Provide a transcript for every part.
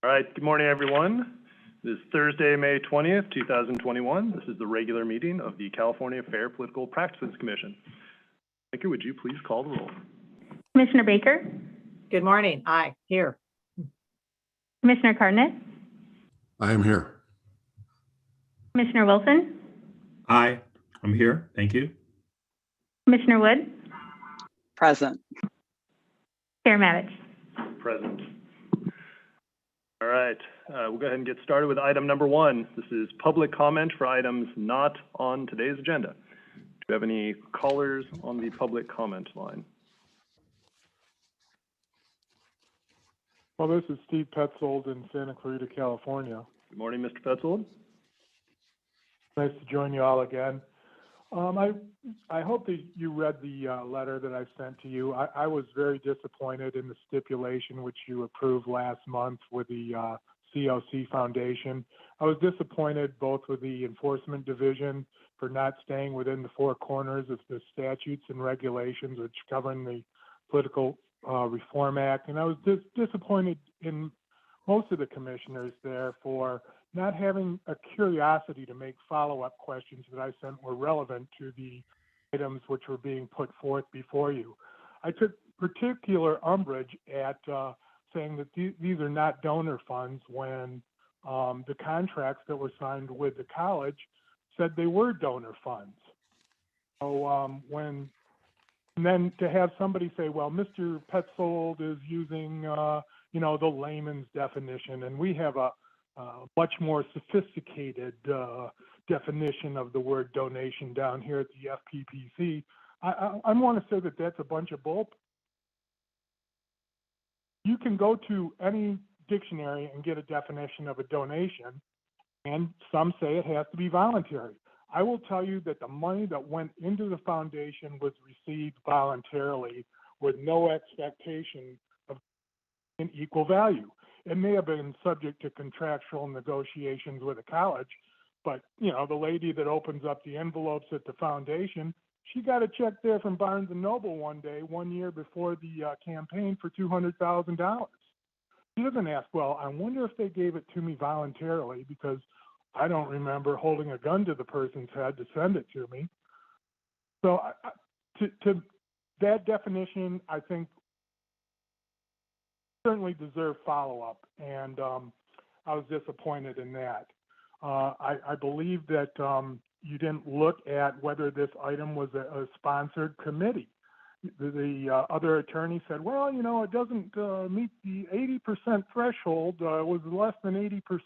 All right, good morning, everyone. This is Thursday, May 20th, 2021. This is the regular meeting of the California Fair Political Practices Commission. Baker, would you please call the roll? Commissioner Baker? Good morning. Aye, here. Commissioner Cardenas? I am here. Commissioner Wilson? Aye, I'm here. Thank you. Commissioner Wood? Present. Chair Mavich? Present. All right, we'll go ahead and get started with item number 1. This is public comment for items not on today's agenda. Do you have any callers on the public comment line? Well, this is Steve Petzold in Santa Clarita, California. Good morning, Mr. Petzold. Nice to join you all again. I hope that you read the letter that I sent to you. I was very disappointed in the stipulation which you approved last month with the COC Foundation. I was disappointed both with the Enforcement Division for not staying within the four corners of the statutes and regulations which govern the Political Reform Act, and I was disappointed in most of the commissioners there for not having a curiosity to make follow-up questions that I sent were relevant to the items which were being put forth before you. I took particular umbrage at saying that these are not donor funds when the contracts that were signed with the college said they were donor funds. So and then to have somebody say, well, Mr. Petzold is using, the layman's definition, and we have a much more sophisticated definition of the word donation down here at the FPPC. I want to say that that's a bunch of bull. You can go to any dictionary and get a definition of a donation, and some say it has to be voluntary. I will tell you that the money that went into the foundation was received voluntarily with no expectation of an equal value. It may have been subject to contractual negotiations with the college, but the lady that opens up the envelopes at the foundation, she got a check there from Barnes & Noble one year before the campaign for $200,000. She doesn't ask, well, I wonder if they gave it to me voluntarily because I don't remember holding a gun to the person's head to send it to me. So to that definition, I think certainly deserve follow-up, and I was disappointed in that. I believe that you didn't look at whether this item was a sponsored committee. The other attorney said, well, it doesn't meet the 80% threshold. It was less than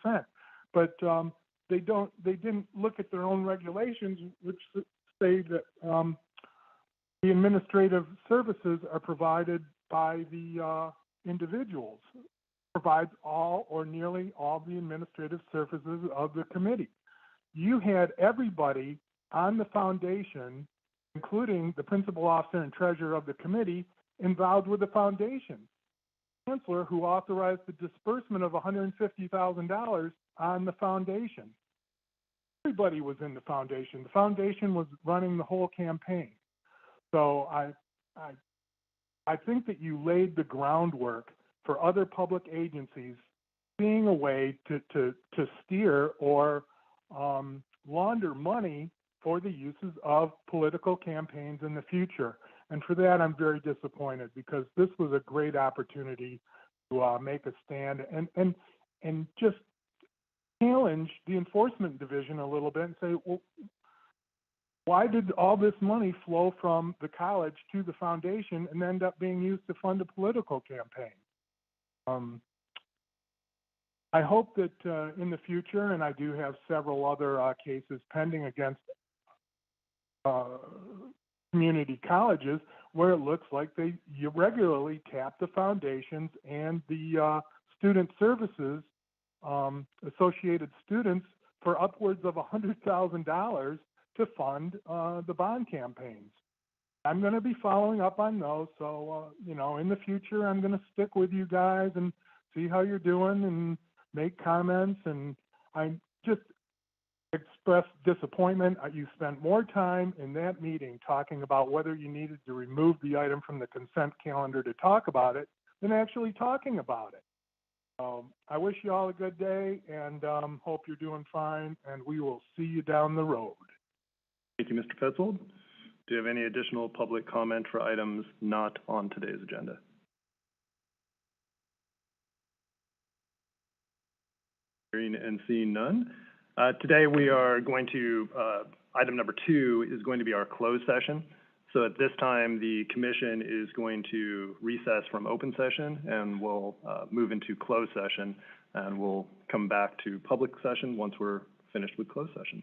80%. But they didn't look at their own regulations, which say that the administrative services are provided by the individuals, provides all or nearly all the administrative services of the committee. You had everybody on the foundation, including the principal officer and treasurer of the committee, involved with the foundation. The chancellor who authorized the disbursement of $150,000 on the foundation. Everybody was in the foundation. The foundation was running the whole campaign. So I think that you laid the groundwork for other public agencies seeing a way to steer or launder money for the uses of political campaigns in the future. And for that, I'm very disappointed because this was a great opportunity to make a stand and just challenge the Enforcement Division a little bit and say, well, why did all this money flow from the college to the foundation and end up being used to fund a political campaign? I hope that in the future, and I do have several other cases pending against community colleges where it looks like you regularly tap the foundations and the student services associated students for upwards of $100,000 to fund the bond campaigns. I'm going to be following up on those. So, in the future, I'm going to stick with you guys and see how you're doing and make comments. And I just expressed disappointment. You spent more time in that meeting talking about whether you needed to remove the item from the consent calendar to talk about it than actually talking about it. I wish you all a good day and hope you're doing fine, and we will see you down the road. Thank you, Mr. Petzold. Do you have any additional public comment for items not on today's agenda? Hearing and seeing none. Today we are going to, item number 2 is going to be our closed session. So at this time, the commission is going to recess from open session and we'll move into closed session, and we'll come back to public session once we're finished with closed session.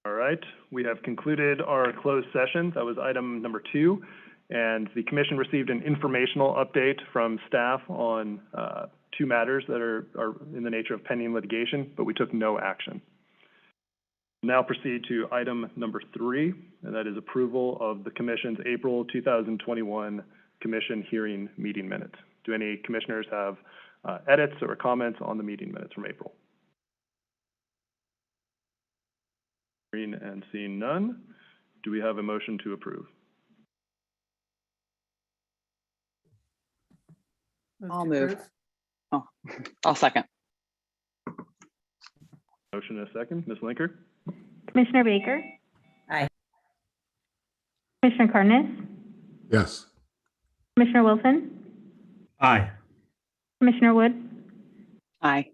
All right, we have concluded our closed session. That was item number 2. And the commission received an informational update from staff on 2 matters that are in the nature of pending litigation, but we took no action. Now proceed to item number 3, and that is approval of the commission's April 2021 commission hearing meeting minutes. Do any commissioners have edits or comments on the meeting minutes from April? Hearing and seeing none, do we have a motion to approve? I'll move. Oh, I'll second. Motion and a second. Ms. Linker? Commissioner Baker? Aye. Commissioner Cardenas? Yes. Commissioner Wilson? Aye. Commissioner Wood? Aye.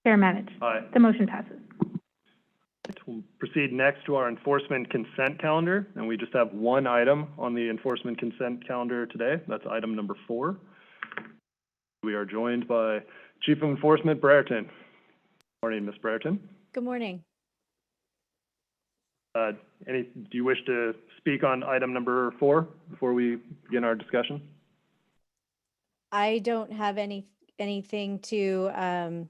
Chair Matich? Aye. The motion passes. We'll proceed next to our enforcement consent calendar, and we just have one item on the enforcement consent calendar today. That's item number 4. We are joined by Chief of Enforcement Brereton. Morning, Ms. Brereton. Good morning. Do you wish to speak on item number 4 before we begin our discussion? I don't have anything to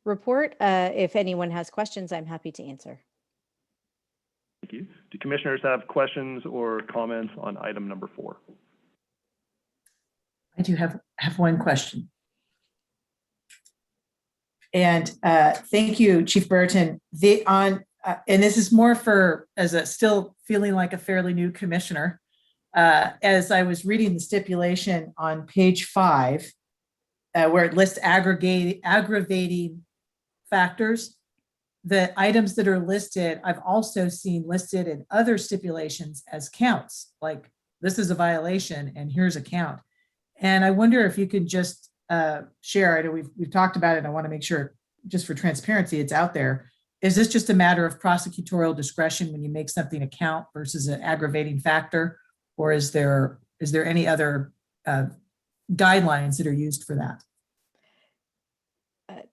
report. If anyone has questions, I'm happy to answer. Thank you. Do commissioners have questions or comments on item number 4? I do have one question. And thank you, Chief Burton. And this is more for as a still feeling like a fairly new commissioner. As I was reading the stipulation on page 5, where it lists aggravating factors, the items that are listed, I've also seen listed in other stipulations as counts, like this is a violation and here's a count. And I wonder if you could just share, I know we've talked about it, I want to make sure just for transparency it's out there. Is this just a matter of prosecutorial discretion when you make something a count versus an aggravating factor? Or is there any other guidelines that are used for that?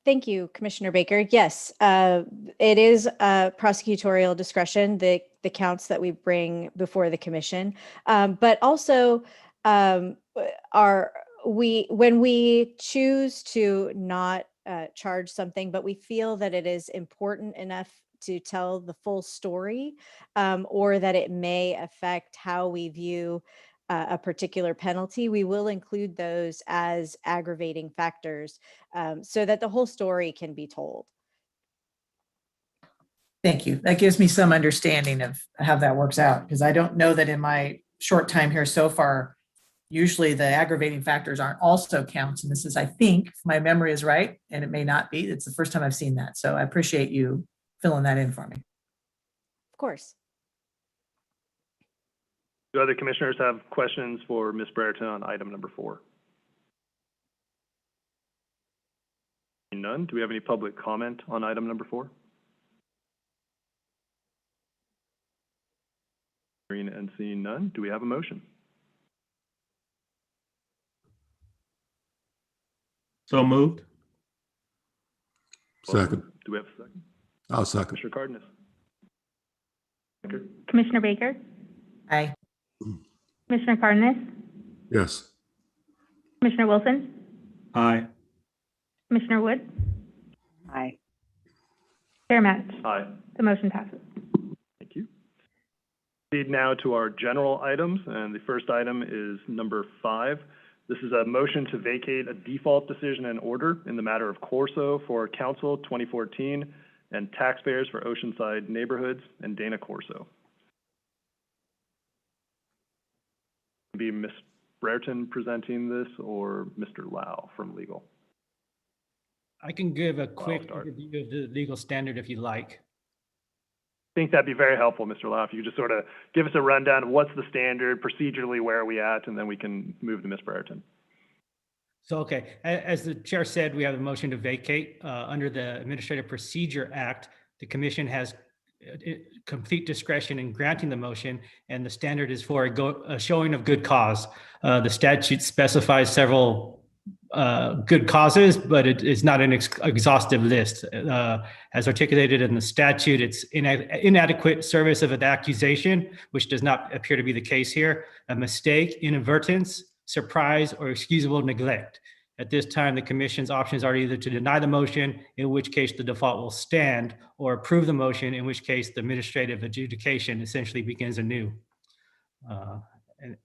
Thank you, Commissioner Baker. Yes, it is prosecutorial discretion, the counts that we bring before the commission. But also, when we choose to not charge something, but we feel that it is important enough to tell the full story, or that it may affect how we view a particular penalty, we will include those as aggravating factors, so that the whole story can be told. Thank you. That gives me some understanding of how that works out, because I don't know that in my short time here so far, usually the aggravating factors aren't also counts. And this is, I think, if my memory is right, and it may not be, it's the first time I've seen that. So I appreciate you filling that in for me. Of course. Do other commissioners have questions for Ms. Brereton on item number 4? None. Do we have any public comment on item number 4? Hearing and seeing none, do we have a motion? So moved. Second. Do we have a second? I'll second. Commissioner Cardenas. Commissioner Baker? Aye. Commissioner Cardenas? Yes. Commissioner Wilson? Aye. Commissioner Wood? Aye. Chair Matich? Aye. The motion passes. Thank you. Proceed now to our general items, and the first item is number 5. This is a motion to vacate a default decision and order in the matter of Corso for Counsel 2014 and taxpayers for Oceanside Neighborhoods and Dana Corso. Be Ms. Brereton presenting this or Mr. Lau from legal? I can give a quick start. overview of the legal standard if you like. I think that'd be very helpful, Mr. Lau, if you could just sort of give us a rundown of what's the standard, procedurally, where are we at, and then we can move to Ms. Brereton. So, okay, as the chair said, we have a motion to vacate. Under the Administrative Procedure Act, the commission has complete discretion in granting the motion, and the standard is for a showing of good cause. The statute specifies several good causes, but it is not an exhaustive list. As articulated in the statute, it's inadequate service of an accusation, which does not appear to be the case here, a mistake, inadvertence, surprise, or excusable neglect. At this time, the commission's options are either to deny the motion, in which case the default will stand, or approve the motion, in which case the administrative adjudication essentially begins anew. And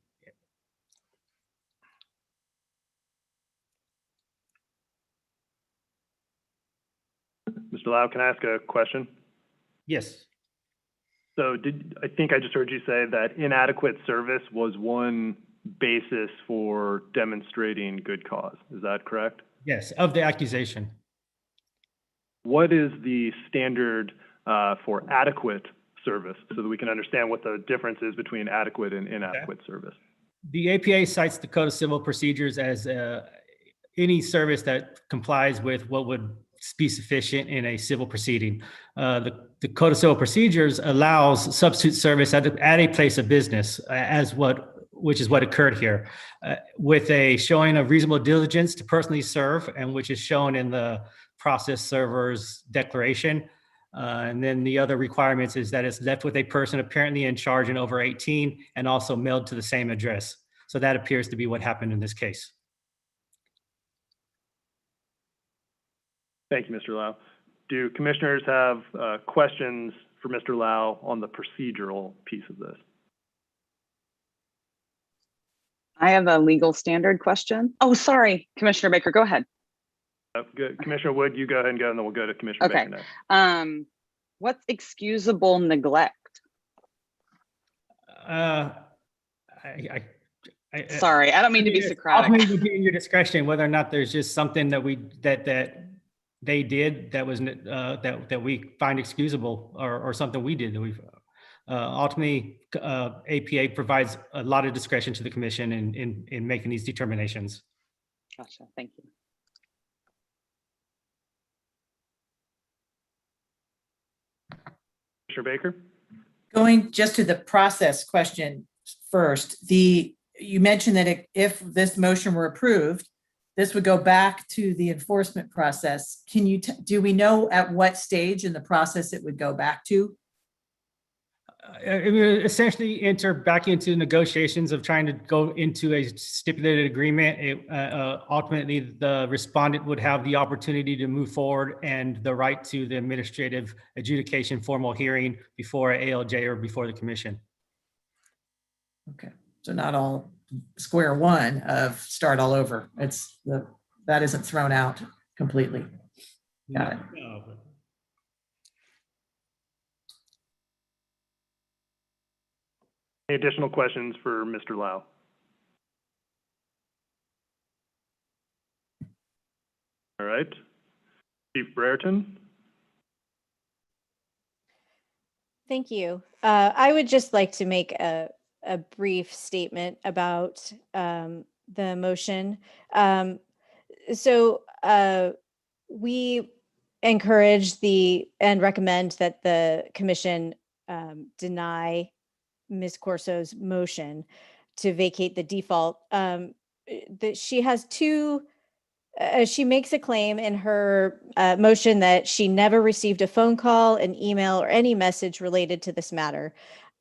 Mr. Lau, can I ask a question? yes, So I think I just heard you say that inadequate service was one basis for demonstrating good cause. Is that correct? yes, of the accusation. What is the standard for adequate service so that we can understand what the difference is between adequate and inadequate service? The APA cites the Code of Civil Procedures as any service that complies with what would be sufficient in a civil proceeding. The Code of Civil Procedures allows substitute service at a place of business, which is what occurred here, with a showing of reasonable diligence to personally serve, and which is shown in the process server's declaration. And then the other requirements is that it's left with a person apparently in charge and over 18, and also mailed to the same address. So that appears to be what happened in this case. Thank you, Mr. Lau. Do commissioners have questions for Mr. Lau on the procedural piece of this? I have a legal standard question. Oh, sorry, Commissioner Baker, go ahead. Good. Commissioner Wood, you go ahead and go, and then we'll go to Commissioner Okay. Baker next. What's excusable neglect? Sorry, I don't mean to be Socratic. Ultimately, would be in your discretion whether or not there's just something that they did that was that we find excusable, or something we did that we ultimately APA provides a lot of discretion to the commission in making these determinations. Gotcha. Thank you. Commissioner Baker? Going just to the process question first, you mentioned that if this motion were approved, this would go back to the enforcement process. Do we know at what stage in the process it would go back to? It would essentially enter back into negotiations of trying to go into a stipulated agreement. Ultimately, the respondent would have the opportunity to move forward and the right to the administrative adjudication formal hearing before ALJ or before the commission. Okay, so not all square one of start all over. That isn't thrown out completely. Got it. No. Any additional questions for Mr. Lau? All right. Chief Brereton? Thank you. I would just like to make a brief statement about the motion. We encourage and recommend that the commission deny Ms. Corso's motion to vacate the default. That she has she makes a claim in her motion that she never received a phone call, an email, or any message related to this matter.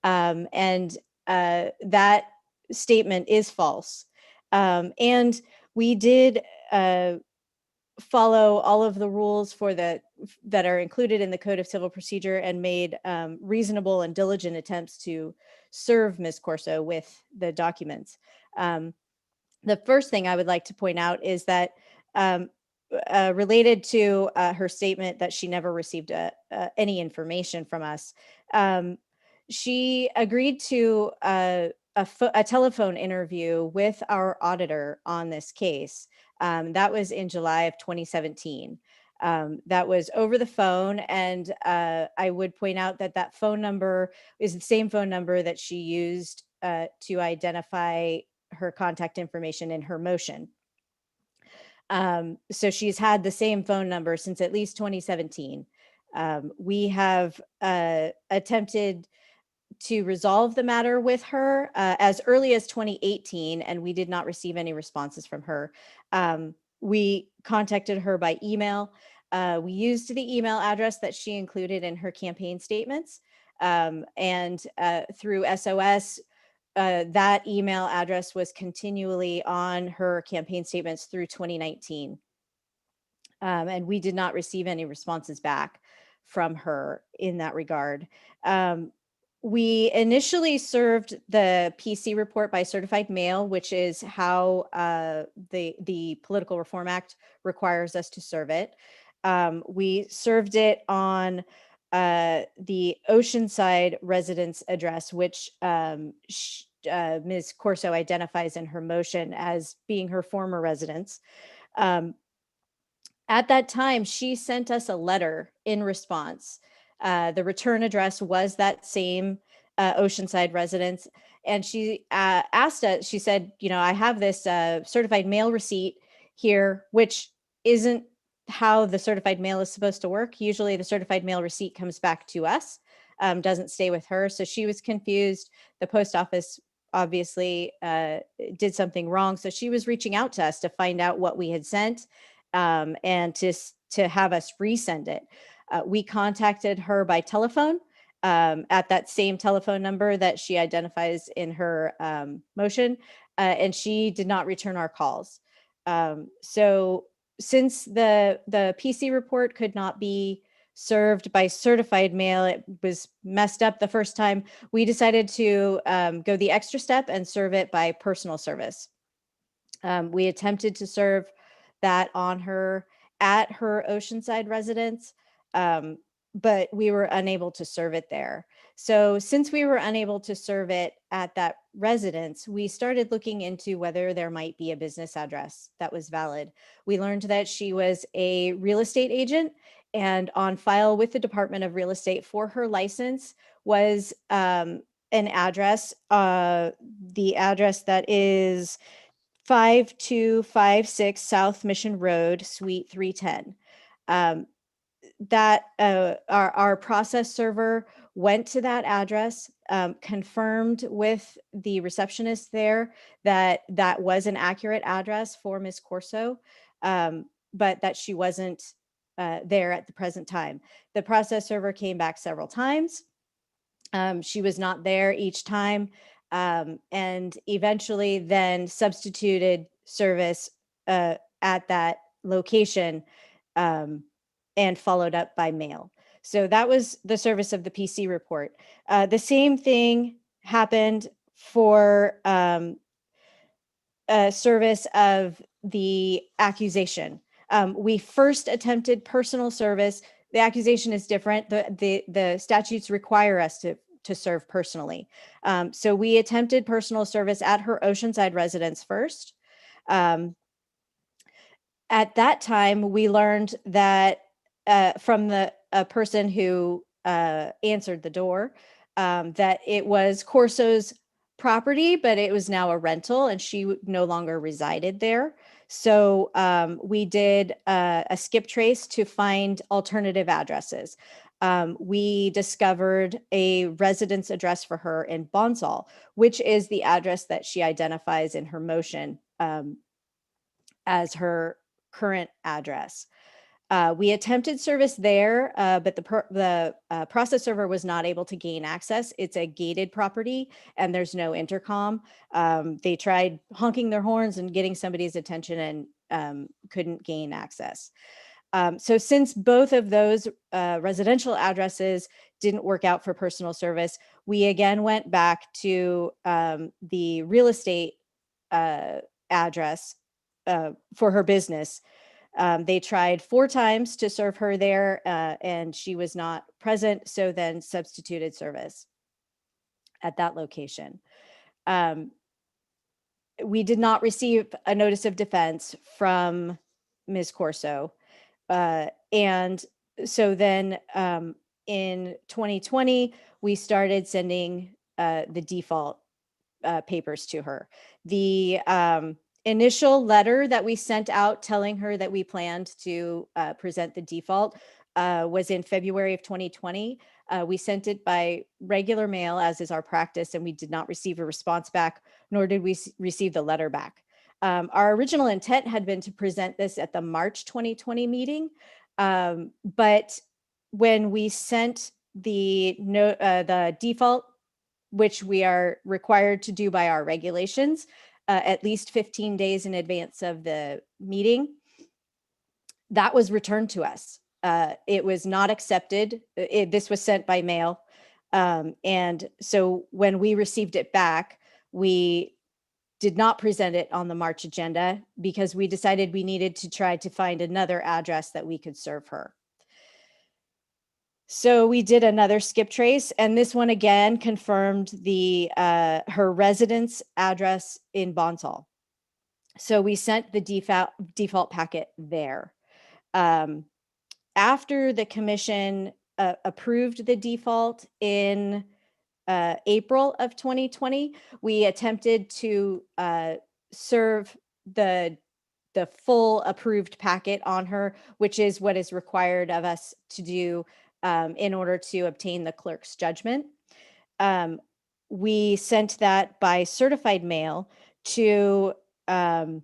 And that statement is false. And we did follow all of the rules that are included in the Code of Civil Procedure and made reasonable and diligent attempts to serve Ms. Corso with the documents. The first thing I would like to point out is that related to her statement that she never received any information from us, she agreed to a telephone interview with our auditor on this case. That was in July of 2017. That was over the phone, and I would point out that phone number is the same phone number that she used to identify her contact information in her motion. So she's had the same phone number since at least 2017. We have attempted to resolve the matter with her as early as 2018, and we did not receive any responses from her. We contacted her by email. We used the email address that she included in her campaign statements. And through SOS, that email address was continually on her campaign statements through 2019. And we did not receive any responses back from her in that regard. We initially served the PC report by certified mail, which is how the Political Reform Act requires us to serve it. We served it on the Oceanside residence address, which Ms. Corso identifies in her motion as being her former residence. At that time, she sent us a letter in response. The return address was that same Oceanside residence. And she asked us, she said, I have this certified mail receipt here, which isn't how the certified mail is supposed to work. Usually the certified mail receipt comes back to us, doesn't stay with her. So she was confused. The post office obviously did something wrong. So she was reaching out to us to find out what we had sent. And to have us resend it. We contacted her by telephone at that same telephone number that she identifies in her motion, and she did not return our calls. So since the PC report could not be served by certified mail, it was messed up the first time, we decided to go the extra step and serve it by personal service. We attempted to serve that on her at her Oceanside residence, but we were unable to serve it there. So since we were unable to serve it at that residence, we started looking into whether there might be a business address that was valid. We learned that she was a real estate agent, and on file with the Department of Real Estate for her license was an address, the address that is 5256 South Mission Road, Suite 310. That our process server went to that address, confirmed with the receptionist there that that was an accurate address for Ms. Corso, but that she wasn't there at the present time. The process server came back several times. She was not there each time. And eventually then substituted service at that location and followed up by mail. So that was the service of the PC report. The same thing happened for service of the accusation. We first attempted personal service. The accusation is different. The statutes require us to serve personally. So we attempted personal service at her Oceanside residence first. At that time, we learned that from the person who answered the door, that it was Corso's property, but it was now a rental and she no longer resided there. So we did a skip trace to find alternative addresses. We discovered a residence address for her in Bonsall, which is the address that she identifies in her motion as her current address. We attempted service there, but the process server was not able to gain access. It's a gated property and there's no intercom. They tried honking their horns and getting somebody's attention and couldn't gain access. So since both of those residential addresses didn't work out for personal service, we again went back to the real estate address for her business. They tried 4 times to serve her there and she was not present, so then substituted service at that location. We did not receive a notice of defense from Ms. Corso. And so then in 2020, we started sending the default papers to her. The initial letter that we sent out telling her that we planned to present the default was in February of 2020. We sent it by regular mail, as is our practice, and we did not receive a response back, nor did we receive the letter back. Our original intent had been to present this at the March 2020 meeting, but when we sent the default, which we are required to do by our regulations, at least 15 days in advance of the meeting, that was returned to us. It was not accepted. This was sent by mail. And so when we received it back, we did not present it on the March agenda because we decided we needed to try to find another address that we could serve her. So we did another skip trace, and this one again confirmed her residence address in Bonsall. So we sent the default packet there. After the commission approved the default in April of 2020, we attempted to serve the full approved packet on her, which is what is required of us to do in order to obtain the clerk's judgment. We sent that by certified mail to the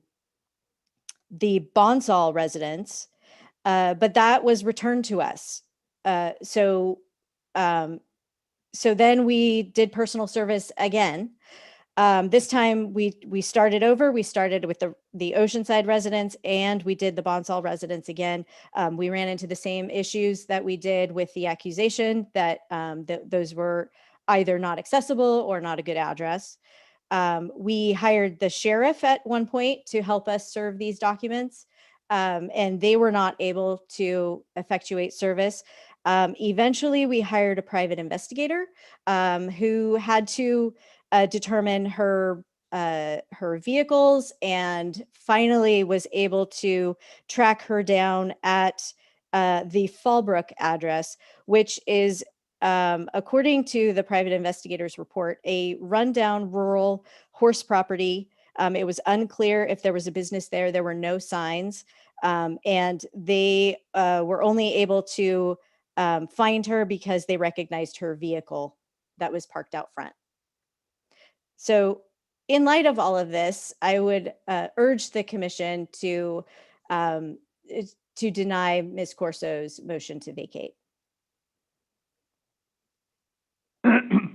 Bonsall residence, but that was returned to us. So then we did personal service again. This time we started over. We started with the Oceanside residence, and we did the Bonsall residence again. We ran into the same issues that we did with the accusation, that those were either not accessible or not a good address. We hired the sheriff at one point to help us serve these documents, and they were not able to effectuate service. Eventually, we hired a private investigator who had to determine her vehicles, and finally was able to track her down at the Fallbrook address, which is, according to the private investigator's report, a rundown rural horse property. It was unclear if there was a business there. There were no signs, and they were only able to find her because they recognized her vehicle that was parked out front. So in light of all of this, I would urge the commission to deny Ms. Corso's motion to vacate.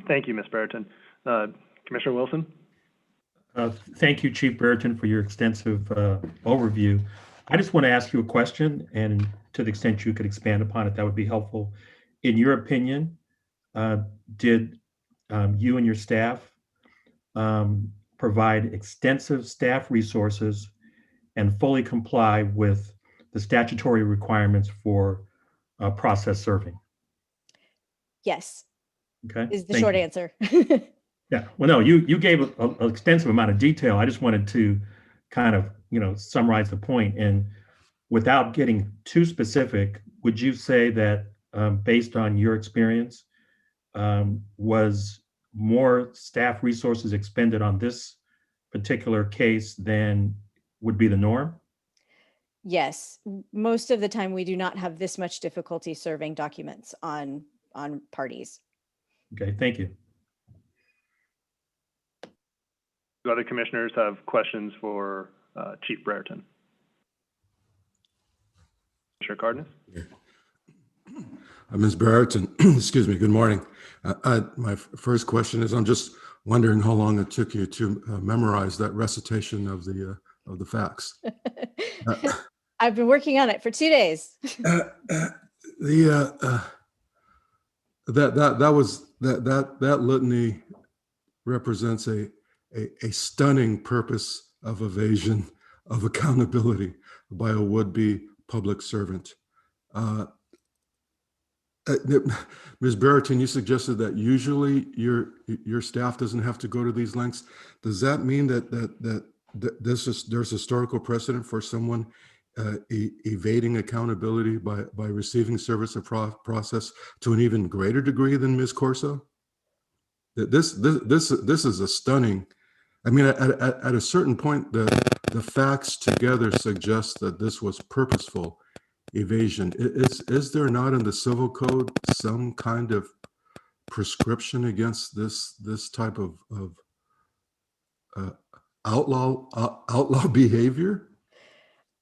Thank you, Ms. Brereton. Commissioner Wilson? Thank you, Chief Brereton, for your extensive overview. I just want to ask you a question, and to the extent you could expand upon it, that would be helpful. In your opinion, did you and your staff provide extensive staff resources and fully comply with the statutory requirements for process serving? Yes. Okay. Is the short answer. Yeah. Well, no, you gave an extensive amount of detail. I just wanted to kind of, summarize the point. And without getting too specific, would you say that based on your experience, was more staff resources expended on this particular case than would be the norm? Yes. Most of the time, we do not have this much difficulty serving documents on parties. Okay, thank you. Do other commissioners have questions for Chief Brereton? Commissioner Cardenas? Ms. Brereton, excuse me, good morning. My first question is, I'm just wondering how long it took you to memorize that recitation of the facts. I've been working on it for 2 days. That litany represents a stunning purpose of evasion of accountability by a would-be public servant. Ms. Brereton, you suggested that usually your staff doesn't have to go to these lengths. Does that mean that there's historical precedent for someone evading accountability by receiving service of process to an even greater degree than Ms. Corso? This is a stunning. I mean, at a certain point, the facts together suggest that this was purposeful evasion. Is there not in the civil code some kind of prescription against this type of outlaw behavior?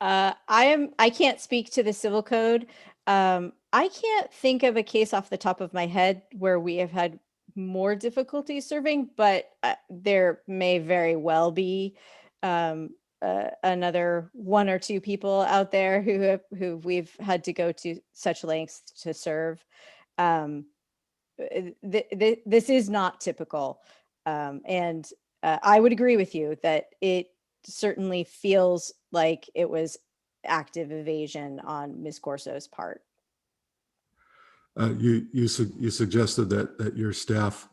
I can't speak to the civil code. I can't think of a case off the top of my head where we have had more difficulty serving, but there may very well be another one or two people out there who we've had to go to such lengths to serve. This is not typical, and I would agree with you that it certainly feels like it was active evasion on Ms. Corso's part. You suggested that your staff,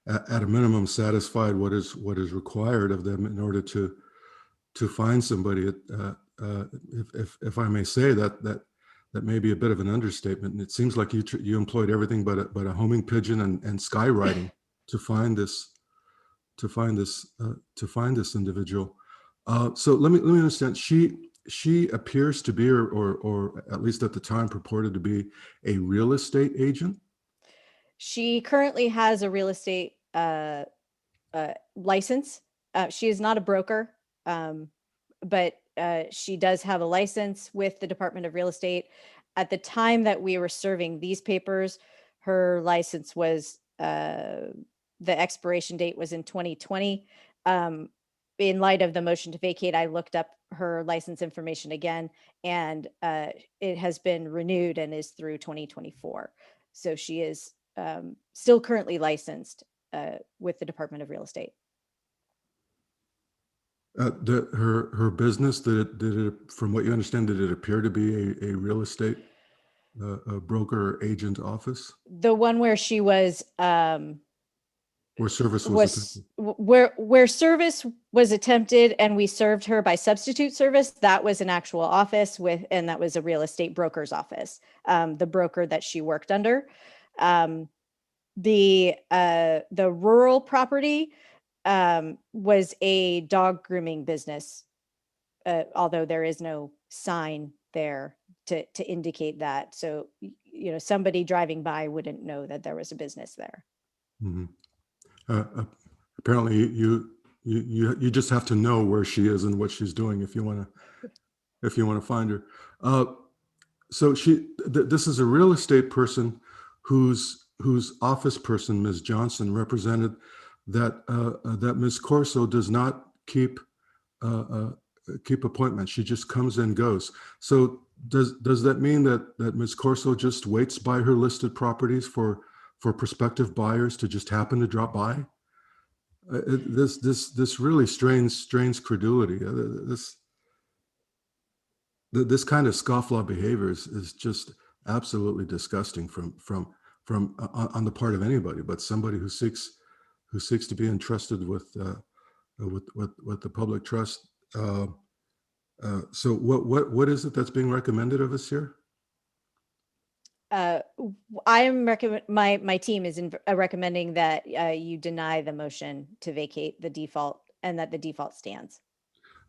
at a minimum, satisfied what is required of them in order to find somebody. If I may say that may be a bit of an understatement. And it seems like you employed everything but a homing pigeon and skywriting to find this individual. So let me understand. She appears to be, or at least at the time purported to be, a real estate agent. She currently has a real estate license. She is not a broker, but she does have a license with the Department of Real Estate. At the time that we were serving these papers, her license was, the expiration date was in 2020. In light of the motion to vacate, I looked up her license information again, and it has been renewed and is through 2024. So she is still currently licensed with the Department of Real Estate. Her business, did it, from what you understand, did it appear to be a real estate a broker or agent office? The one where she was where service was where service was attempted and we served her by substitute service, that was an actual office and that was a real estate broker's office, the broker that she worked under. The rural property was a dog grooming business, although there is no sign there to indicate that. So, somebody driving by wouldn't know that there was a business there. Mm-hmm. Apparently you just have to know where she is and what she's doing if you want to find her. So this is a real estate person whose office person, Ms. Johnson, represented that Ms. Corso does not keep appointments. She just comes and goes. So does that mean that Ms. Corso just waits by her listed properties for prospective buyers to just happen to drop by? This really strains credulity. This kind of scofflaw behavior is just absolutely disgusting from on the part of anybody, but somebody who seeks to be entrusted with the public trust. So what is it that's being recommended of us here? I am my team is recommending that you deny the motion to vacate the default and that the default stands.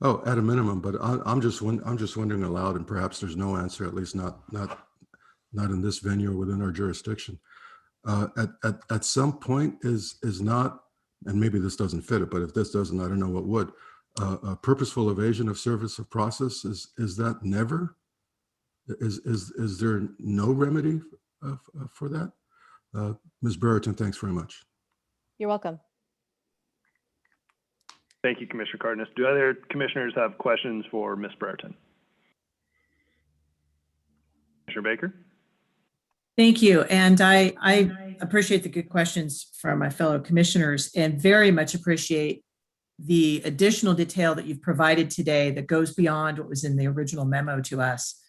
Oh, at a minimum, but I'm just wondering aloud, and perhaps there's no answer, at least not in this venue or within our jurisdiction. At some point is not, and maybe this doesn't fit it, but if this doesn't, I don't know what would. A purposeful evasion of service of process, is that never? Is there no remedy for that? Ms. Brereton, thanks very much. You're welcome. Thank you, Commissioner Cardenas. Do other commissioners have questions for Ms. Brereton? Commissioner Baker? Thank you. And I appreciate the good questions from my fellow commissioners and very much appreciate the additional detail that you've provided today that goes beyond what was in the original memo to us.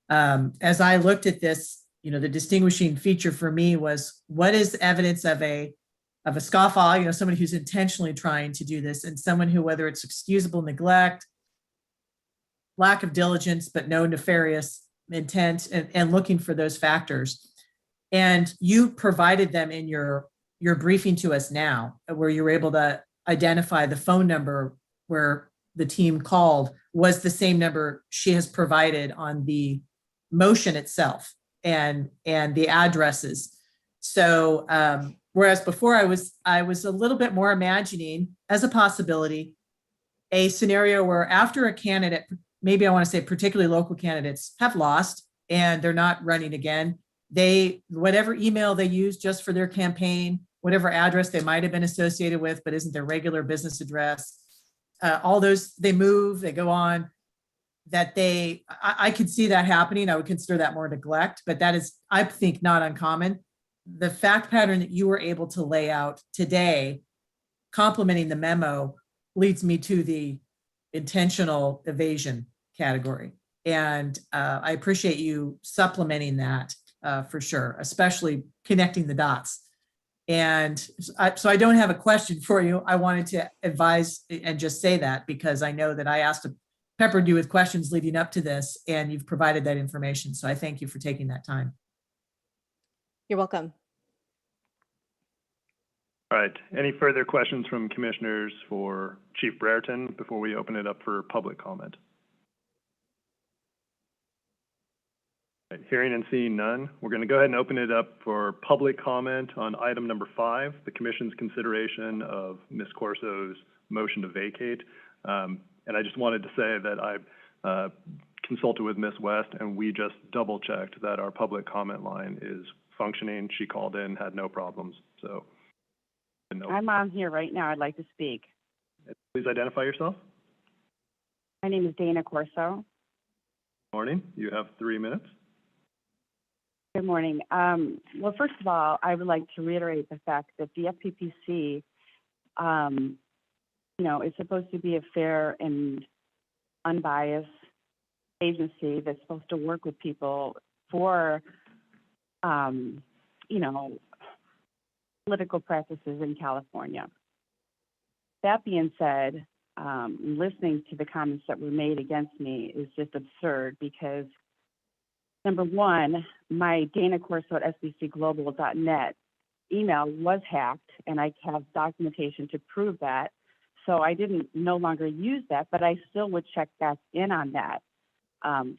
As I looked at this, the distinguishing feature for me was what is evidence of a scofflaw, somebody who's intentionally trying to do this, and someone who, whether it's excusable neglect, lack of diligence, but no nefarious intent, and looking for those factors. And you provided them in your briefing to us now, where you were able to identify the phone number where the team called was the same number she has provided on the motion itself and the addresses. So whereas before I was a little bit more imagining as a possibility a scenario where after a candidate, maybe I want to say particularly local candidates, have lost and they're not running again, whatever email they use just for their campaign, whatever address they might have been associated with, but isn't their regular business address, all those, they move, they go on, I could see that happening. I would consider that more neglect, but that is, I think, not uncommon. The fact pattern that you were able to lay out today, complementing the memo, leads me to the intentional evasion category. And I appreciate you supplementing that for sure, especially connecting the dots. And so I don't have a question for you. I wanted to advise and just say that because I know that I peppered you with questions leading up to this, and you've provided that information. So I thank you for taking that time. You're welcome. All right. Any further questions from commissioners for Chief Brereton before we open it up for public comment? All right, hearing and seeing none, we're going to go ahead and open it up for public comment on item number 5, the Commission's consideration of Ms. Corso's motion to vacate. And I just wanted to say that I consulted with Ms. West, and we just double checked that our public comment line is functioning. She called in, had no problems. So I'm on here right now. I'd like to speak. Please identify yourself. My name is Dana Corso. Morning. You have 3 minutes. Good morning. Well, first of all, I would like to reiterate the fact that the FPPC, is supposed to be a fair and unbiased agency that's supposed to work with people for, political practices in California. That being said, listening to the comments that were made against me is just absurd because, number one, my Dana Corso at sbcglobal.net email was hacked, and I have documentation to prove that. So I didn't no longer use that, but I still would check back in on that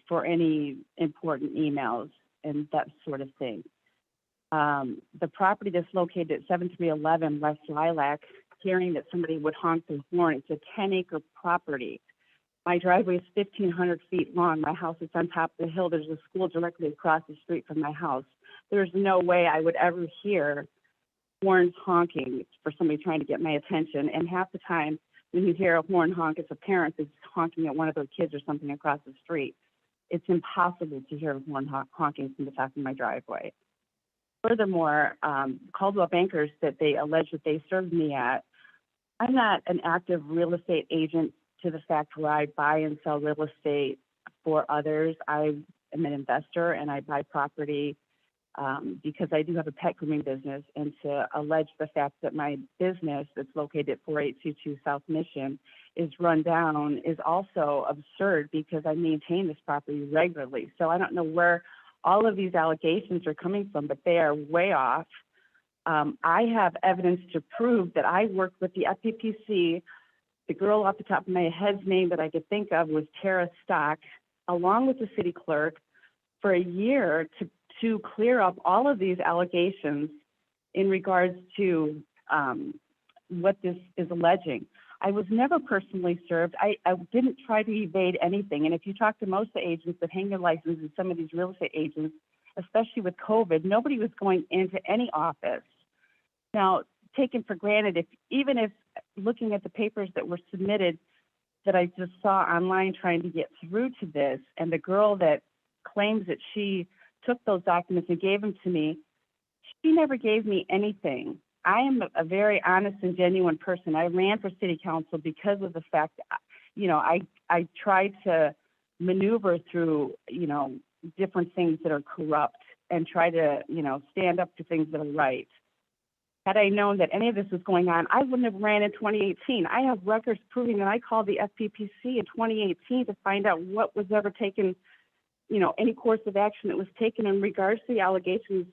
for any important emails and that sort of thing. The property that's located at 7311 West Lilac, hearing that somebody would honk their horn, it's a 10-acre property. My driveway is 1,500 feet long. My house is on top of the hill. There's a school directly across the street from my house. There's no way I would ever hear horns honking for somebody trying to get my attention. And half the time when you hear a horn honk, it's a parent that's honking at one of their kids or something across the street. It's impossible to hear a horn honking from the top of my driveway. Furthermore, Caldwell Bankers that they allege that they served me at, I'm not an active real estate agent to the fact where I buy and sell real estate for others. I am an investor and I buy property because I do have a pet grooming business, and to allege the fact that my business that's located at 4822 South Mission is run down is also absurd because I maintain this property regularly. So I don't know where all of these allegations are coming from, but they are way off. I have evidence to prove that I worked with the FPPC. The girl off the top of my head's name that I could think of was Tara Stock, along with the city clerk, for a year to clear up all of these allegations in regards to what this is alleging. I was never personally served. I didn't try to evade anything. And if you talk to most of the agents that hang their licenses and some of these real estate agents, especially with COVID, nobody was going into any office. Now, taken for granted, even if looking at the papers that were submitted that I just saw online trying to get through to this, and the girl that claims that she took those documents and gave them to me, she never gave me anything. I am a very honest and genuine person. I ran for city council because of the fact, I tried to maneuver through, different things that are corrupt and try to, stand up to things that are right. Had I known that any of this was going on, I wouldn't have ran in 2018. I have records proving that I called the FPPC in 2018 to find out what was ever taken, any course of action that was taken in regards to the allegations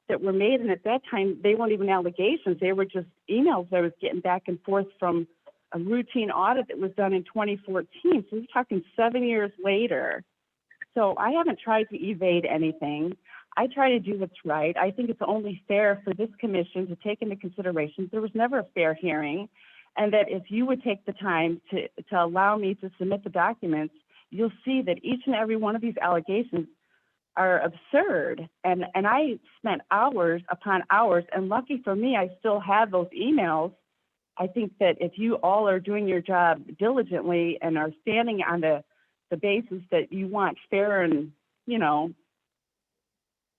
that were made. And at that time, they weren't even allegations. They were just emails that I was getting back and forth from a routine audit that was done in 2014. So we're talking 7 years later. So I haven't tried to evade anything. I try to do what's right. I think it's only fair for this commission to take into consideration there was never a fair hearing. And that if you would take the time to allow me to submit the documents, you'll see that each and every one of these allegations are absurd. And I spent hours upon hours, and lucky for me, I still have those emails. I think that if you all are doing your job diligently and are standing on the basis that you want fair and, you know,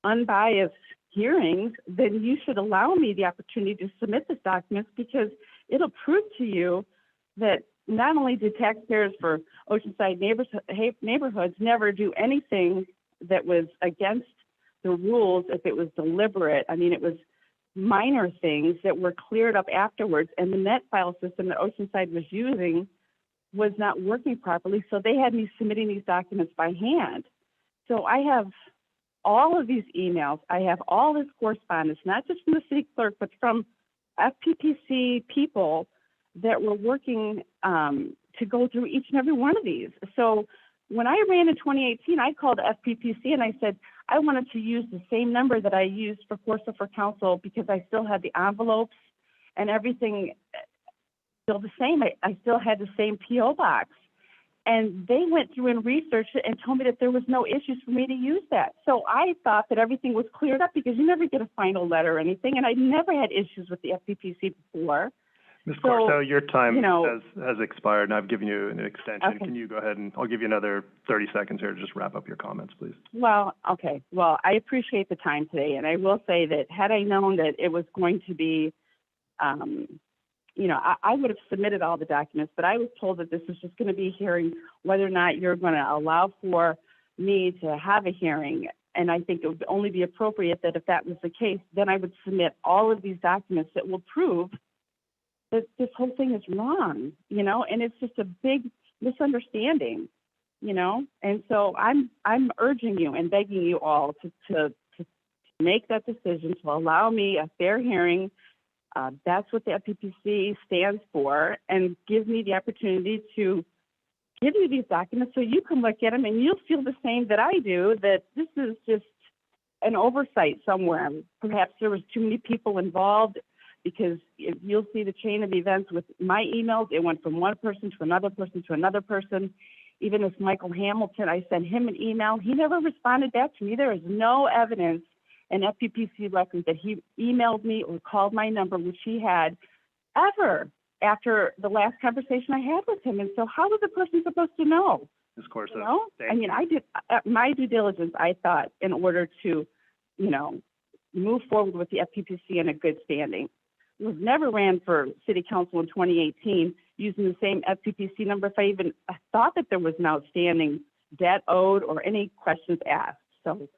unbiased hearings, then you should allow me the opportunity to submit this documents, because it'll prove to you that not only did taxpayers for Oceanside neighborhoods never do anything that was against the rules if it was deliberate. I mean, it was minor things that were cleared up afterwards, and the net file system that Oceanside was using was not working properly, so they had me submitting these documents by hand. So I have all of these emails, I have all this correspondence, not just from the city clerk, but from FPPC people that were working to go through each and every one of these. So when I ran in 2018, I called FPPC and I said, I wanted to use the same number that I used for Corso for Counsel, because I still had the envelopes and everything still the same. I still had the same PO box. And they went through and researched it and told me that there was no issues for me to use that. So I thought that everything was cleared up, because you never get a final letter or anything. And I never had issues with the FPPC before. Ms. Corso, your time you know, has expired, and I've given you an extension. Okay. Can you go ahead and I'll give you another 30 seconds here to just wrap up your comments, please. Well, okay. Well, I appreciate the time today. And I will say that had I known that it was going to be, you know, I would have submitted all the documents, but I was told that this was just going to be a hearing, whether or not you're going to allow for me to have a hearing. And I think it would only be appropriate that if that was the case, then I would submit all of these documents that will prove that this whole thing is wrong, you know, and it's just a big misunderstanding, you know. And so I'm urging you and begging you all to make that decision, to allow me a fair hearing. That's what the FPPC stands for, and give me the opportunity to give you these documents so you can look at them and you'll feel the same that I do, that this is just an oversight somewhere. Perhaps there was too many people involved, because if you'll see the chain of events with my emails, it went from one person to another person to another person. Even this Michael Hamilton, I sent him an email. He never responded back to me. There is no evidence in FPPC records that he emailed me or called my number, which he had, ever after the last conversation I had with him. And so how was the person supposed to know? Ms. Corso, You know? thank I mean, I did my due diligence, I thought, in order to, you know, move forward with the FPPC in a good standing. Was never ran for city council in 2018 using the same FPPC number if I even thought that there was an outstanding debt owed or any questions asked. So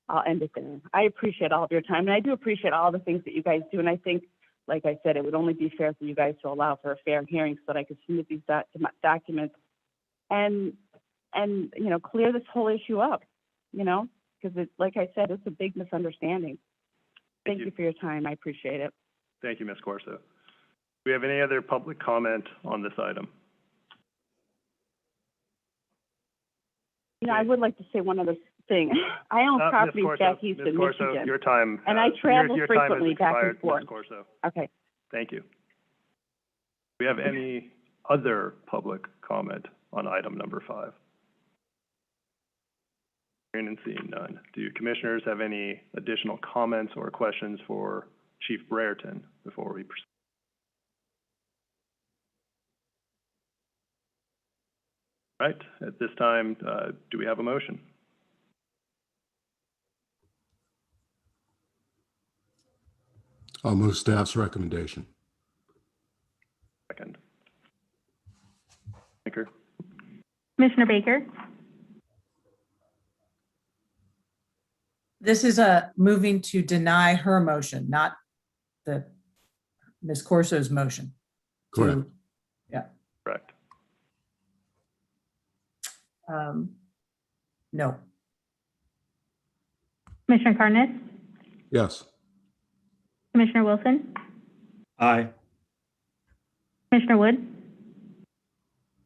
I'll end it there. I appreciate all of your time, and I do appreciate all the things that you guys do. And I think, like I said, it would only be fair for you guys to allow for a fair hearing so that I could submit these documents and you know, clear this whole issue up, you know, because it's, like I said, it's a big misunderstanding. Thank you for your time. I appreciate it. Thank you, Ms. Corso. Do we have any other public comment on this item? You know, I would like to say one other thing. I own properties back east in Michigan. Your time, and I travel your time has frequently back and expired, forth. Ms. Corso. Okay. Thank you. Do we have any other public comment on item number 5? Hearing and seeing none. Do commissioners have any additional comments or questions for Chief Brereton before we proceed? Right, at this time, do we have a motion? I'll move staff's recommendation. Second. Baker. Commissioner Baker, This is moving to deny her motion, not the Ms. Corso's motion. Correct. Yeah. Correct. No. Commissioner Carnes, Yes. Commissioner Wilson, Aye. Commissioner Wood,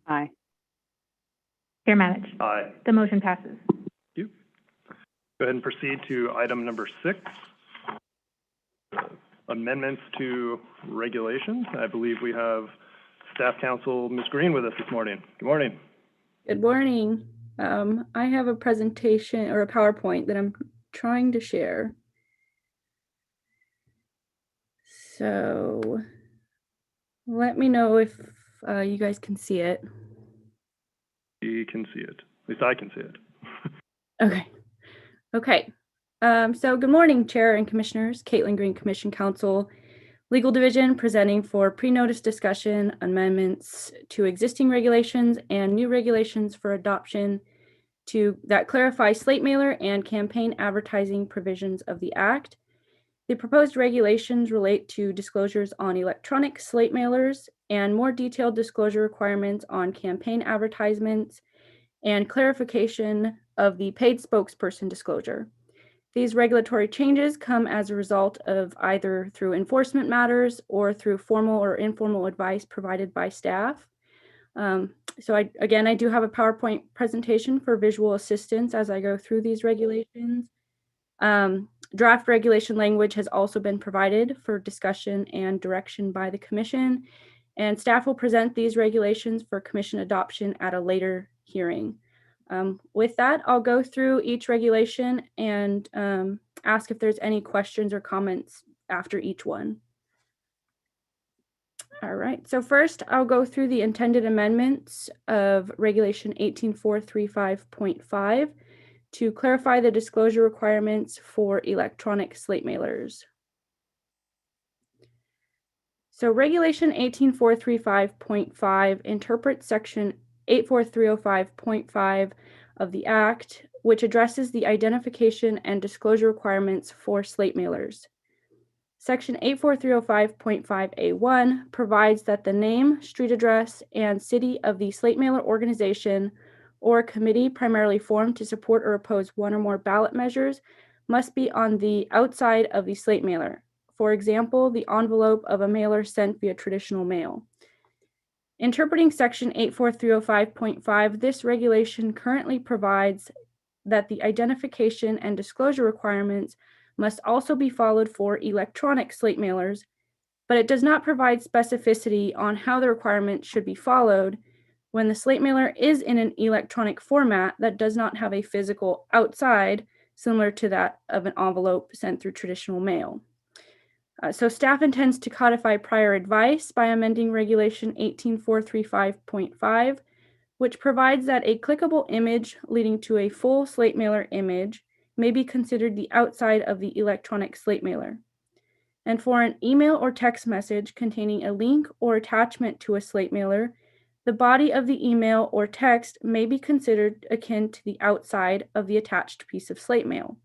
Aye. Chair Matich. Aye. The motion passes. Thank you. Go ahead and proceed to item number 6. Amendments to regulations. I believe we have Staff Counsel Ms. Green with us this morning. Good morning. Good morning. I have a presentation or a PowerPoint that I'm trying to share. So let me know if you guys can see it. You can see it. At least I can see it. Okay. Okay. So good morning, Chair and Commissioners. Caitlin Green, Commission Counsel, Legal Division, presenting for pre-notice discussion, amendments to existing regulations and new regulations for adoption that clarify slate mailer and campaign advertising provisions of the Act. The proposed regulations relate to disclosures on electronic slate mailers and more detailed disclosure requirements on campaign advertisements and clarification of the paid spokesperson disclosure. These regulatory changes come as a result of either through enforcement matters or through formal or informal advice provided by staff. So I do have a PowerPoint presentation for visual assistance as I go through these regulations. Draft regulation language has also been provided for discussion and direction by the Commission, and staff will present these regulations for Commission adoption at a later hearing. With that, I'll go through each regulation and ask if there's any questions or comments after each one. All right, so first I'll go through the intended amendments of Regulation 18435.5 to clarify the disclosure requirements for electronic slate mailers. So Regulation 18435.5 interprets Section 84305.5 of the Act, which addresses the identification and disclosure requirements for slate mailers. Section 84305.5A1 provides that the name, street address, and city of the slate mailer organization or committee primarily formed to support or oppose one or more ballot measures must be on the outside of the slate mailer. For example, the envelope of a mailer sent via traditional mail. Interpreting Section 84305.5, this regulation currently provides that the identification and disclosure requirements must also be followed for electronic slate mailers, but it does not provide specificity on how the requirement should be followed when the slate mailer is in an electronic format that does not have a physical outside, similar to that of an envelope sent through traditional mail. So staff intends to codify prior advice by amending Regulation 18435.5, which provides that a clickable image leading to a full slate mailer image may be considered the outside of the electronic slate mailer. And for an email or text message containing a link or attachment to a slate mailer, the body of the email or text may be considered akin to the outside of the attached piece of slate mail.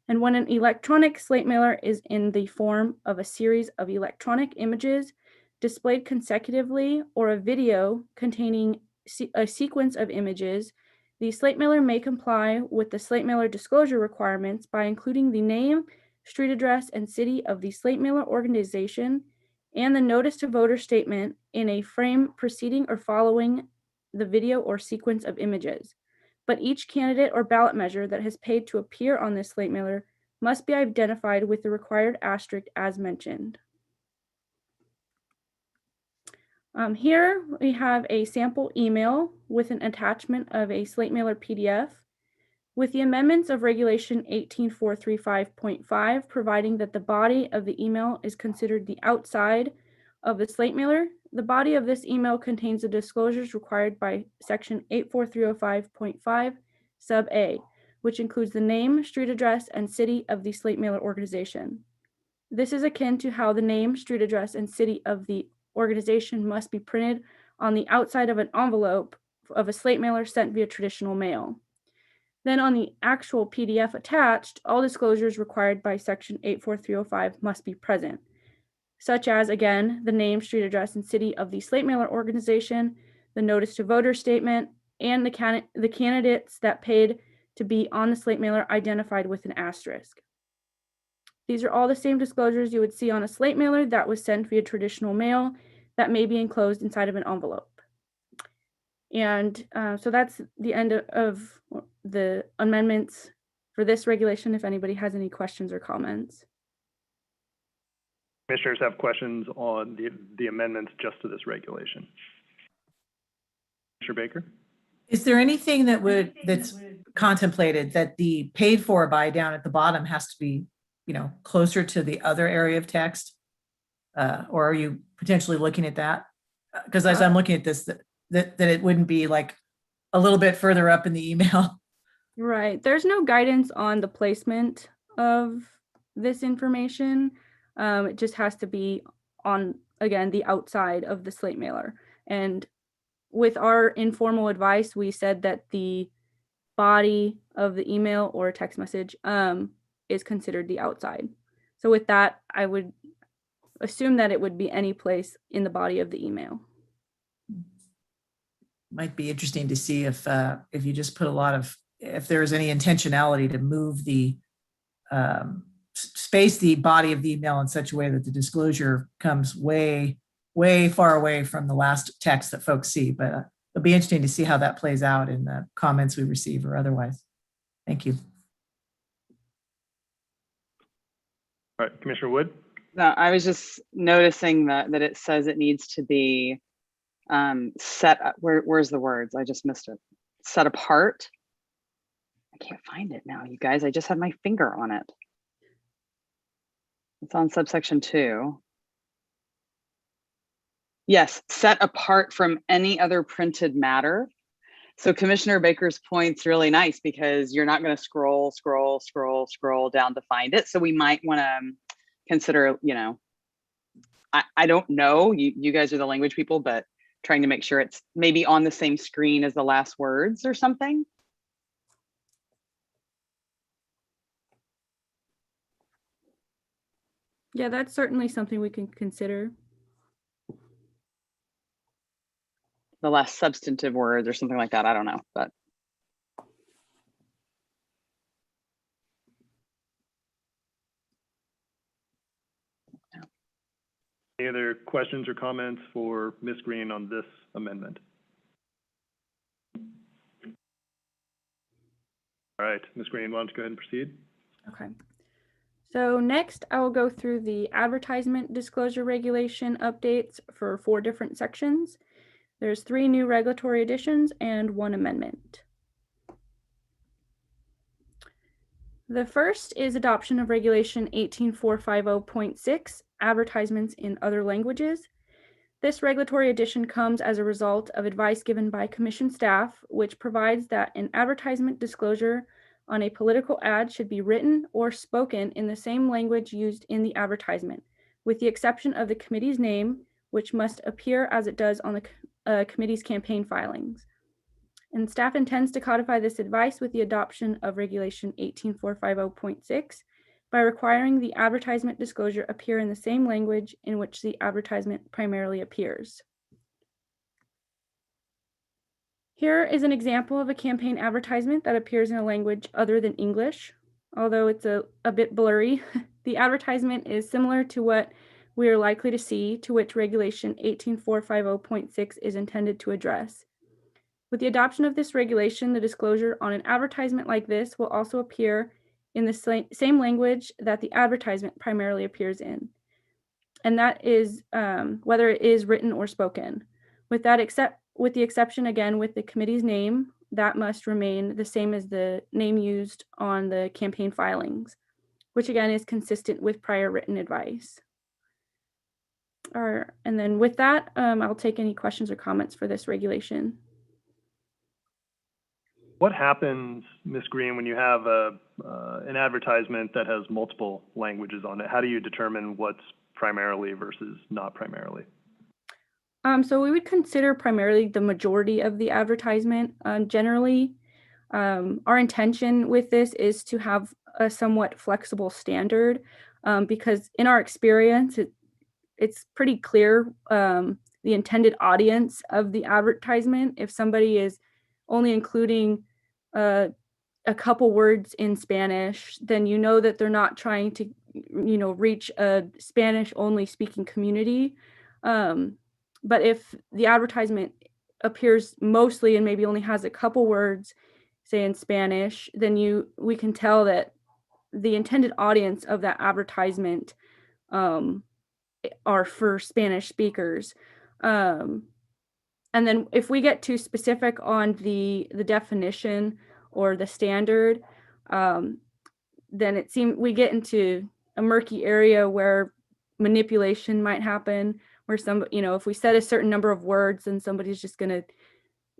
And when an electronic slate mailer is in the form of a series of electronic images displayed consecutively or a video containing a sequence of images, the slate mailer may comply with the slate mailer disclosure requirements by including the name, street address, and city of the slate mailer organization and the notice to voter statement in a frame preceding or following the video or sequence of images. But each candidate or ballot measure that has paid to appear on this slate mailer must be identified with the required asterisk as mentioned. Here we have a sample email with an attachment of a slate mailer PDF. With the amendments of Regulation 18435.5 providing that the body of the email is considered the outside of the slate mailer, the body of this email contains the disclosures required by Section 84305.5 sub A, which includes the name, street address, and city of the slate mailer organization. This is akin to how the name, street address, and city of the organization must be printed on the outside of an envelope of a slate mailer sent via traditional mail. Then on the actual PDF attached, all disclosures required by Section 84305 must be present, such as, again, the name, street address, and city of the slate mailer organization, the notice to voter statement, and the candidates that paid to be on the slate mailer identified with an asterisk. These are all the same disclosures you would see on a slate mailer that was sent via traditional mail that may be enclosed inside of an envelope. And so that's the end of the amendments for this regulation, if anybody has any questions or comments. Commissioners have questions on the amendments just to this regulation? Commissioner Baker? Is there anything that's contemplated that the paid for by down at the bottom has to be, closer to the other area of text? Or are you potentially looking at that? Because as I'm looking at this, that it wouldn't be like a little bit further up in the email. Right. There's no guidance on the placement of this information. It just has to be on, again, the outside of the Slate mailer. And with our informal advice, we said that the body of the email or text message is considered the outside. So with that, I would assume that it would be any place in the body of the email. Might be interesting to see if you just put if there is any intentionality to move the space the body of the email in such a way that the disclosure comes way far away from the last text that folks see. But it'll be interesting to see how that plays out in the comments we receive or otherwise. Thank you. All right, Commissioner Wood? No, I was just noticing that it says it needs to be set up. Where's the words? I just missed it. Set apart. I can't find it now, you guys. I just had my finger on it. It's on subsection 2. Yes, set apart from any other printed matter. So Commissioner Baker's point's really nice because you're not going to scroll down to find it. So we might want to consider, I don't know, you guys are the language people, but trying to make sure it's maybe on the same screen as the last words or something. Yeah, that's certainly something we can consider. The last substantive words or something like that. I don't know, but. Any other questions or comments for Ms. Green on this amendment? All right, Ms. Green, why don't you go ahead and proceed? Okay. So next, I will go through the advertisement disclosure regulation updates for 4 different sections. There's 3 new regulatory additions and 1 amendment. The first is adoption of Regulation 18450.6, advertisements in other languages. This regulatory addition comes as a result of advice given by Commission staff, which provides that an advertisement disclosure on a political ad should be written or spoken in the same language used in the advertisement, with the exception of the committee's name, which must appear as it does on the committee's campaign filings. And staff intends to codify this advice with the adoption of Regulation 18450.6 by requiring the advertisement disclosure appear in the same language in which the advertisement primarily appears. Here is an example of a campaign advertisement that appears in a language other than English. Although it's a bit blurry, the advertisement is similar to what we are likely to see, to which Regulation 18450.6 is intended to address. With the adoption of this regulation, the disclosure on an advertisement like this will also appear in the same language that the advertisement primarily appears in. And that is whether it is written or spoken. With the exception, again, with the committee's name, that must remain the same as the name used on the campaign filings, which again is consistent with prior written advice. And then with that, I'll take any questions or comments for this regulation. What happens, Ms. Green, when you have an advertisement that has multiple languages on it? How do you determine what's primarily versus not primarily? So we would consider primarily the majority of the advertisement. Generally, our intention with this is to have a somewhat flexible standard because in our experience, it's pretty clear the intended audience of the advertisement. If somebody is only including a couple words in Spanish, then you know that they're not trying to, reach a Spanish only speaking community. But if the advertisement appears mostly and maybe only has a couple words, say in Spanish, then we can tell that the intended audience of that advertisement are for Spanish speakers. And then if we get too specific on the definition or the standard, then we get into a murky area where manipulation might happen, where if we set a certain number of words, then somebody's just going to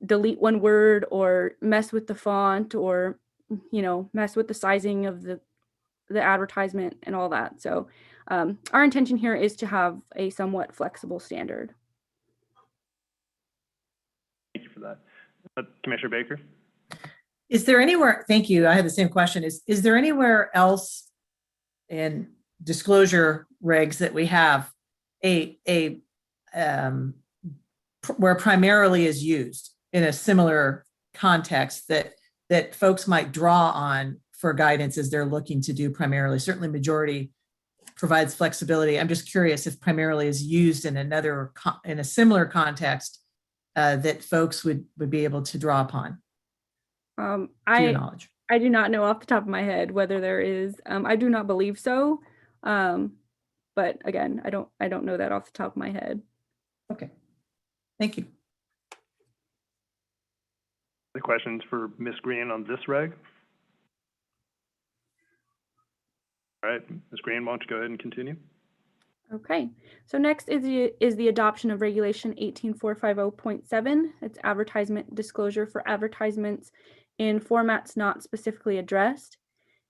delete one word or mess with the font or, mess with the sizing of the advertisement and all that. So our intention here is to have a somewhat flexible standard. Thank you for that. Commissioner Baker? Is there anywhere, thank you, I had the same question. Is there anywhere else in disclosure regs that we have where primarily is used in a similar context that folks might draw on for guidance as they're looking to do primarily? Certainly majority provides flexibility. I'm just curious if primarily is used in in a similar context that folks would be able to draw upon. To your knowledge. I do not know off the top of my head whether there is. I do not believe so. But again, I don't know that off the top of my head. Okay. Thank you. Any questions for Ms. Green on this reg? All right, Ms. Green, why don't you go ahead and continue? Okay, so next is the adoption of Regulation 18450.7. It's advertisement disclosure for advertisements in formats not specifically addressed.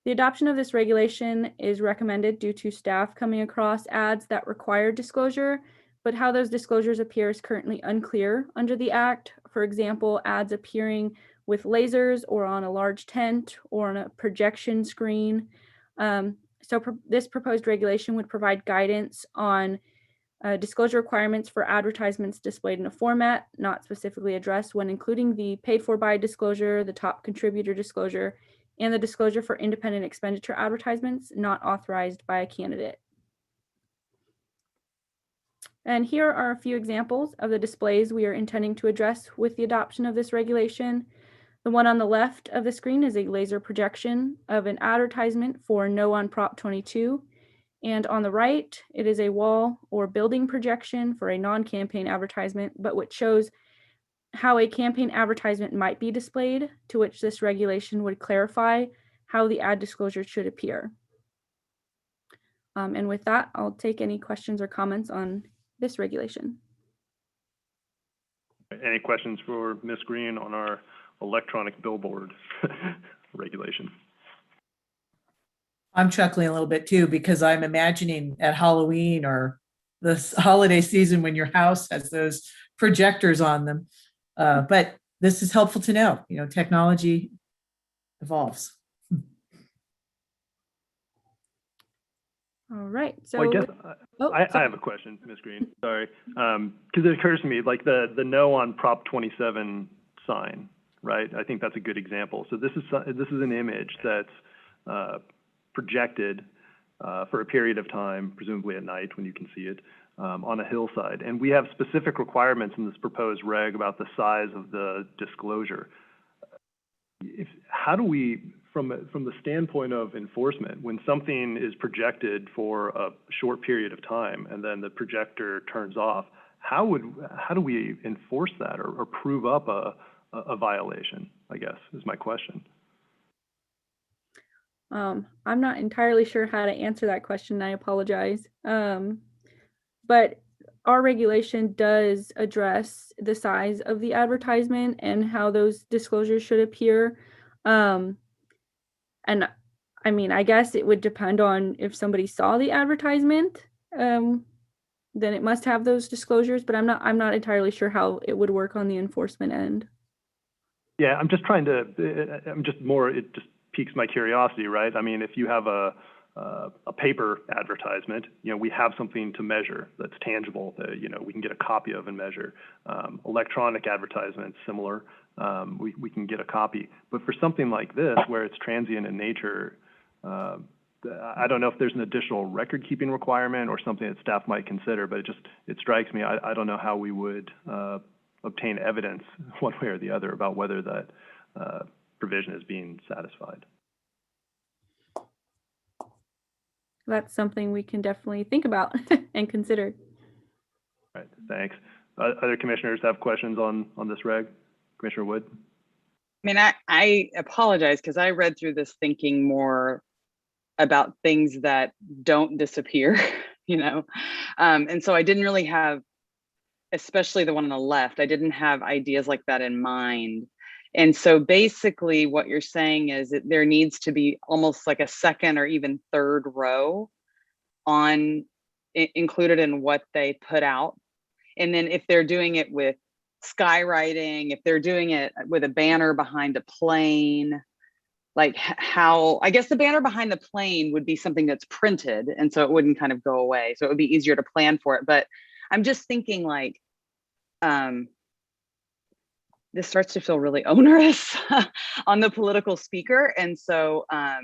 The adoption of this regulation is recommended due to staff coming across ads that require disclosure, but how those disclosures appear is currently unclear under the Act. For example, ads appearing with lasers or on a large tent or on a projection screen. This proposed regulation would provide guidance on disclosure requirements for advertisements displayed in a format not specifically addressed when including the paid for by disclosure, the top contributor disclosure, and the disclosure for independent expenditure advertisements not authorized by a candidate. And here are a few examples of the displays we are intending to address with the adoption of this regulation. The one on the left of the screen is a laser projection of an advertisement for No on Prop 22. And on the right, it is a wall or building projection for a non-campaign advertisement, but which shows how a campaign advertisement might be displayed, to which this regulation would clarify how the ad disclosure should appear. And with that, I'll take any questions or comments on this regulation. Any questions for Ms. Green on our electronic billboard regulation? I'm chuckling a little bit too, because I'm imagining at Halloween or this holiday season when your house has those projectors on them. But this is helpful to know, technology evolves. All right. So well, I guess I have a question, Ms. Green. Sorry, because it occurs to me like the No on Prop 27 sign, right? I think that's a good example. So this is an image that's projected for a period of time, presumably at night when you can see it, on a hillside. And we have specific requirements in this proposed reg about the size of the disclosure. How do we, from the standpoint of enforcement, when something is projected for a short period of time and then the projector turns off, how do we enforce that or prove up a violation, I guess, is my question. I'm not entirely sure how to answer that question. I apologize. But our regulation does address the size of the advertisement and how those disclosures should appear. And I mean, I guess it would depend on if somebody saw the advertisement, then it must have those disclosures, but I'm not entirely sure how it would work on the enforcement end. Yeah, it just piques my curiosity, right? I mean, if you have a paper advertisement, we have something to measure that's tangible that, we can get a copy of and measure. Electronic advertisements, similar, we can get a copy. But for something like this, where it's transient in nature, I don't know if there's an additional record-keeping requirement or something that staff might consider, but it strikes me, I don't know how we would obtain evidence one way or the other about whether that provision is being satisfied. that's something we can definitely think about and consider. All right, thanks. Other commissioners have questions on this reg? Commissioner Wood? I mean, I apologize because I read through this thinking more about things that don't disappear, you know? And so I didn't really have, especially the one on the left, I didn't have ideas like that in mind. And so basically what you're saying is that there needs to be almost like a second or even third row on included in what they put out. And then if they're doing it with skywriting, if they're doing it with a banner behind a plane, like how, I guess the banner behind the plane would be something that's printed, and so it wouldn't kind of go away. So it would be easier to plan for it. But I'm just thinking like, this starts to feel really onerous on the political speaker. And so I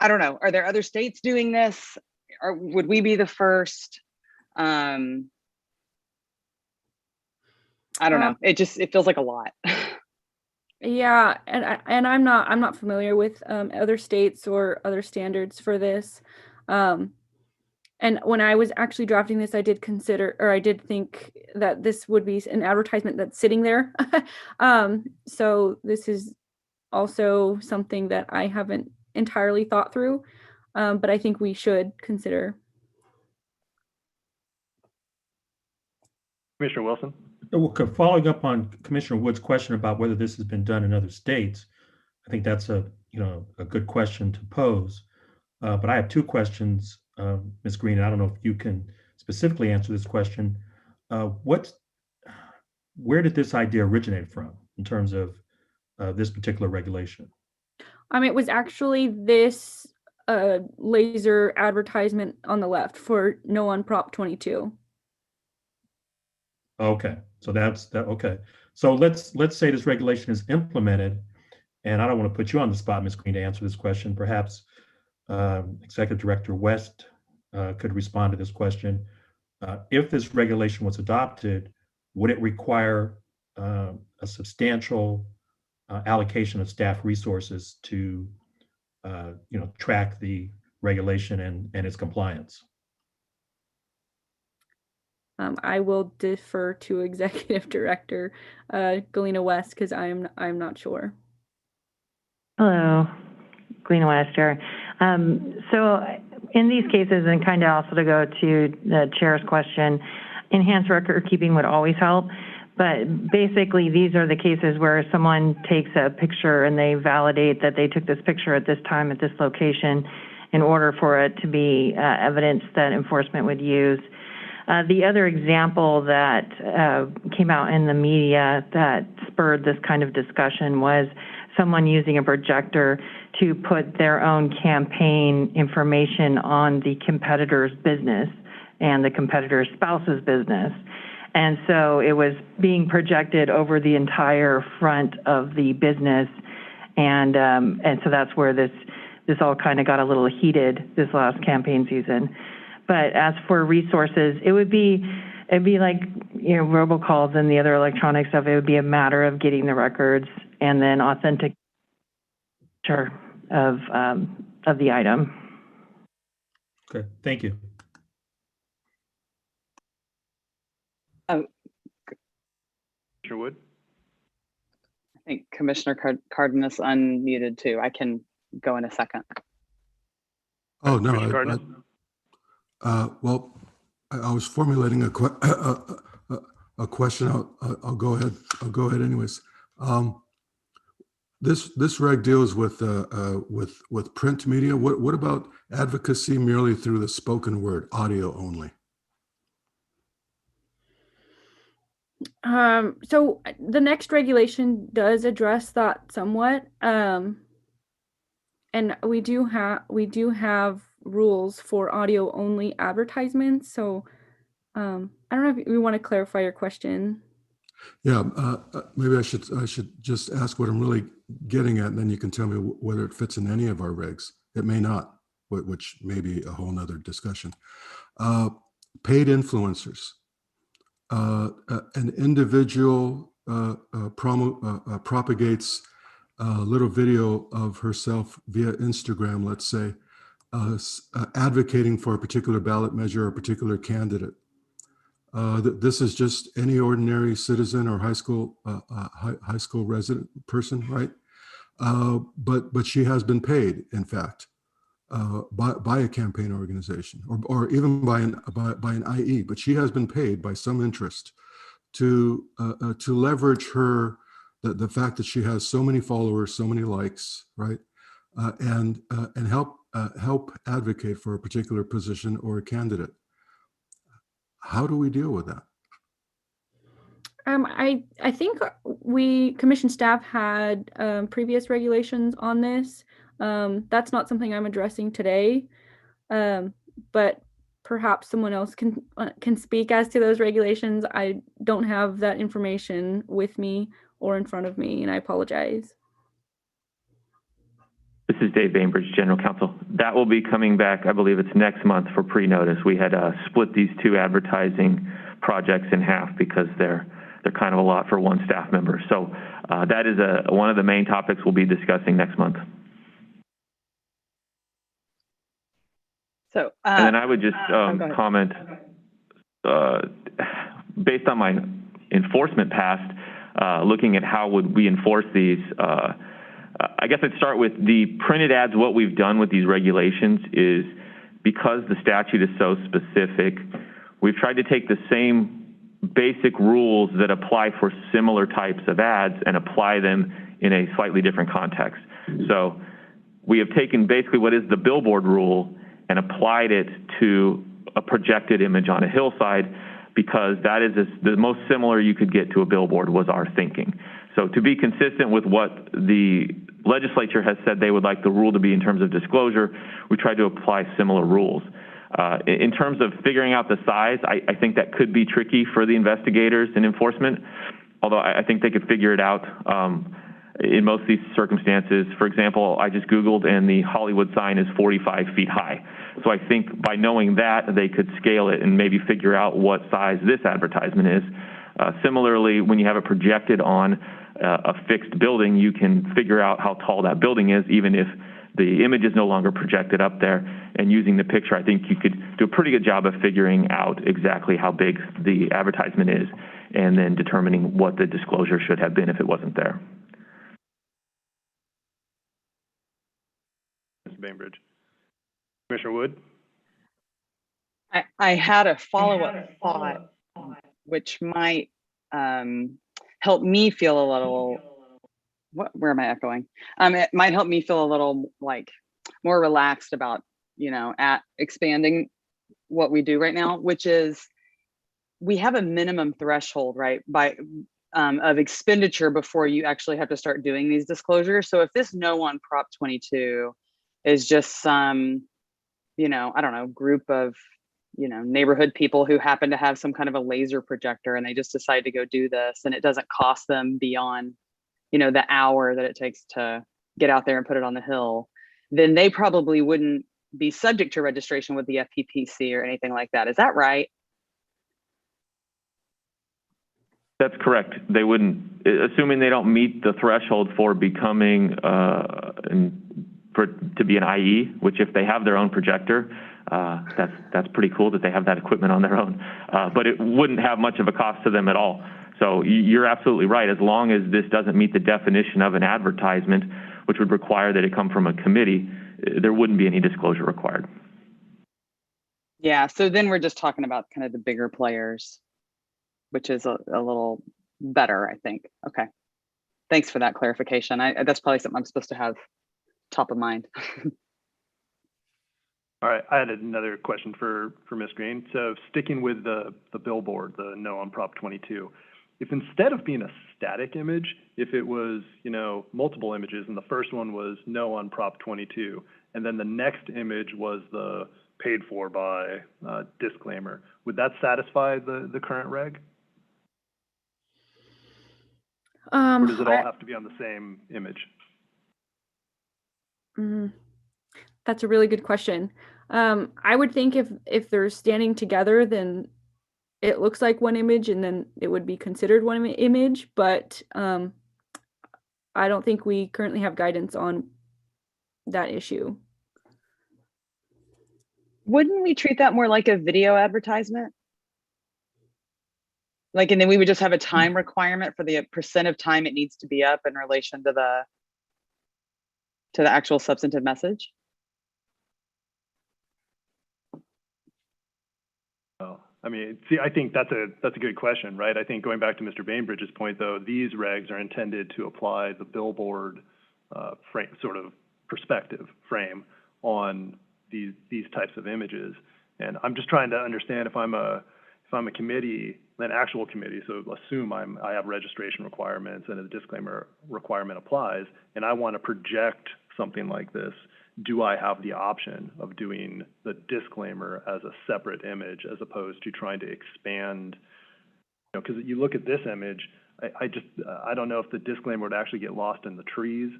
don't know, are there other states doing this? Or would we be the first? I don't know. It feels like a lot. Yeah, and I'm not familiar with other states or other standards for this. And when I was actually drafting this, I did consider, or I did think that this would be an advertisement that's sitting there. So this is also something that I haven't entirely thought through, but I think we should consider. Commissioner Wilson? Well, following up on Commissioner Wood's question about whether this has been done in other states, I think that's a good question to pose. But I have two questions, Ms. Green, and I don't know if you can specifically answer this question. Where did this idea originate from in terms of this particular regulation? It was actually this laser advertisement on the left for no on Prop 22. Okay, so that's that. Okay, so let's say this regulation is implemented, and I don't want to put you on the spot, Ms. Green, to answer this question. Perhaps Executive Director West could respond to this question. If this regulation was adopted, would it require a substantial allocation of staff resources to track the regulation and its compliance? I will defer to Executive Director Galena West because I'm not sure. Hello, Galena West here. So in these cases, and kind of also to go to the chair's question, enhanced record keeping would always help. But basically, these are the cases where someone takes a picture and they validate that they took this picture at this time at this location in order for it to be evidence that enforcement would use. The other example that came out in the media that spurred this kind of discussion was someone using a projector to put their own campaign information on the competitor's business and the competitor's spouse's business. And so it was being projected over the entire front of the business. And so that's where this all kind of got a little heated this last campaign season. But as for resources, it'd be like, robocalls and the other electronic stuff. It would be a matter of getting the records and then authentic of the item. Okay, thank you. Commissioner Wood? I think Commissioner Cardenas unmuted too. I can go in a second. Oh, no. Well, I was formulating a question. I'll go ahead. I'll go ahead anyways. This reg deals with print media. What about advocacy merely through the spoken word, audio only? So the next regulation does address that somewhat, and we do have rules for audio only advertisements. So I don't know if you want to clarify your question. Yeah, maybe I should just ask what I'm really getting at, and then you can tell me whether it fits in any of our regs. It may not, which may be a whole nother discussion. Paid influencers. An individual propagates little video of herself via Instagram, let's say, advocating for a particular ballot measure or a particular candidate. This is just any ordinary citizen or high school resident person, right? But she has been paid, in fact, by a campaign organization or even by an IE. But she has been paid by some interest to leverage the fact that she has so many followers, so many likes, right, and help advocate for a particular position or a candidate. How do we deal with that? I think commission staff had previous regulations on this. That's not something I'm addressing today, but perhaps someone else can speak as to those regulations. I don't have that information with me or in front of me, and I apologize. This is Dave Bainbridge, General Counsel. That will be coming back, I believe it's next month for pre-notice. We had split these two advertising projects in half because they're kind of a lot for one staff member. So that is one of the main topics we'll be discussing next month. So, and then I would just comment, based on my enforcement past, looking at how would we enforce these, I guess I'd start with the printed ads. What we've done with these regulations is, because the statute is so specific, we've tried to take the same basic rules that apply for similar types of ads and apply them in a slightly different context. So we have taken basically what is the billboard rule and applied it to a projected image on a hillside, because that is the most similar you could get to a billboard, was our thinking. So to be consistent with what the legislature has said they would like the rule to be in terms of disclosure, we tried to apply similar rules. In terms of figuring out the size, I think that could be tricky for the investigators in enforcement, although I think they could figure it out in most of these circumstances. For example, I just Googled and the Hollywood sign is 45 feet high. So I think by knowing that, they could scale it and maybe figure out what size this advertisement is. Similarly, when you have it projected on a fixed building, you can figure out how tall that building is, even if the image is no longer projected up there. And using the picture, I think you could do a pretty good job of figuring out exactly how big the advertisement is, and then determining what the disclosure should have been if it wasn't there. Mr. Bainbridge. Commissioner Wood? I had a follow-up thought, which might help me feel a little, where am I echoing? It might help me feel a little like more relaxed about, at expanding what we do right now, which is we have a minimum threshold, right, of expenditure before you actually have to start doing these disclosures. So if this no on Prop 22 is just some, I don't know, group of, neighborhood people who happen to have some kind of a laser projector and they just decide to go do this, and it doesn't cost them beyond, the hour that it takes to get out there and put it on the hill, then they probably wouldn't be subject to registration with the FPPC or anything like that. Is that right? That's correct. They wouldn't, assuming they don't meet the threshold for becoming, to be an IE, which if they have their own projector, that's pretty cool that they have that equipment on their own. But it wouldn't have much of a cost to them at all. So you're absolutely right. As long as this doesn't meet the definition of an advertisement, which would require that it come from a committee, there wouldn't be any disclosure required. Yeah, so then we're just talking about kind of the bigger players, which is a little better, I think. Okay, thanks for that clarification. That's probably something I'm supposed to have top of mind. All right, I had another question for Ms. Green. So sticking with the billboard, the no on Prop 22, if instead of being a static image, if it was, multiple images, and the first one was no on Prop 22, and then the next image was the paid for by disclaimer, would that satisfy the current reg? Or does it all have to be on the same image? That's a really good question. I would think if they're standing together, then it looks like one image and then it would be considered one image, but I don't think we currently have guidance on that issue. Wouldn't we treat that more like a video advertisement? Like, and then we would just have a time requirement for the percent of time it needs to be up in relation to the actual substantive message? Oh, I mean, see, I think that's a good question, right? I think going back to Mr. Bainbridge's point, though, these regs are intended to apply the billboard frame, sort of perspective frame on these types of images. And I'm just trying to understand if I'm a committee, an actual committee, so assume I have registration requirements and a disclaimer requirement applies, and I want to project something like this, do I have the option of doing the disclaimer as a separate image as opposed to trying to expand, you know, because you look at this image, I don't know if the disclaimer would actually get lost in the trees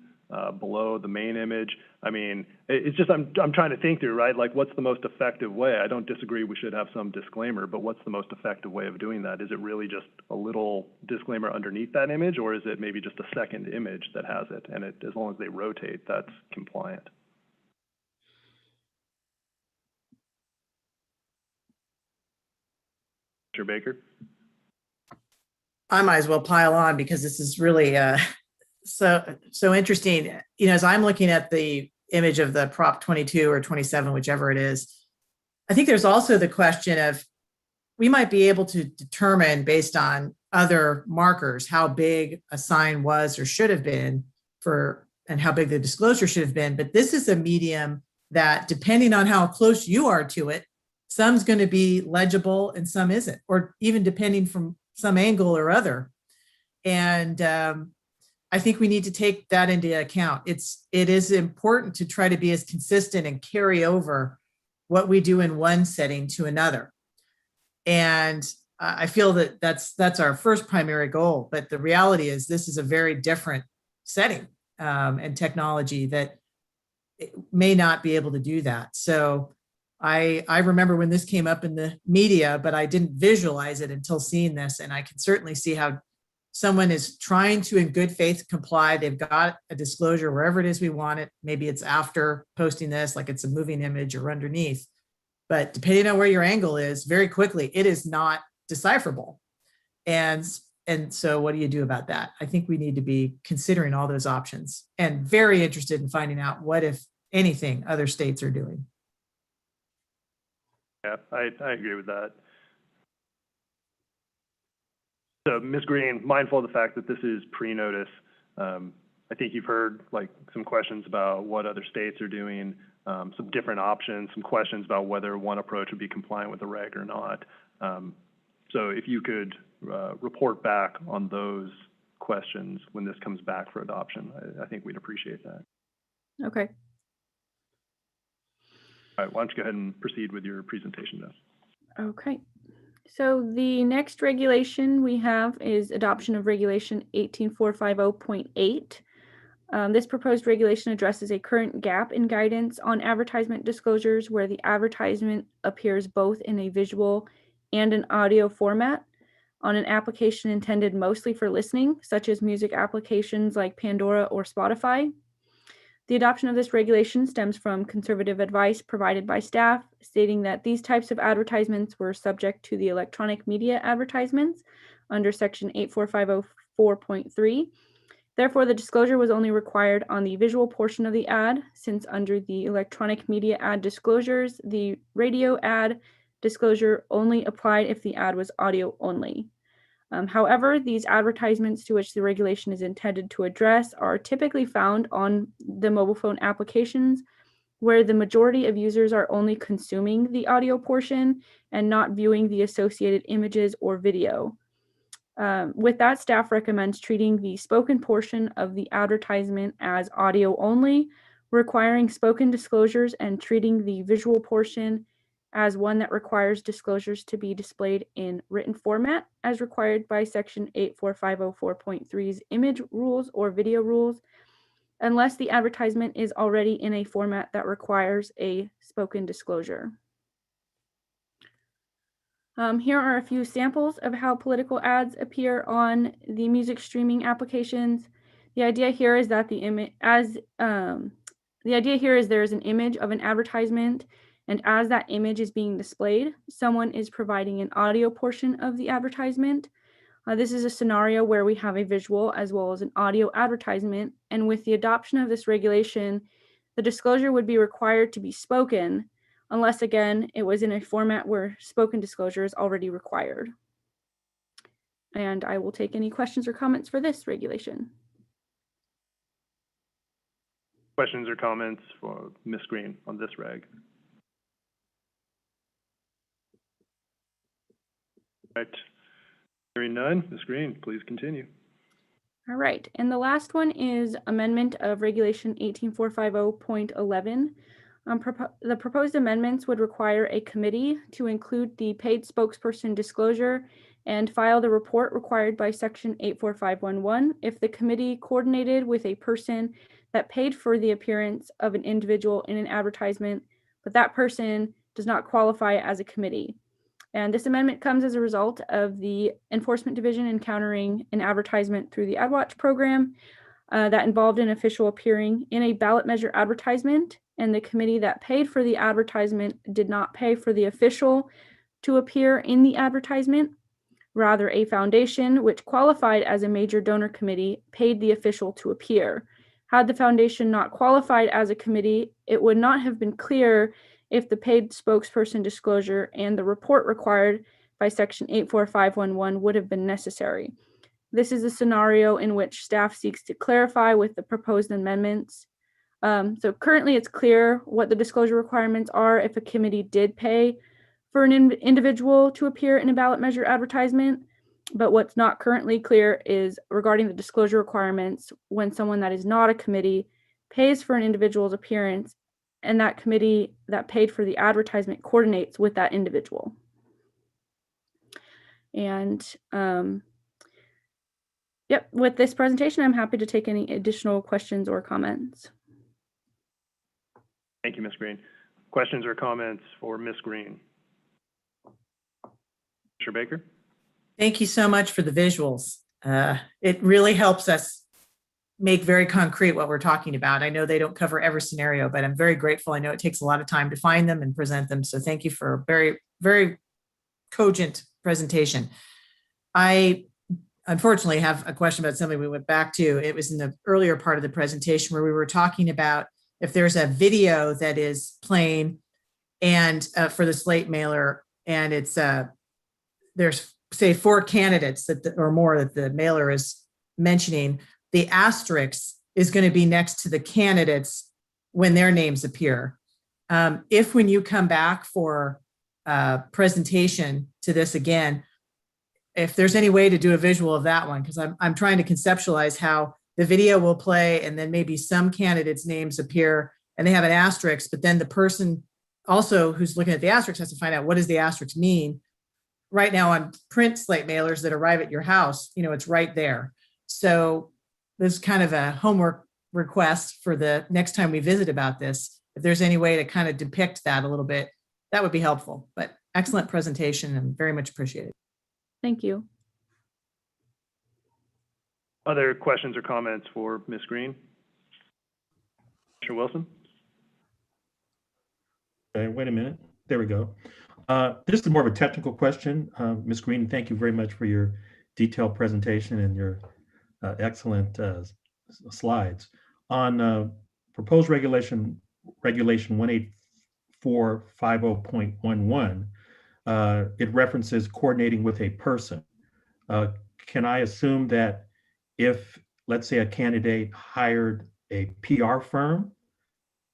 below the main image. I mean, it's just, I'm trying to think through, right? Like, what's the most effective way? I don't disagree we should have some disclaimer, but what's the most effective way of doing that? Is it really just a little disclaimer underneath that image, or is it maybe just a second image that has it, and as long as they rotate, that's compliant? Mr. Baker? I might as well pile on because this is really so interesting. You know, as I'm looking at the image of the Prop 22 or 27, whichever it is, I think there's also the question of, we might be able to determine based on other markers how big a sign was or should have been and how big the disclosure should have been. But this is a medium that, depending on how close you are to it, some's going to be legible and some isn't, or even depending from some angle or other. And I think we need to take that into account. It is important to try to be as consistent and carry over what we do in one setting to another. And I feel that that's our first primary goal. But the reality is this is a very different setting and technology that may not be able to do that. So I remember when this came up in the media, but I didn't visualize it until seeing this. And I can certainly see how someone is trying to, in good faith, comply. They've got a disclosure wherever it is we want it. Maybe it's after posting this, like it's a moving image, or underneath. But depending on where your angle is, very quickly, it is not decipherable. And so what do you do about that? I think we need to be considering all those options, and very interested in finding out what, if anything, other states are doing. Yeah, I agree with that. So, Ms. Green, mindful of the fact that this is pre-notice, I think you've heard like some questions about what other states are doing, some different options, some questions about whether one approach would be compliant with the reg or not. So if you could report back on those questions when this comes back for adoption, I think we'd appreciate that. Okay. All right, why don't you go ahead and proceed with your presentation now. Okay. So the next regulation we have is adoption of Regulation 18450.8. This proposed regulation addresses a current gap in guidance on advertisement disclosures where the advertisement appears both in a visual and an audio format on an application intended mostly for listening, such as music applications like Pandora or Spotify. The adoption of this regulation stems from conservative advice provided by staff, stating that these types of advertisements were subject to the electronic media advertisements under Section 18450.4.3. Therefore, the disclosure was only required on the visual portion of the ad, since under the electronic media ad disclosures, the radio ad disclosure only applied if the ad was audio only. However, these advertisements to which the regulation is intended to address are typically found on the mobile phone applications, where the majority of users are only consuming the audio portion and not viewing the associated images or video. With that, staff recommends treating the spoken portion of the advertisement as audio only, requiring spoken disclosures, and treating the visual portion as one that requires disclosures to be displayed in written format as required by Section 18450.4.3's image rules or video rules, unless the advertisement is already in a format that requires a spoken disclosure. Here are a few samples of how political ads appear on the music streaming applications. The idea here is that the idea here is there is an image of an advertisement, and as that image is being displayed, someone is providing an audio portion of the advertisement. This is a scenario where we have a visual as well as an audio advertisement, and with the adoption of this regulation, the disclosure would be required to be spoken, unless again, it was in a format where spoken disclosure is already required. And I will take any questions or comments for this regulation. Questions or comments for Ms. Green on this reg? Right. Hearing none, Ms. Green, please continue. All right, and the last one is amendment of Regulation 18450.11. The proposed amendments would require a committee to include the paid spokesperson disclosure and file the report required by Section 84511 if the committee coordinated with a person that paid for the appearance of an individual in an advertisement, but that person does not qualify as a committee. And this amendment comes as a result of the Enforcement Division encountering an advertisement through the AdWatch program that involved an official appearing in a ballot measure advertisement, and the committee that paid for the advertisement did not pay for the official to appear in the advertisement. Rather, a foundation which qualified as a major donor committee paid the official to appear. Had the foundation not qualified as a committee, it would not have been clear if the paid spokesperson disclosure and the report required by Section 84511 would have been necessary. This is a scenario in which staff seeks to clarify with the proposed amendments. So currently it's clear what the disclosure requirements are if a committee did pay for an individual to appear in a ballot measure advertisement, but what's not currently clear is regarding the disclosure requirements when someone that is not a committee pays for an individual's appearance and that committee that paid for the advertisement coordinates with that individual. And yep, with this presentation, I'm happy to take any additional questions or comments. Thank you, Ms. Green. Questions or comments for Ms. Green? Mr. Baker? Thank you so much for the visuals. It really helps us make very concrete what we're talking about. I know they don't cover every scenario, but I'm very grateful. I know it takes a lot of time to find them and present them. So thank you for a very, very cogent presentation. I unfortunately have a question about something we went back to. It was in the earlier part of the presentation where we were talking about if there's a video that is playing and for the Slate mailer, and it's there's say 4 candidates that or more that the mailer is mentioning, the asterisk is going to be next to the candidates when their names appear. If when you come back for presentation to this again, if there's any way to do a visual of that one, because I'm trying to conceptualize how the video will play and then maybe some candidates' names appear and they have an asterisk, but then the person also who's looking at the asterisk has to find out what does the asterisk mean. Right now on print Slate mailers that arrive at your house, you know, it's right there. So this is kind of a homework request for the next time we visit about this. If there's any way to kind of depict that a little bit, that would be helpful. But excellent presentation and very much appreciated. Thank you. Other questions or comments for Ms. Green? Mr. Wilson? Okay, wait a minute. There we go. This is more of a technical question. Ms. Green, thank you very much for your detailed presentation and your excellent slides. On proposed regulation 18450.11, it references coordinating with a person. Can I assume that if, let's say, a candidate hired a PR firm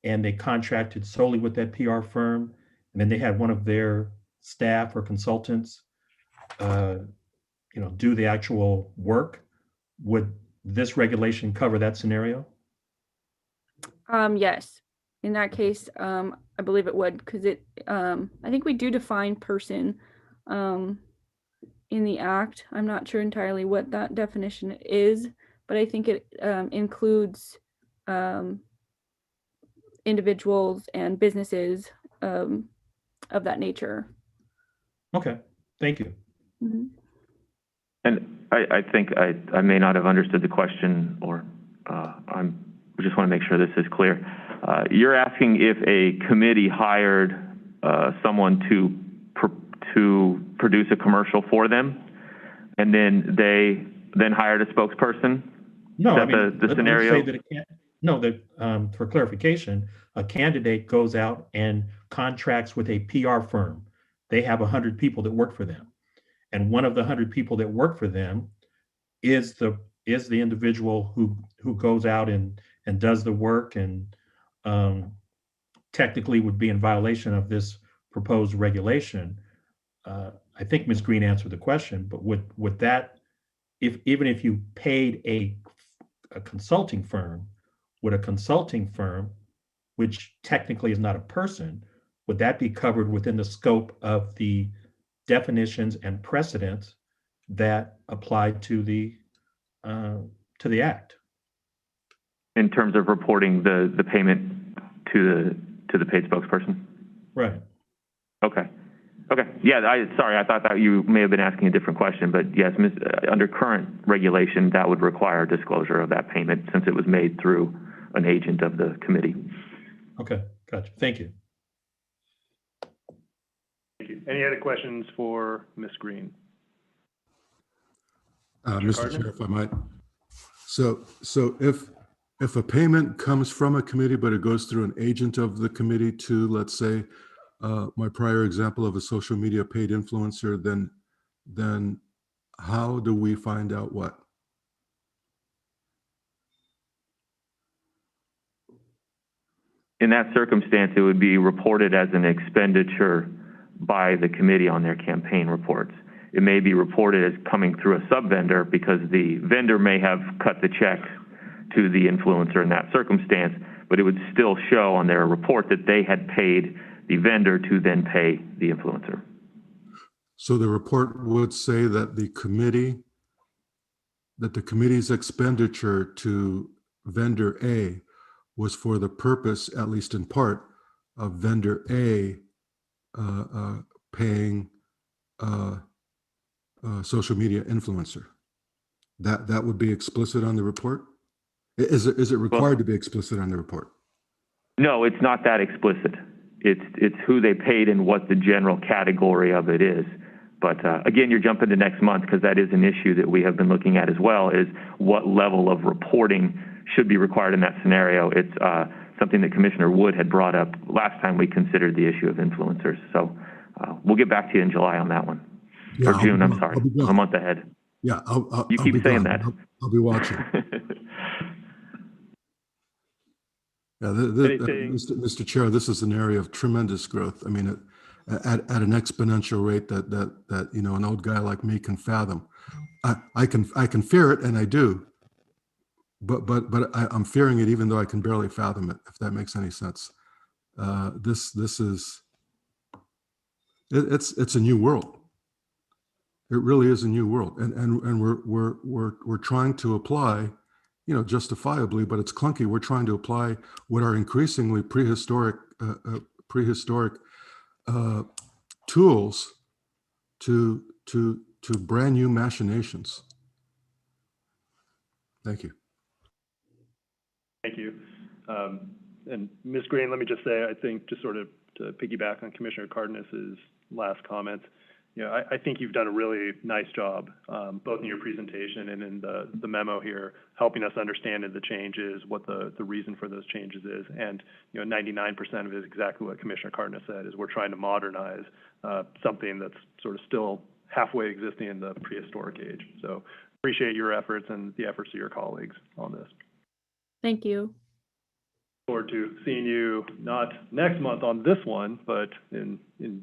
and they contracted solely with that PR firm, and then they had one of their staff or consultants, do the actual work, would this regulation cover that scenario? Yes, in that case, I believe it would, because I think we do define person in the act. I'm not sure entirely what that definition is, but I think it includes individuals and businesses of that nature. Okay, thank you. Mm-hmm. And I think I may not have understood the question, or we just want to make sure this is clear. You're asking if a committee hired someone to produce a commercial for them, and then they hired a spokesperson? No, is that I mean, the scenario? Let's say that for clarification, a candidate goes out and contracts with a PR firm. They have 100 people that work for them, and one of the 100 people that work for them is the individual who goes out and does the work, and technically would be in violation of this proposed regulation. I think Ms. Green answered the question, but would that, even if you paid a consulting firm, would a consulting firm, which technically is not a person, would that be covered within the scope of the definitions and precedents that apply to the act? In terms of reporting the payment to the paid spokesperson? Right. Okay. Yeah, sorry, I thought that you may have been asking a different question, but yes, under current regulation, that would require disclosure of that payment since it was made through an agent of the committee. Okay, gotcha. Thank you. Thank you. Any other questions for Ms. Green? Mr. Chair, if I might. So if a payment comes from a committee, but it goes through an agent of the committee to, let's say, my prior example of a social media paid influencer, then how do we find out what? In that circumstance, it would be reported as an expenditure by the committee on their campaign reports. It may be reported as coming through a sub-vendor because the vendor may have cut the check to the influencer in that circumstance, but it would still show on their report that they had paid the vendor to then pay the influencer. So the report would say that the committee's expenditure to vendor A was for the purpose, at least in part, of vendor A paying social media influencer. That would be explicit on the report? Is it required to be explicit on the report? No, it's not that explicit. It's who they paid and what the general category of it is. But again, you're jumping to next month because that is an issue that we have been looking at as well, is what level of reporting should be required in that scenario. It's something that Commissioner Wood had brought up last time we considered the issue of influencers. So we'll get back to you in July on that one. Yeah, or June, I'm sorry, a month ahead. Yeah, you keep saying that. I'll be watching. Yeah, Mr. Chair, this is an area of tremendous growth. I mean, at an exponential rate that an old guy like me can fathom. I can fear it, and I do, but I'm fearing it even though I can barely fathom it. If that makes any sense, this is it's a new world. It really is a new world, and we're trying to apply, justifiably, but it's clunky. We're trying to apply what are increasingly prehistoric tools to brand new machinations. Thank you. Thank you. And Ms. Green, let me just say, I think, just sort of to piggyback on Commissioner Cardenas's last comments, I think you've done a really nice job, both in your presentation and in the memo here, helping us understand the changes, what the reason for those changes is. And 99% of it is exactly what Commissioner Cardenas said, is we're trying to modernize something that's sort of still halfway existing in the prehistoric age. So appreciate your efforts and the efforts of your colleagues on this. Thank you. Forward to seeing you not next month on this one, but in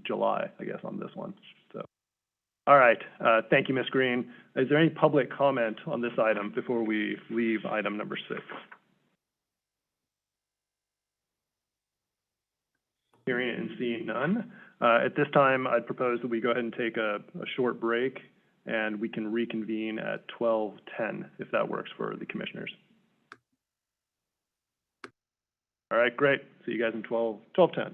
July, I guess, on this one. So, all right. Thank you, Ms. Green. Is there any public comment on this item before we leave item number 6? Hearing and seeing none. At this time, I'd propose that we go ahead and take a short break, and we can reconvene at 12:10 if that works for the commissioners. All right, great. See you guys in 12:10.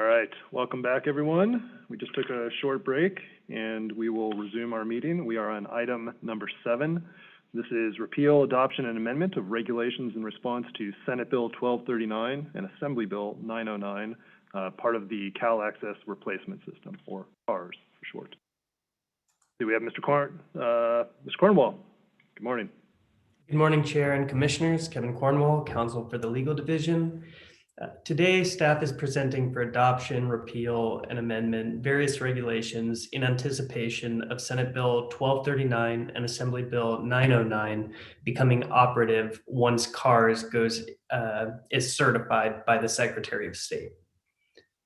All right, welcome back, everyone. We just took a short break, and we will resume our meeting. We are on item number 7. This is repeal, adoption, and amendment of regulations in response to Senate Bill 1239 and Assembly Bill 909, part of the Cal Access Replacement System, or CARS for short. Do we have Mr. Cornwall? Good morning. Good morning, Chair and Commissioners. Kevin Cornwall, Counsel for the Legal Division. Today, staff is presenting for adoption, repeal, and amendment various regulations in anticipation of Senate Bill 1239 and Assembly Bill 909 becoming operative once CARS is certified by the Secretary of State.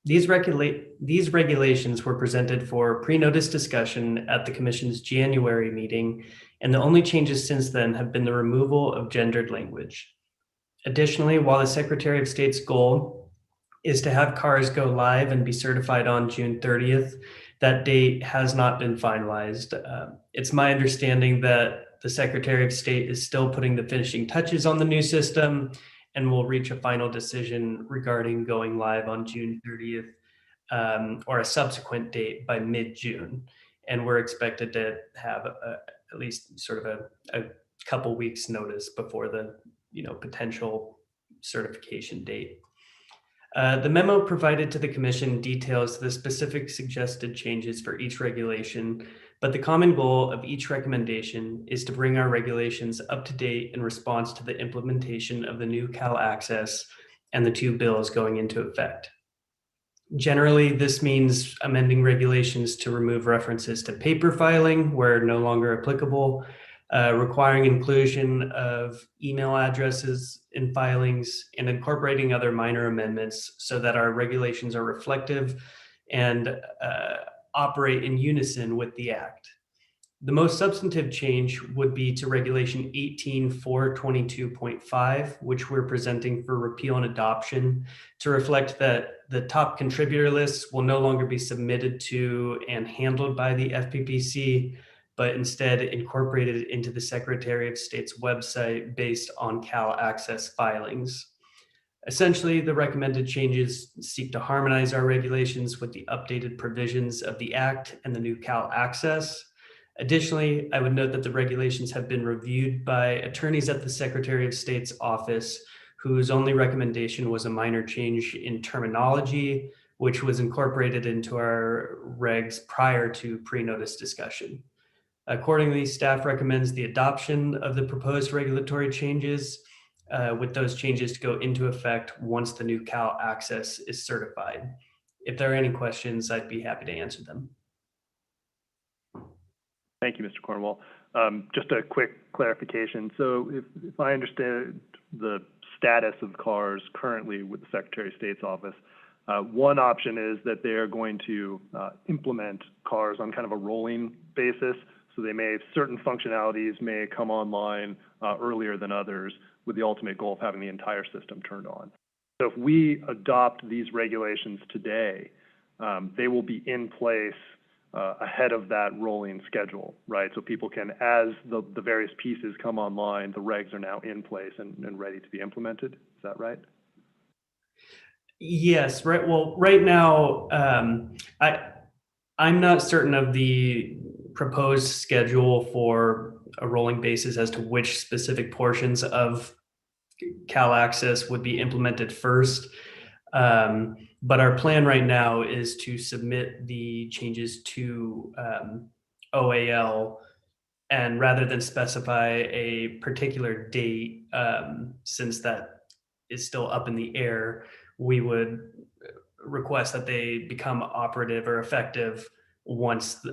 These regulations were presented for pre-notice discussion at the Commission's January meeting, and the only changes since then have been the removal of gendered language. Additionally, while the Secretary of State's goal is to have CARS go live and be certified on June 30th, that date has not been finalized. It's my understanding that the Secretary of State is still putting the finishing touches on the new system and will reach a final decision regarding going live on June 30th or a subsequent date by mid-June. And we're expected to have at least sort of a couple weeks notice before the potential certification date. The memo provided to the Commission details the specific suggested changes for each regulation, but the common goal of each recommendation is to bring our regulations up to date in response to the implementation of the new Cal Access and the 2 bills going into effect. Generally, this means amending regulations to remove references to paper filing where no longer applicable, requiring inclusion of email addresses in filings, and incorporating other minor amendments so that our regulations are reflective and operate in unison with the Act. The most substantive change would be to Regulation 18.422.5, which we're presenting for repeal and adoption, to reflect that the top contributor lists will no longer be submitted to and handled by the FPPC, but instead incorporated into the Secretary of State's website based on Cal Access filings. Essentially, the recommended changes seek to harmonize our regulations with the updated provisions of the Act and the new Cal Access. Additionally, I would note that the regulations have been reviewed by attorneys at the Secretary of State's office, whose only recommendation was a minor change in terminology, which was incorporated into our regs prior to pre-notice discussion. Accordingly, staff recommends the adoption of the proposed regulatory changes, with those changes to go into effect once the new Cal Access is certified. If there are any questions, I'd be happy to answer them. Thank you, Mr. Cornwall. Just a quick clarification. So if I understand the status of CARS currently with the Secretary of State's office, one option is that they are going to implement CARS on kind of a rolling basis. So certain functionalities may come online earlier than others, with the ultimate goal of having the entire system turned on. So if we adopt these regulations today, they will be in place ahead of that rolling schedule, right? So people can, as the various pieces come online, the regs are now in place and ready to be implemented. Is that right? Yes, right. Well, right now, I'm not certain of the proposed schedule for a rolling basis as to which specific portions of Cal Access would be implemented first. But our plan right now is to submit the changes to OAL, and rather than specify a particular date, since that is still up in the air, we would request that they become operative or effective once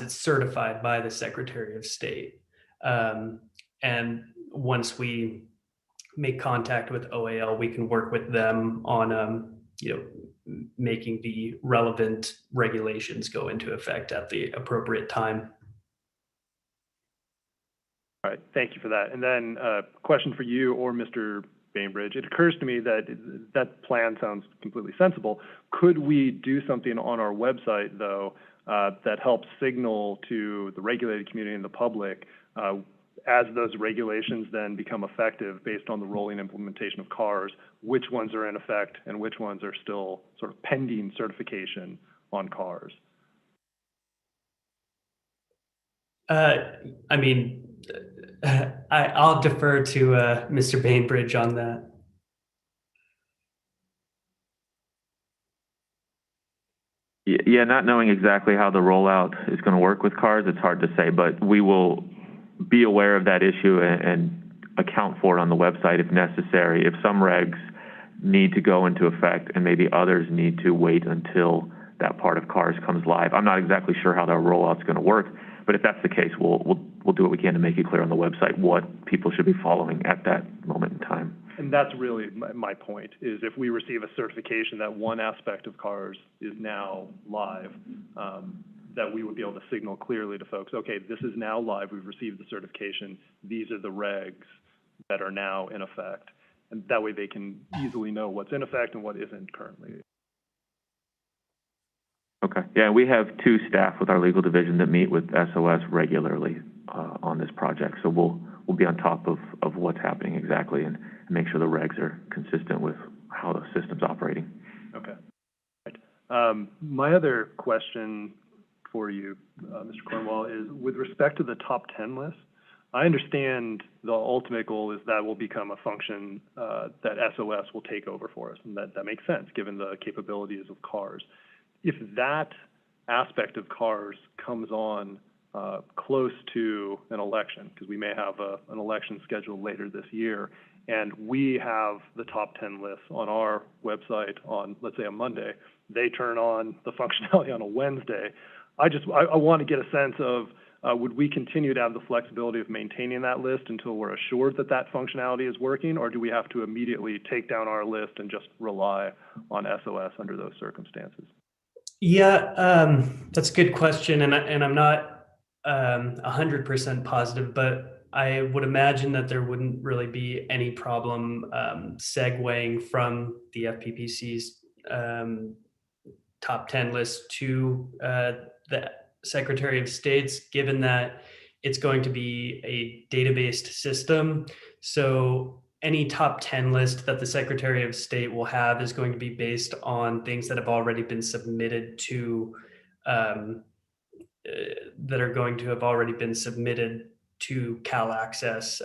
it's certified by the Secretary of State. And once we make contact with OAL, we can work with them on making the relevant regulations go into effect at the appropriate time. All right, thank you for that. And then a question for you or Mr. Bainbridge. It occurs to me that that plan sounds completely sensible. Could we do something on our website, though, that helps signal to the regulated community and the public as those regulations then become effective based on the rolling implementation of CARS, which ones are in effect and which ones are still sort of pending certification on CARS. I mean, I'll defer to Mr. Bainbridge on that. Yeah, not knowing exactly how the rollout is going to work with CARS, it's hard to say, but we will be aware of that issue and account for it on the website if necessary. If some regs need to go into effect and maybe others need to wait until that part of CARS comes live. I'm not exactly sure how that rollout's going to work, but if that's the case, we'll do what we can to make it clear on the website what people should be following at that moment in time. And that's really my point, is if we receive a certification that one aspect of CARS is now live, that we would be able to signal clearly to folks, okay, this is now live, we've received the certification, these are the regs that are now in effect. And that way they can easily know what's in effect and what isn't currently. Okay. Yeah, we have 2 staff with our legal division that meet with SOS regularly on this project. So we'll be on top of what's happening exactly and make sure the regs are consistent with how the system's operating. Okay. Right. My other question for you, Mr. Cornwall, is with respect to the top 10 list, I understand the ultimate goal is that will become a function that SOS will take over for us, and that makes sense given the capabilities of CARS. If that aspect of CARS comes on close to an election, because we may have an election scheduled later this year, and we have the top 10 lists on our website on, let's say, a Monday, they turn on the functionality on a Wednesday. I want to get a sense of, would we continue to have the flexibility of maintaining that list until we're assured that that functionality is working, or do we have to immediately take down our list and just rely on SOS under those circumstances? Yeah, that's a good question, and I'm not 100% positive, but I would imagine that there wouldn't really be any problem segueing from the FPPC's top 10 list to the Secretary of State's, given that it's going to be a data-based system. So any top 10 list that the Secretary of State will have is going to be based on things that have already been submitted to, that are going to have already been submitted to Cal Access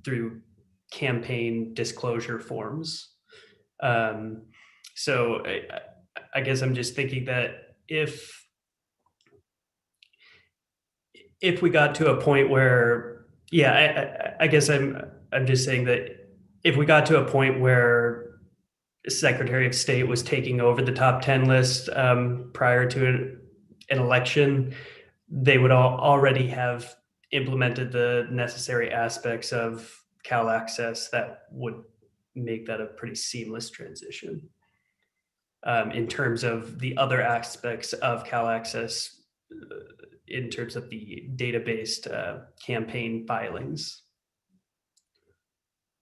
through campaign disclosure forms. So I guess I'm just thinking that if we got to a point where, I guess I'm just saying that if we got to a point where the Secretary of State was taking over the top 10 list prior to an election, they would already have implemented the necessary aspects of Cal Access that would make that a pretty seamless transition. In terms of the other aspects of Cal Access, in terms of the data-based campaign filings.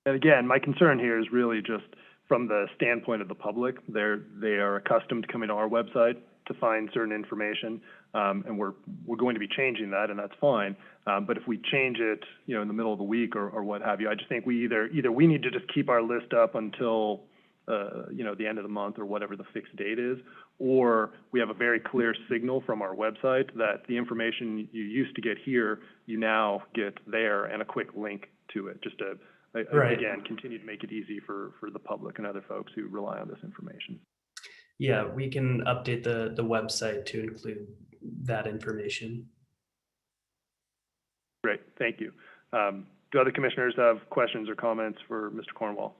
And again, my concern here is really just from the standpoint of the public. They are accustomed to coming to our website to find certain information, and we're going to be changing that, and that's fine. But if we change it, in the middle of the week or what have you, I just think we either we need to just keep our list up until the end of the month or whatever the fixed date is, or we have a very clear signal from our website that the information you used to get here, you now get there, and a quick link to it, just to, again, continue to make it easy for the public and other folks who rely on this information. Yeah, we can update the website to include that information. Great, thank you. Do other commissioners have questions or comments for Mr. Cornwall?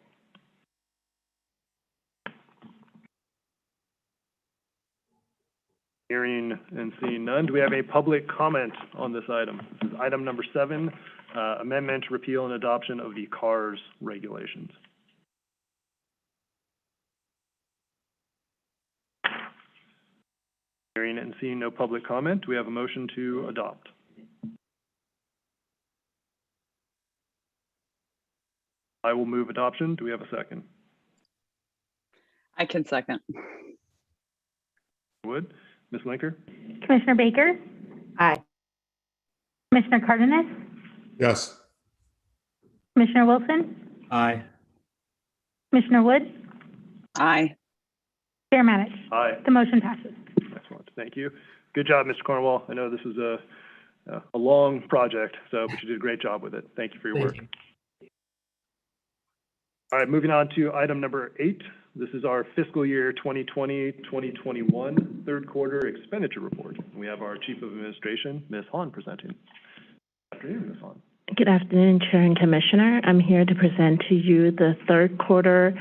Hearing and seeing none, do we have a public comment on this item? This is item number 7, amendment, repeal, and adoption of the CARS regulations. Hearing and seeing no public comment, do we have a motion to adopt? I will move adoption. Do we have a second? I can second. Would. Ms. Linker? Commissioner Baker? Aye. Commissioner Cardenas? Yes. Commissioner Wilson, Aye. Commissioner Wood, Aye. Chair Manich. Aye. The motion passes. Excellent. Thank you. Good job, Mr. Cornwall. I know this was a long project, but you did a great job with it. Thank you for your work. All right, moving on to item number 8. This is our fiscal year 2020-2021 third quarter expenditure report. We have our Chief of Administration, Ms. Hahn, presenting. Good afternoon, Ms. Hahn. Good afternoon, Chair and Commissioner. I'm here to present to you the third quarter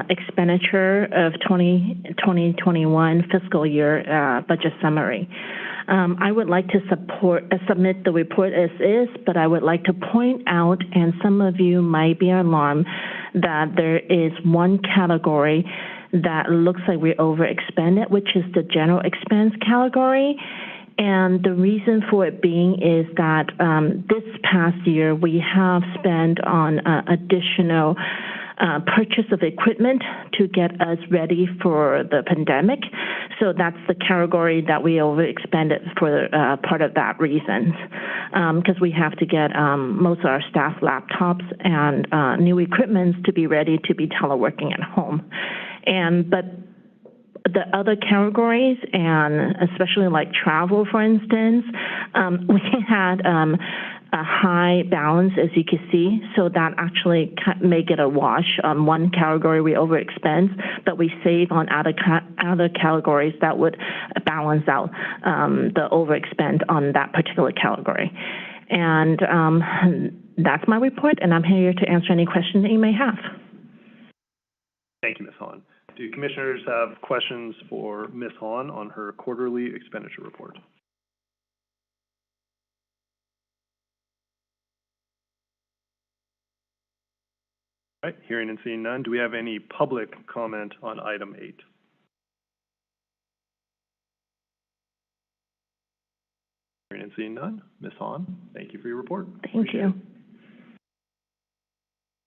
expenditure of 2021 fiscal year budget summary. I would like to submit the report as is, but I would like to point out, and some of you might be alarmed, that there is one category that looks like we overexpended, which is the general expense category. And the reason for it being is that this past year we have spent on additional purchase of equipment to get us ready for the pandemic. So that's the category that we overexpended for part of that reason, because we have to get most of our staff laptops and new equipment to be ready to be teleworking at home. But the other categories, and especially like travel, for instance, we had a high balance, as you can see, so that actually may get a wash on one category we overexpend, but we save on other categories that would balance out the overexpend on that particular category. And that's my report, and I'm here to answer any questions that you may have. Thank you, Ms. Hahn. Do commissioners have questions for Ms. Hahn on her quarterly expenditure report? All right, hearing and seeing none, do we have any public comment on item 8? Hearing and seeing none, Ms. Hahn, thank you for your report. Thank you.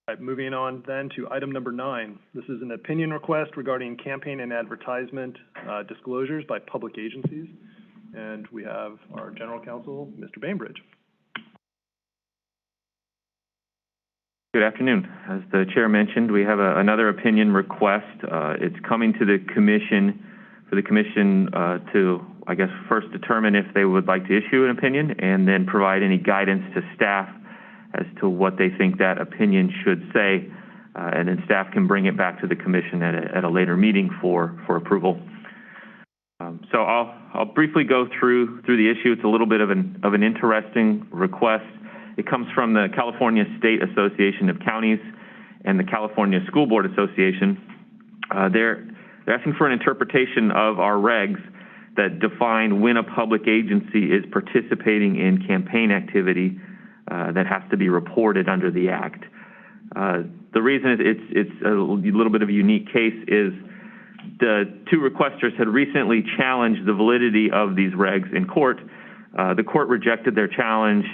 All right, moving on then to item number 9. This is an opinion request regarding campaign and advertisement disclosures by public agencies. And we have our General Counsel, Mr. Bainbridge. Good afternoon. As the chair mentioned, we have another opinion request. It's coming to the commission for the commission to, I guess, first determine if they would like to issue an opinion and then provide any guidance to staff as to what they think that opinion should say, and then staff can bring it back to the commission at a later meeting for approval. So I'll briefly go through the issue. It's a little bit of an interesting request. It comes from the California State Association of Counties and the California School Board Association. They're asking for an interpretation of our regs that define when a public agency is participating in campaign activity that has to be reported under the Act. The reason it's a little bit of a unique case is the two requesters had recently challenged the validity of these regs in court. The court rejected their challenge,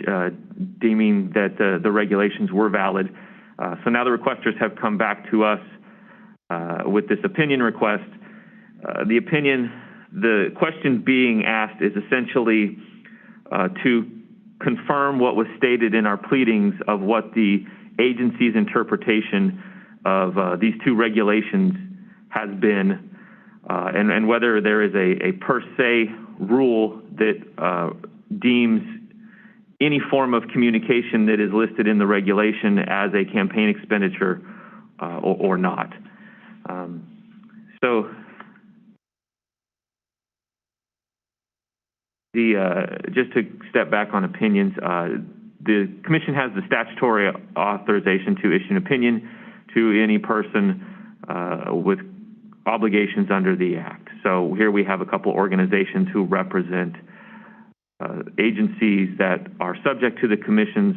deeming that the regulations were valid. So now the requesters have come back to us with this opinion request. The question being asked is essentially to confirm what was stated in our pleadings of what the agency's interpretation of these two regulations has been, and whether there is a per se rule that deems any form of communication that is listed in the regulation as a campaign expenditure or not. So just to step back on opinions, the commission has the statutory authorization to issue an opinion to any person with obligations under the Act. So here we have a couple organizations who represent agencies that are subject to the commission's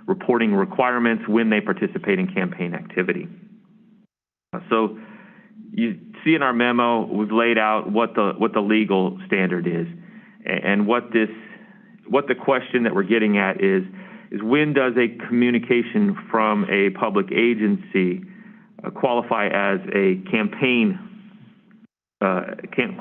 reporting requirements when they participate in campaign activity. So you see in our memo, we've laid out what the legal standard is, and what the question that we're getting at is when does a communication from a public agency qualify as a campaign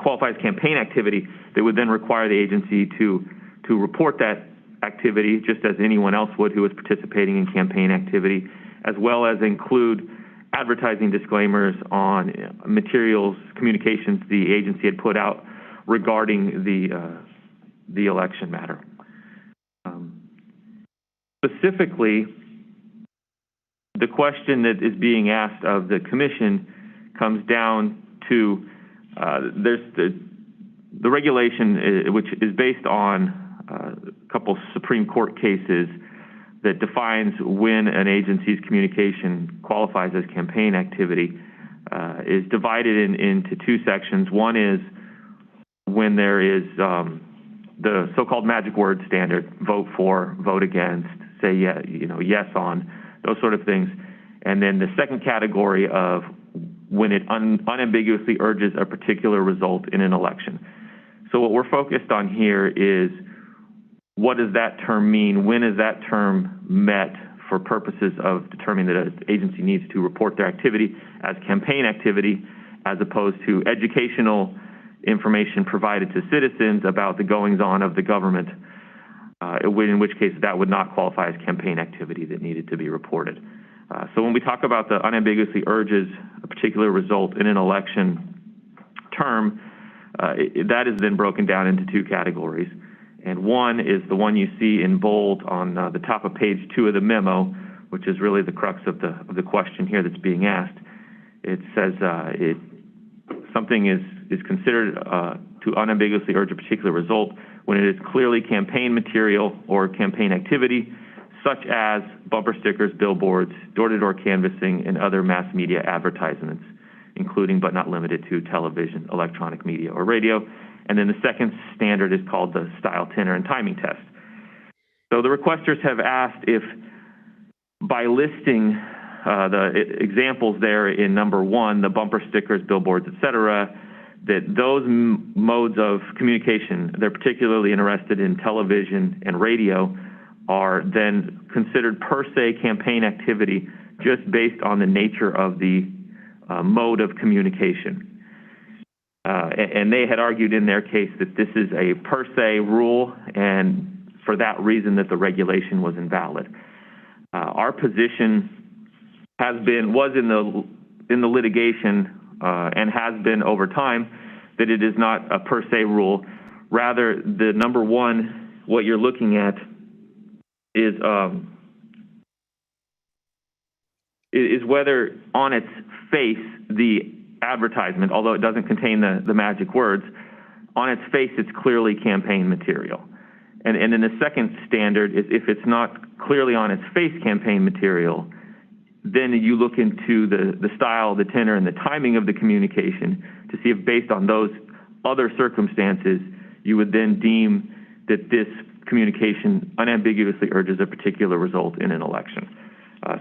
qualify as campaign activity that would then require the agency to report that activity, just as anyone else would who is participating in campaign activity, as well as include advertising disclaimers on materials, communications the agency had put out regarding the election matter. Specifically, the question that is being asked of the commission comes down to there's the regulation, which is based on a couple Supreme Court cases that defines when an agency's communication qualifies as campaign activity, is divided into two sections. One is when there is the so-called magic word standard: vote for, vote against, say yes on, those sort of things. And then the second category of when it unambiguously urges a particular result in an election. So what we're focused on here is, what does that term mean? When is that term met for purposes of determining that an agency needs to report their activity as campaign activity, as opposed to educational information provided to citizens about the goings-on of the government, in which case that would not qualify as campaign activity that needed to be reported. So when we talk about the unambiguously urges a particular result in an election term, that is then broken down into two categories. And one is the one you see in bold on the top of page 2 of the memo, which is really the crux of the question here that's being asked. It says something is considered to unambiguously urge a particular result when it is clearly campaign material or campaign activity, such as bumper stickers, billboards, door-to-door canvassing, and other mass media advertisements, including but not limited to television, electronic media, or radio. And then the second standard is called the style, tenor, and timing test. So the requesters have asked if, by listing the examples there in number 1, the bumper stickers, billboards, et cetera, that those modes of communication, they're particularly interested in television and radio, are then considered per se campaign activity just based on the nature of the mode of communication. And they had argued in their case that this is a per se rule, and for that reason that the regulation was invalid. Our position was in the litigation and has been over time that it is not a per se rule. Rather, the number 1, what you're looking at is whether on its face the advertisement, although it doesn't contain the magic words, on its face it's clearly campaign material. And then the second standard is if it's not clearly on its face campaign material, then you look into the style, the tenor, and the timing of the communication to see if, based on those other circumstances, you would then deem that this communication unambiguously urges a particular result in an election.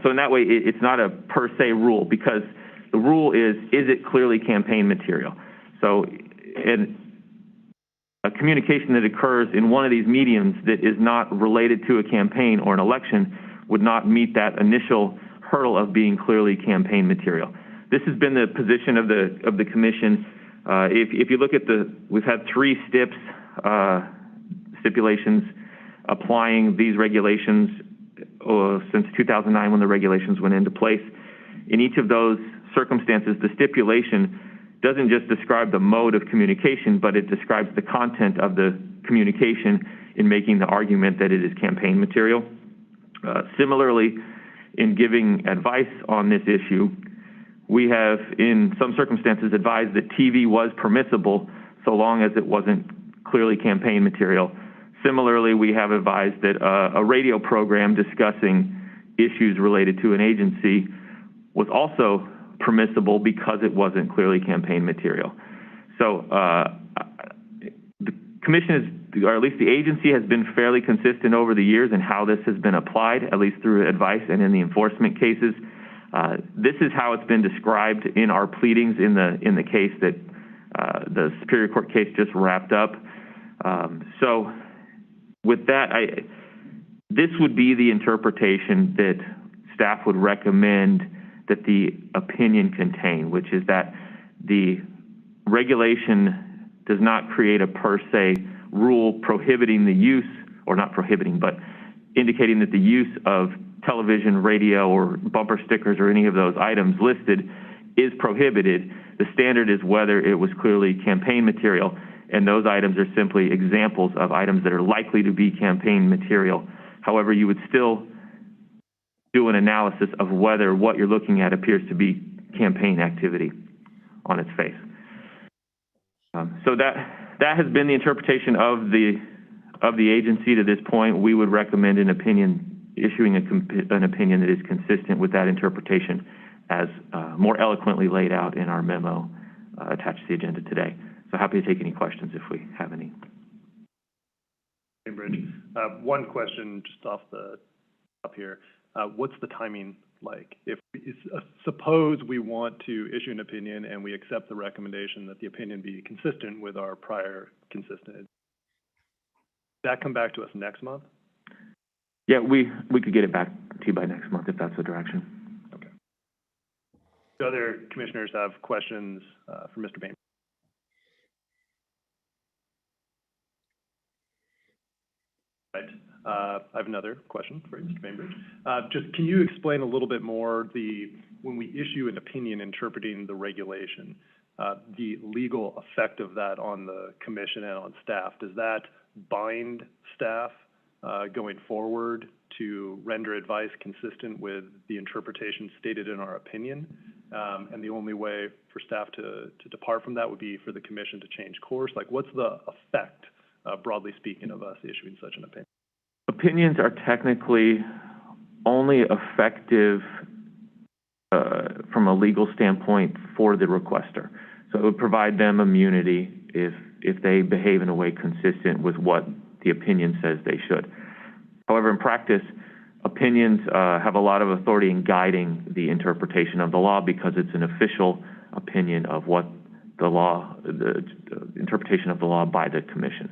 So in that way, it's not a per se rule, because the rule is it clearly campaign material? So a communication that occurs in one of these mediums that is not related to a campaign or an election would not meet that initial hurdle of being clearly campaign material. This has been the position of the commission. If you look at we've had 3 stipulations applying these regulations since 2009 when the regulations went into place. In each of those circumstances, the stipulation doesn't just describe the mode of communication, but it describes the content of the communication in making the argument that it is campaign material. Similarly, in giving advice on this issue, we have, in some circumstances, advised that TV was permissible so long as it wasn't clearly campaign material. Similarly, we have advised that a radio program discussing issues related to an agency was also permissible because it wasn't clearly campaign material. So the commission or at least the agency, has been fairly consistent over the years in how this has been applied, at least through advice and in the enforcement cases. This is how it's been described in our pleadings in the case that the Superior Court case just wrapped up. So with that, this would be the interpretation that staff would recommend that the opinion contain, which is that the regulation does not create a per se rule prohibiting the use or not prohibiting, but indicating that the use of television, radio, or bumper stickers or any of those items listed is prohibited. The standard is whether it was clearly campaign material, and those items are simply examples of items that are likely to be campaign material. However, you would still do an analysis of whether what you're looking at appears to be campaign activity on its face. So that has been the interpretation of the agency to this point. We would recommend an opinion, issuing an opinion that is consistent with that interpretation as more eloquently laid out in our memo attached to the agenda today. So happy to take any questions if we have any. Bainbridge, one question just off the top here. What's the timing like? If suppose we want to issue an opinion and we accept the recommendation that the opinion be consistent with our prior consistent, does that come back to us next month? Yeah, we could get it back to you by next month if that's the direction. Okay. Do other commissioners have questions for Mr. Bainbridge? Right. I have another question for you, Mr. Bainbridge. Just can you explain a little bit more when we issue an opinion interpreting the regulation, the legal effect of that on the commission and on staff? Does that bind staff going forward to render advice consistent with the interpretation stated in our opinion? And the only way for staff to depart from that would be for the commission to change course? Like, what's the effect, broadly speaking, of us issuing such an opinion? Opinions are technically only effective from a legal standpoint for the requester. So it would provide them immunity if they behave in a way consistent with what the opinion says they should. However, in practice, opinions have a lot of authority in guiding the interpretation of the law because it's an official opinion of what the law, the interpretation of the law by the commission.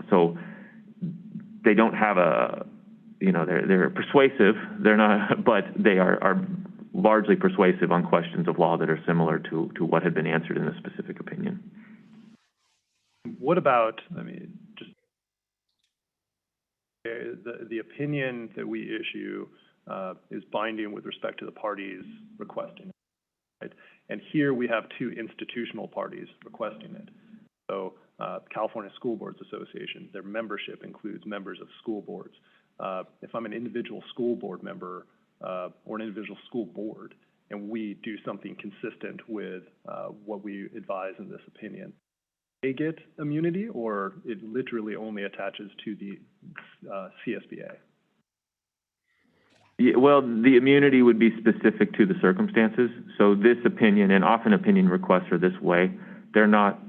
So they don't have they're persuasive, they're not, but they are largely persuasive on questions of law that are similar to what had been answered in the specific opinion. What about, just the opinion that we issue is binding with respect to the parties requesting it, right? And here we have two institutional parties requesting it. So California School Boards Association, their membership includes members of school boards. If I'm an individual school board member or an individual school board, and we do something consistent with what we advise in this opinion, they get immunity, or it literally only attaches to the CSBA? Yeah, well, the immunity would be specific to the circumstances. So this opinion, and often opinion requests are this way, they're not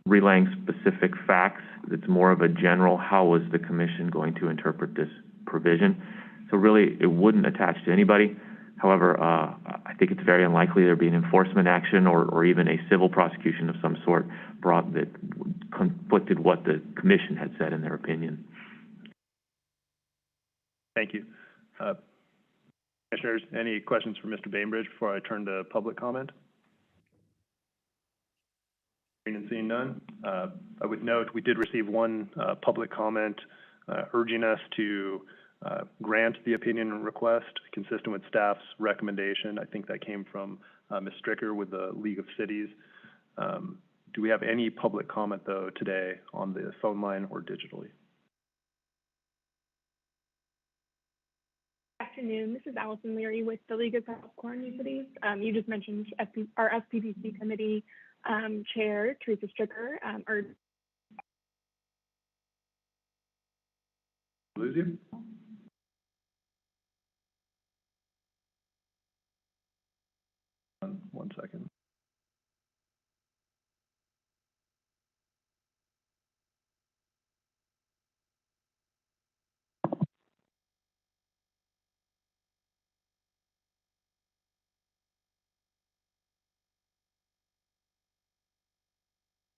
relaying specific facts. It's more of a general, how was the commission going to interpret this provision? So really, it wouldn't attach to anybody. However, I think it's very unlikely there'd be an enforcement action or even a civil prosecution of some sort brought that conflicted what the commission had said in their opinion. Thank you. Commissioners, any questions for Mr. Bainbridge before I turn to public comment? And seeing none, I would note we did receive one public comment urging us to grant the opinion request consistent with staff's recommendation. I think that came from Ms. Stricker with the League of Cities. Do we have any public comment, though, today on the phone line or digitally? Good afternoon. This is Allison Leary with the League of California Cities. You just mentioned our SPPC committee chair, Teresa Stricker, Lose you? One second.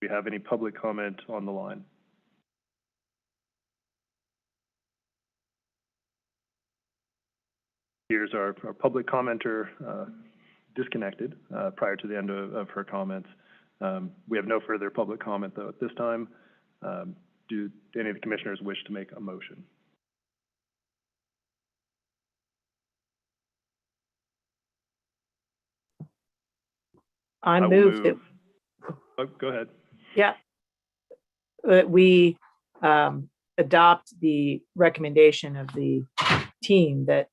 Do we have any public comment on the line? Here's our public commenter disconnected prior to the end of her comments. We have no further public comment, though, at this time. do any of the commissioners wish to make a motion? I will move that, Oh, go ahead. yeah, we adopt the recommendation of the team that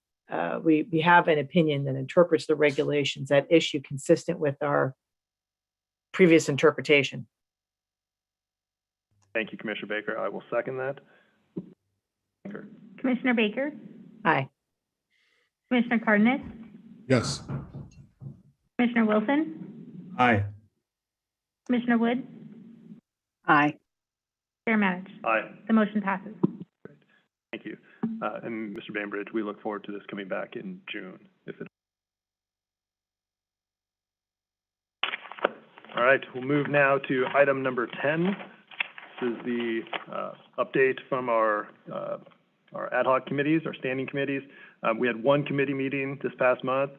we have an opinion that interprets the regulations at issue consistent with our previous interpretation. Thank you, Commissioner Baker. I will second that. Commissioner Baker, Aye. Commissioner Cardenas, Yes. Commissioner Wilson, Aye. Commissioner Wood, Aye. Chair Matich. Aye. The motion passes. Thank you. And Mr. Bainbridge, we look forward to this coming back in June. All right, we'll move now to item number 10. This is the update from our ad hoc committees, our standing committees. We had one committee meeting this past month.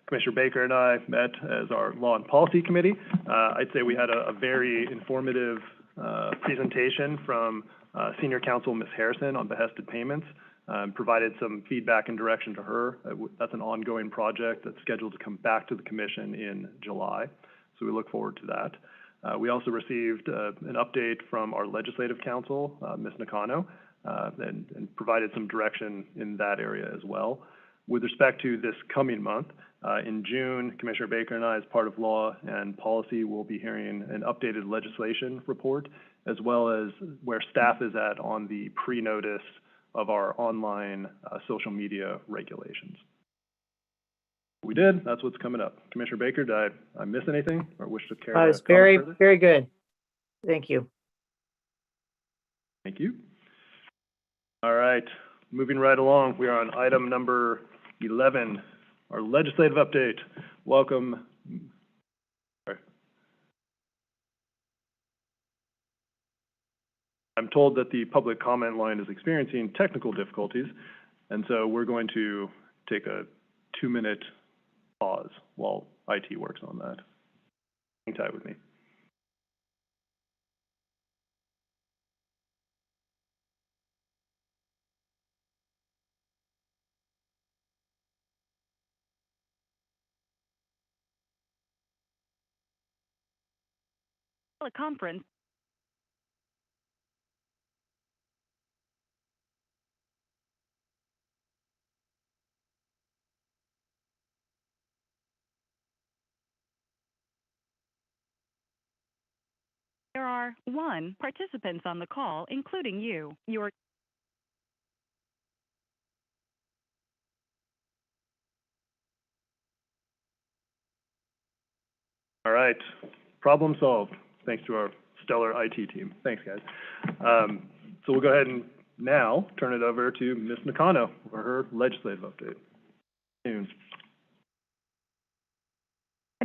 Commissioner Baker and I met as our Law and Policy Committee. I'd say we had a very informative presentation from Senior Counsel Ms. Harrison on behested payments. Provided some feedback and direction to her. That's an ongoing project that's scheduled to come back to the Commission in July. So we look forward to that. We also received an update from our Legislative Counsel, Ms. Nakano, and provided some direction in that area as well. With respect to this coming month, in June, Commissioner Baker and I, as part of Law and Policy, will be hearing an updated legislation report, as well as where staff is at on the pre-notice of our online social media regulations. We did. That's what's coming up. Commissioner Baker, did I miss anything or wish to carry It's very good. Thank you. Thank you. All right, moving right along. We are on item number 11, our legislative update. Welcome. I'm told that the public comment line is experiencing technical difficulties, and so we're going to take a 2-minute pause while IT works on that. Hang tight with me. Teleconference. There are 1 participants on the call, including you. All right, problem solved, thanks to our stellar IT team. Thanks, guys. So we'll go ahead and now turn it over to Ms. Nakano for her legislative update. Good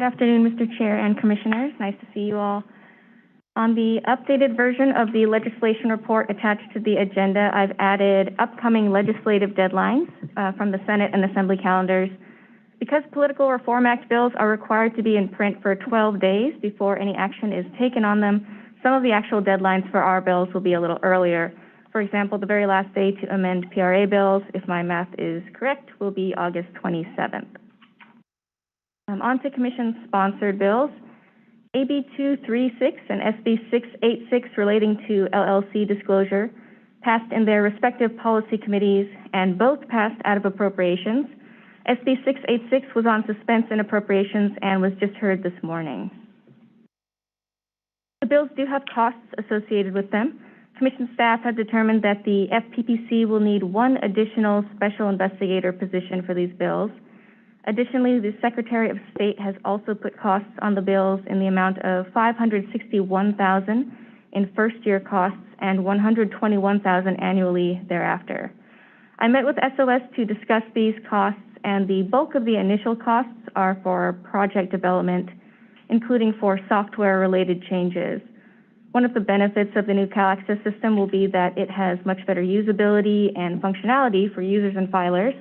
afternoon, Mr. Chair and Commissioners. Nice to see you all. On the updated version of the legislation report attached to the agenda, I've added upcoming legislative deadlines from the Senate and Assembly calendars. Because Political Reform Act bills are required to be in print for 12 days before any action is taken on them, some of the actual deadlines for our bills will be a little earlier. For example, the very last day to amend PRA bills, if my math is correct, will be August 27th. On to Commission-sponsored bills. AB 236 and SB 686 relating to LLC disclosure passed in their respective policy committees and both passed out of appropriations. SB 686 was on suspense in appropriations and was just heard this morning. The bills do have costs associated with them. Commission staff have determined that the FPPC will need 1 additional special investigator position for these bills. Additionally, the Secretary of State has also put costs on the bills in the amount of $561,000 in first-year costs and $121,000 annually thereafter. I met with SOS to discuss these costs, and the bulk of the initial costs are for project development, including for software-related changes. One of the benefits of the new CalAccess system will be that it has much better usability and functionality for users and filers,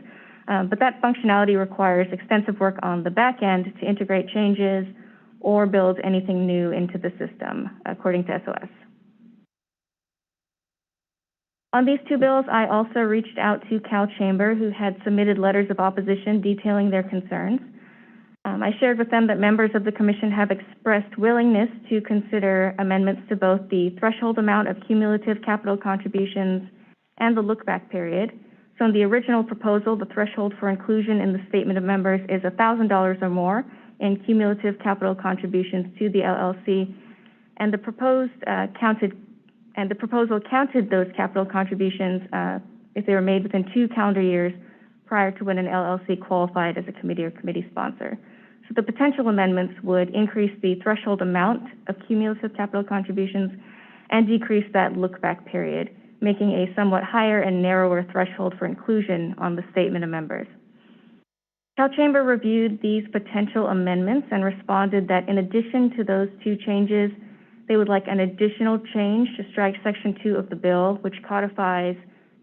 but that functionality requires extensive work on the back end to integrate changes or build anything new into the system, according to SOS. On these two bills, I also reached out to Cal Chamber, who had submitted letters of opposition detailing their concerns. I shared with them that members of the commission have expressed willingness to consider amendments to both the threshold amount of cumulative capital contributions and the look-back period. So in the original proposal, the threshold for inclusion in the statement of members is $1,000 or more in cumulative capital contributions to the LLC, and the proposal counted those capital contributions if they were made within 2 calendar years prior to when an LLC qualified as a committee or committee sponsor. So the potential amendments would increase the threshold amount of cumulative capital contributions and decrease that look-back period, making a somewhat higher and narrower threshold for inclusion on the statement of members. Cal Chamber reviewed these potential amendments and responded that in addition to those 2 changes, they would like an additional change to strike Section 2 of the bill, which codifies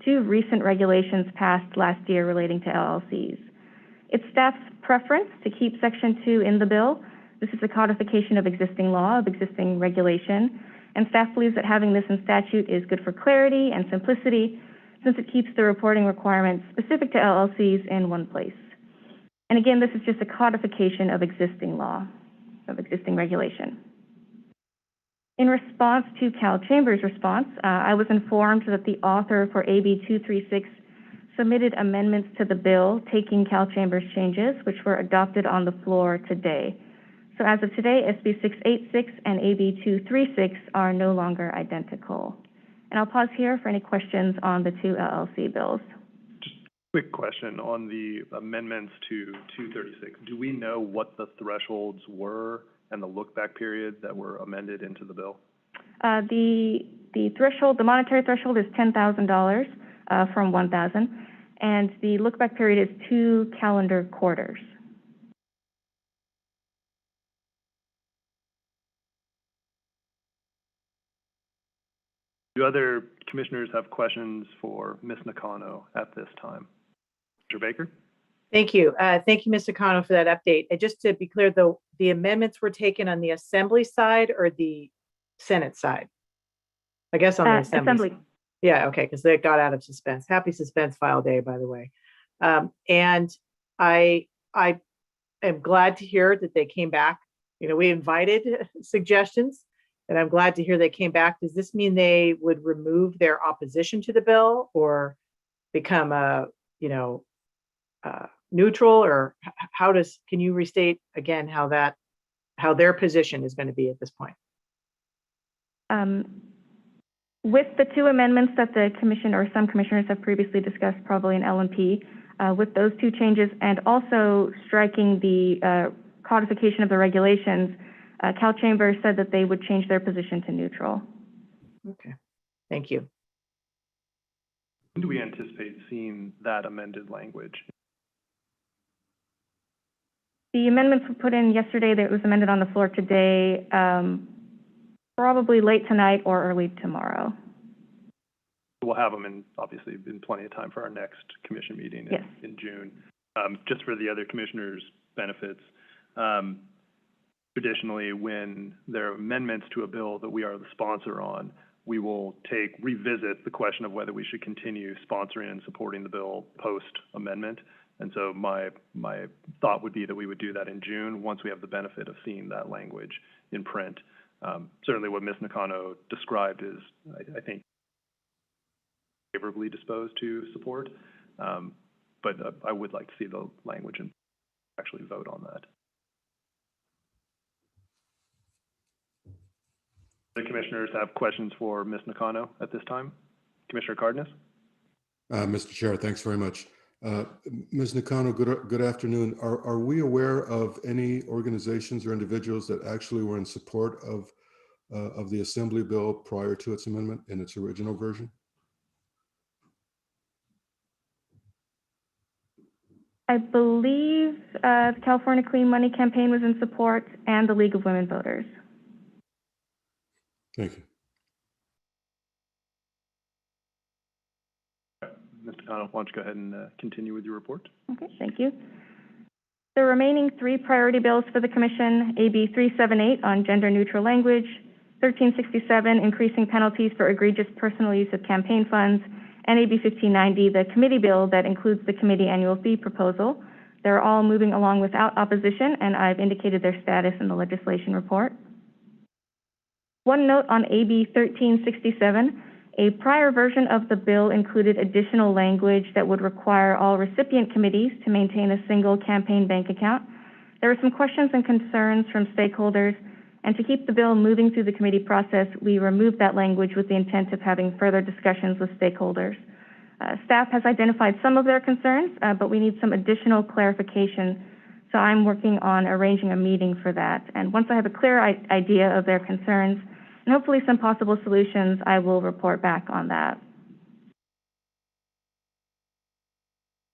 2 recent regulations passed last year relating to LLCs. It's staff's preference to keep Section 2 in the bill. This is a codification of existing law, of existing regulation, and staff believes that having this in statute is good for clarity and simplicity, since it keeps the reporting requirements specific to LLCs in one place. And again, this is just a codification of existing law, of existing regulation. In response to Cal Chamber's response, I was informed that the author for AB 236 submitted amendments to the bill taking Cal Chamber's changes, which were adopted on the floor today. So as of today, SB 686 and AB 236 are no longer identical. And I'll pause here for any questions on the 2 LLC bills. Quick question on the amendments to 236. Do we know what the thresholds were and the look-back period that were amended into the bill? The threshold, the monetary threshold is $10,000 from $1,000, and the look-back period is 2 calendar quarters. Do other commissioners have questions for Ms. Nakano at this time? Mr. Baker? Thank you. Thank you, Ms. Nakano, for that update. And just to be clear, though, the amendments were taken on the Assembly side or the Senate side? I guess on the Assembly. Yeah, okay, because they got out of suspense. Happy suspense file day, by the way. And I am glad to hear that they came back. You know, we invited suggestions, and I'm glad to hear they came back. Does this mean they would remove their opposition to the bill or become a, neutral, or can you restate again how their position is going to be at this point? With the 2 amendments that the commission or some commissioners have previously discussed, probably in L&P, with those 2 changes and also striking the codification of the regulations, Cal Chamber said that they would change their position to neutral. Okay, thank you. When do we anticipate seeing that amended language? The amendments were put in yesterday. That was amended on the floor today, probably late tonight or early tomorrow. We'll have them obviously in plenty of time for our next commission meeting in June. Just for the other commissioners' benefits, traditionally when there are amendments to a bill that we are the sponsor on, we will revisit the question of whether we should continue sponsoring and supporting the bill post-amendment. And so my thought would be that we would do that in June once we have the benefit of seeing that language in print. Certainly what Ms. Nakano described is, I think, favorably disposed to support, but I would like to see the language and actually vote on that. The commissioners have questions for Ms. Nakano at this time. Commissioner Cardenas? Mr. Chair, thanks very much. Ms. Nakano, good afternoon. Are we aware of any organizations or individuals that actually were in support of the Assembly bill prior to its amendment in its original version? I believe the California Clean Money Campaign was in support, and the League of Women Voters. Thank you. Mr. Connell, why don't you go ahead and continue with your report? Okay, thank you. The remaining 3 priority bills for the Commission, AB 378 on gender neutral language, 1367 increasing penalties for egregious personal use of campaign funds, and AB 1590, the committee bill that includes the committee annual fee proposal. They're all moving along without opposition, and I've indicated their status in the legislation report. One note on AB 1367, a prior version of the bill included additional language that would require all recipient committees to maintain a single campaign bank account. There were some questions and concerns from stakeholders, and to keep the bill moving through the committee process, we removed that language with the intent of having further discussions with stakeholders. Staff has identified some of their concerns, but we need some additional clarification, so I'm working on arranging a meeting for that. And once I have a clear idea of their concerns, and hopefully some possible solutions, I will report back on that.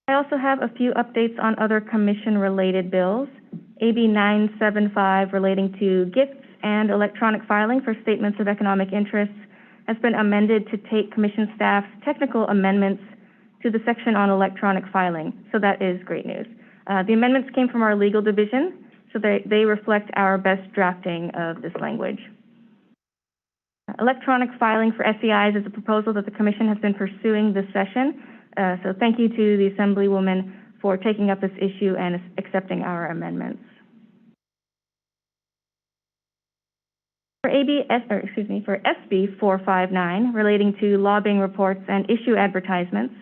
I also have a few updates on other commission-related bills. AB 975 relating to gifts and electronic filing for statements of economic interest has been amended to take commission staff's technical amendments to the section on electronic filing, so that is great news. The amendments came from our legal division, so they reflect our best drafting of this language. Electronic filing for SEIs is a proposal that the Commission has been pursuing this session, so thank you to the Assemblywoman for taking up this issue and accepting our amendments. For SB 459, relating to lobbying reports and issue advertisements,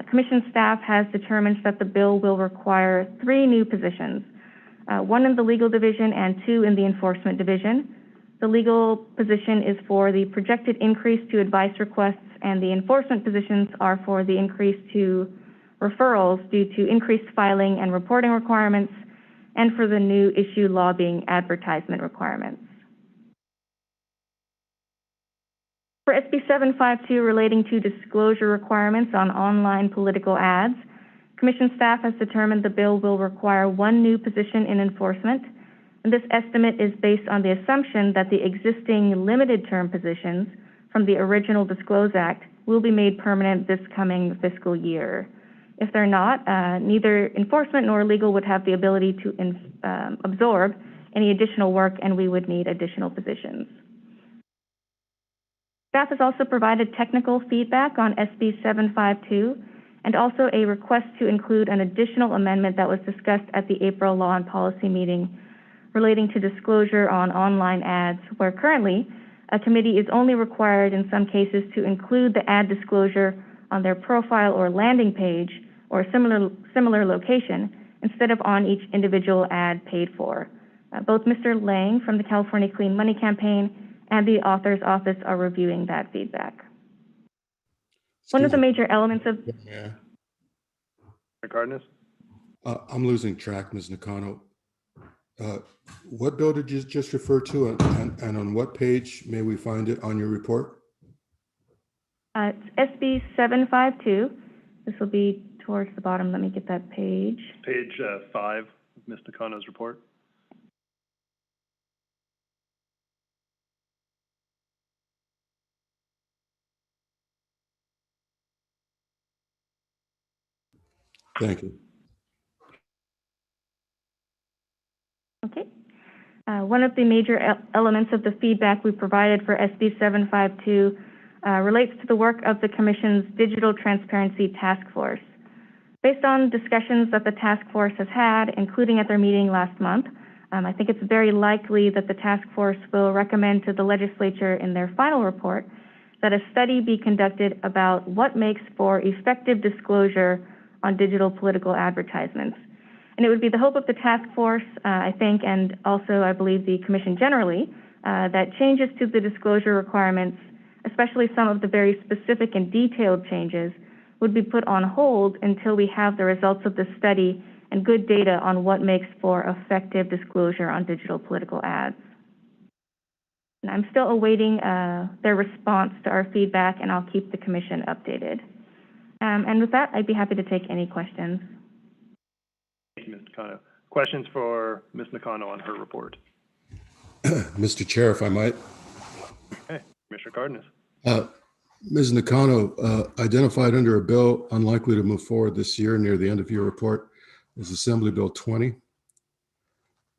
Commission staff has determined that the bill will require 3 new positions, 1 in the legal division and 2 in the enforcement division. The legal position is for the projected increase to advice requests, and the enforcement positions are for the increase to referrals due to increased filing and reporting requirements, and for the new issue lobbying advertisement requirements. For SB 752 relating to disclosure requirements on online political ads, Commission staff has determined the bill will require 1 new position in enforcement, and this estimate is based on the assumption that the existing limited term positions from the original Disclose Act will be made permanent this coming fiscal year. If they're not, neither enforcement nor legal would have the ability to absorb any additional work, and we would need additional positions. Staff has also provided technical feedback on SB 752 and also a request to include an additional amendment that was discussed at the April Law and Policy meeting relating to disclosure on online ads, where currently a committee is only required in some cases to include the ad disclosure on their profile or landing page or a similar location instead of on each individual ad paid for. Both Mr. Lang from the California Clean Money Campaign and the author's office are reviewing that feedback. One of the major elements of... Yeah. Cardenas? I'm losing track, Ms. Nakano. What bill did you just refer to, and on what page may we find it on your report? It's SB 752. This will be towards the bottom. Let me get that page. Page 5 of Ms. Nakano's report. Thank you. Okay. One of the major elements of the feedback we provided for SB 752 relates to the work of the Commission's Digital Transparency Task Force. Based on discussions that the task force has had, including at their meeting last month, I think it's very likely that the task force will recommend to the legislature in their final report that a study be conducted about what makes for effective disclosure on digital political advertisements. And it would be the hope of the task force, I think, and also I believe the Commission generally, that changes to the disclosure requirements, especially some of the very specific and detailed changes, would be put on hold until we have the results of the study and good data on what makes for effective disclosure on digital political ads. And I'm still awaiting their response to our feedback, and I'll keep the Commission updated. And with that, I'd be happy to take any questions. Thank you, Ms. Nakano. Questions for Ms. Nakano on her report? Mr. Chair, if I might. Okay, Commissioner Cardenas. Ms. Nakano, identified under a bill unlikely to move forward this year near the end of your report is Assembly Bill 20.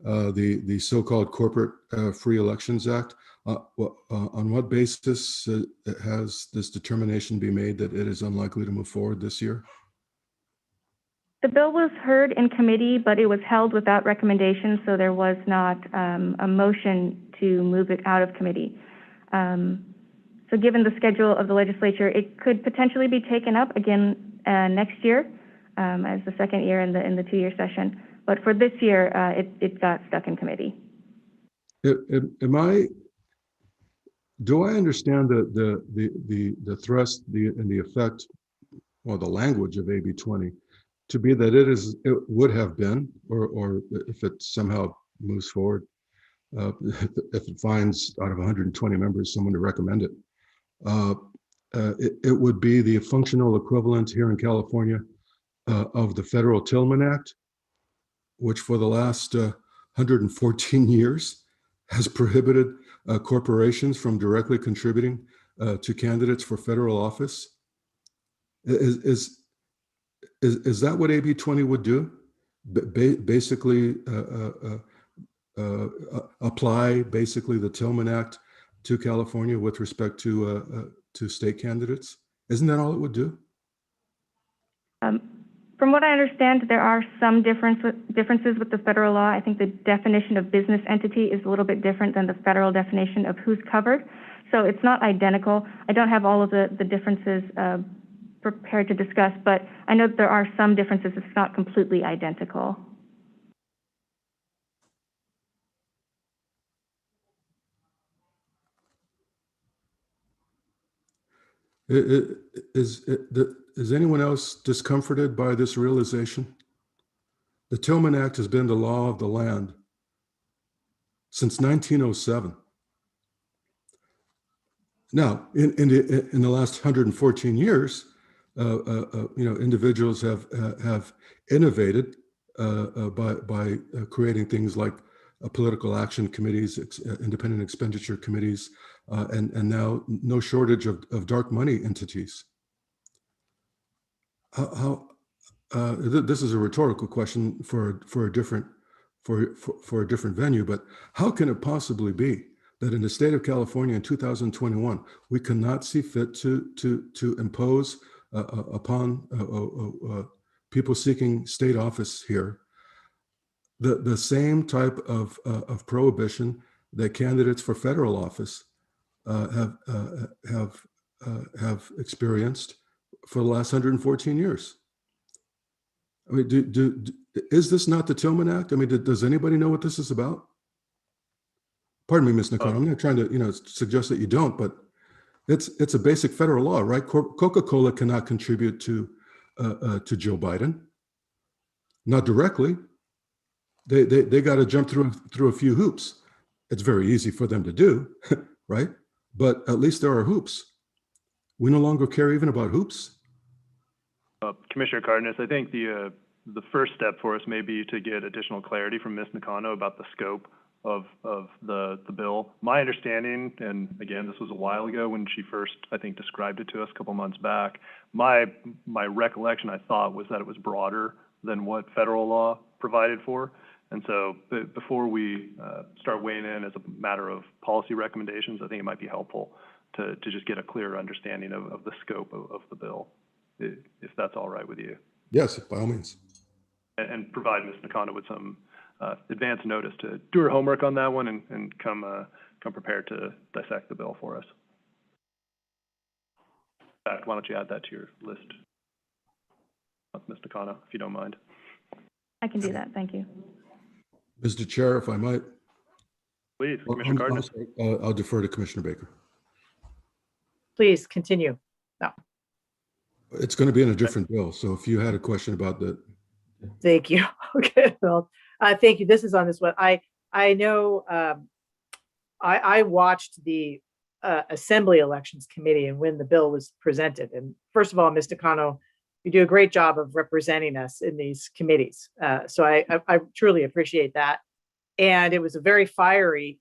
the so-called Corporate Free Elections Act. On what basis has this determination been made that it is unlikely to move forward this year? The bill was heard in committee, but it was held without recommendation, so there was not a motion to move it out of committee. So given the schedule of the legislature, it could potentially be taken up again next year as the second year in the 2-year session. But for this year, it got stuck in committee. Do I understand the thrust and the effect, or the language of AB 20 to be that it would have been, or if it somehow moves forward, if it finds out of 120 members someone to recommend it, it would be the functional equivalent here in California of the Federal Tillman Act, which for the last 114 years has prohibited corporations from directly contributing to candidates for federal office. Is that what AB 20 would do? Basically apply basically the Tillman Act to California with respect to state candidates? Isn't that all it would do? From what I understand, there are some differences with the federal law. I think the definition of business entity is a little bit different than the federal definition of who's covered. So it's not identical. I don't have all of the differences prepared to discuss, but I know that there are some differences. It's not completely identical. Is anyone else discomforted by this realization? The Tillman Act has been the law of the land since 1907. Now, in the last 114 years, individuals have innovated by creating things like political action committees, independent expenditure committees, and now no shortage of dark money entities. This is a rhetorical question for a different venue, but how can it possibly be that in the state of California in 2021 we cannot see fit to impose upon people seeking state office here the same type of prohibition that candidates for federal office have experienced for the last 114 years? I mean, is this not the Tillman Act? I mean, does anybody know what this is about? Pardon me, Ms. Nakano, I'm not trying to suggest that you don't, but it's a basic federal law, right? Coca-Cola cannot contribute to Joe Biden, not directly. They got to jump through a few hoops. It's very easy for them to do, right? But at least there are hoops. We no longer care even about hoops. Commissioner Cardenas, I think the first step for us may be to get additional clarity from Ms. Nakano about the scope of the bill. My understanding, and again, this was a while ago when she first, I think, described it to us a couple months back. My recollection, I thought, was that it was broader than what federal law provided for. And so before we start weighing in as a matter of policy recommendations, I think it might be helpful to just get a clearer understanding of the scope of the bill, if that's all right with you. Yes, by all means. And provide Ms. Nakano with some advance notice to do her homework on that one and come prepared to dissect the bill for us. In fact, why don't you add that to your list, Ms. Nakano, if you don't mind. I can do that. Thank you. Mr. Chair, if I might. Please, Commissioner Cardenas. I'll defer to Commissioner Baker. Please continue. No. It's going to be in a different bill. So if you had a question about that. Thank you. Okay, well, thank you. This is on this one. I know I watched the Assembly Elections Committee and when the bill was presented. And first of all, Ms. Nakano, you do a great job of representing us in these committees. So I truly appreciate that. And it was a very fiery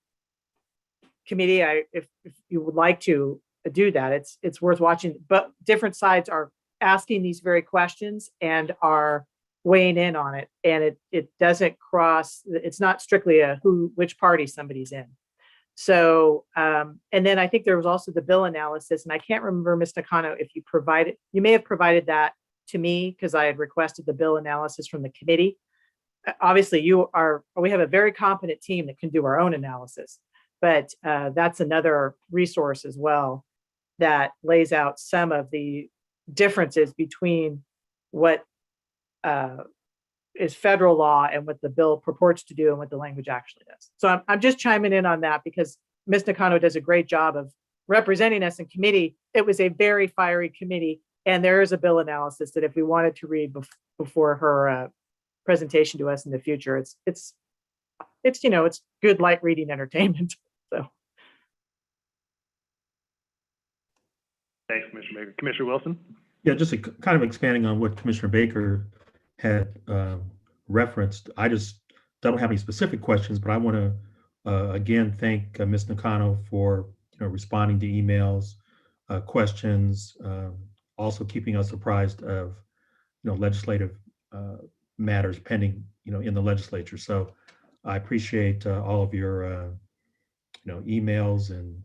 committee. If you would like to do that, it's worth watching. But different sides are asking these very questions and are weighing in on it, and it doesn't cross, it's not strictly a which party somebody's in. So, and then I think there was also the bill analysis, and I can't remember, Ms. Nakano, if you may have provided that to me because I had requested the bill analysis from the committee. Obviously, we have a very competent team that can do our own analysis, but that's another resource as well that lays out some of the differences between what is federal law and what the bill purports to do and what the language actually does. So I'm just chiming in on that because Ms. Nakano does a great job of representing us in committee. It was a very fiery committee, and there is a bill analysis that if we wanted to read before her presentation to us in the future, it's good light reading entertainment. So. Thanks, Commissioner Baker. Commissioner Wilson? Yeah, just kind of expanding on what Commissioner Baker had referenced. I just don't have any specific questions, but I want to again thank Ms. Nakano for responding to emails, questions, also keeping us apprised of legislative matters pending in the legislature. So I appreciate all of your emails and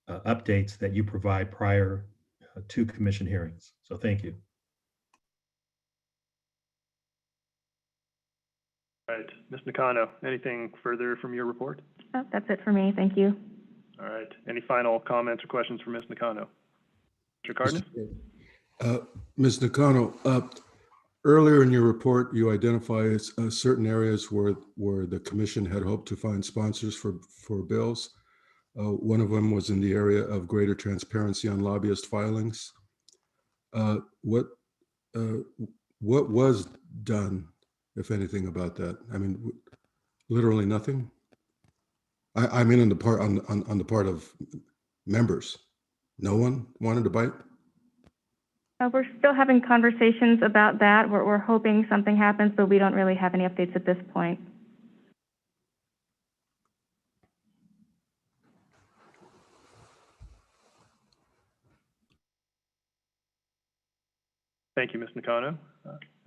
updates that you provide prior to commission hearings. So thank you. All right, Ms. Nakano, anything further from your report? Oh, that's it for me. Thank you. All right. Any final comments or questions for Ms. Nakano? Mr. Cardenas? Ms. Nakano, earlier in your report, you identify certain areas where the commission had hoped to find sponsors for bills. One of them was in the area of greater transparency on lobbyist filings. What was done, if anything, about that? I mean, literally nothing. I mean, on the part of members, no one wanted to bite. We're still having conversations about that. We're hoping something happens, but we don't really have any updates at this point. Thank you, Ms. Nakano.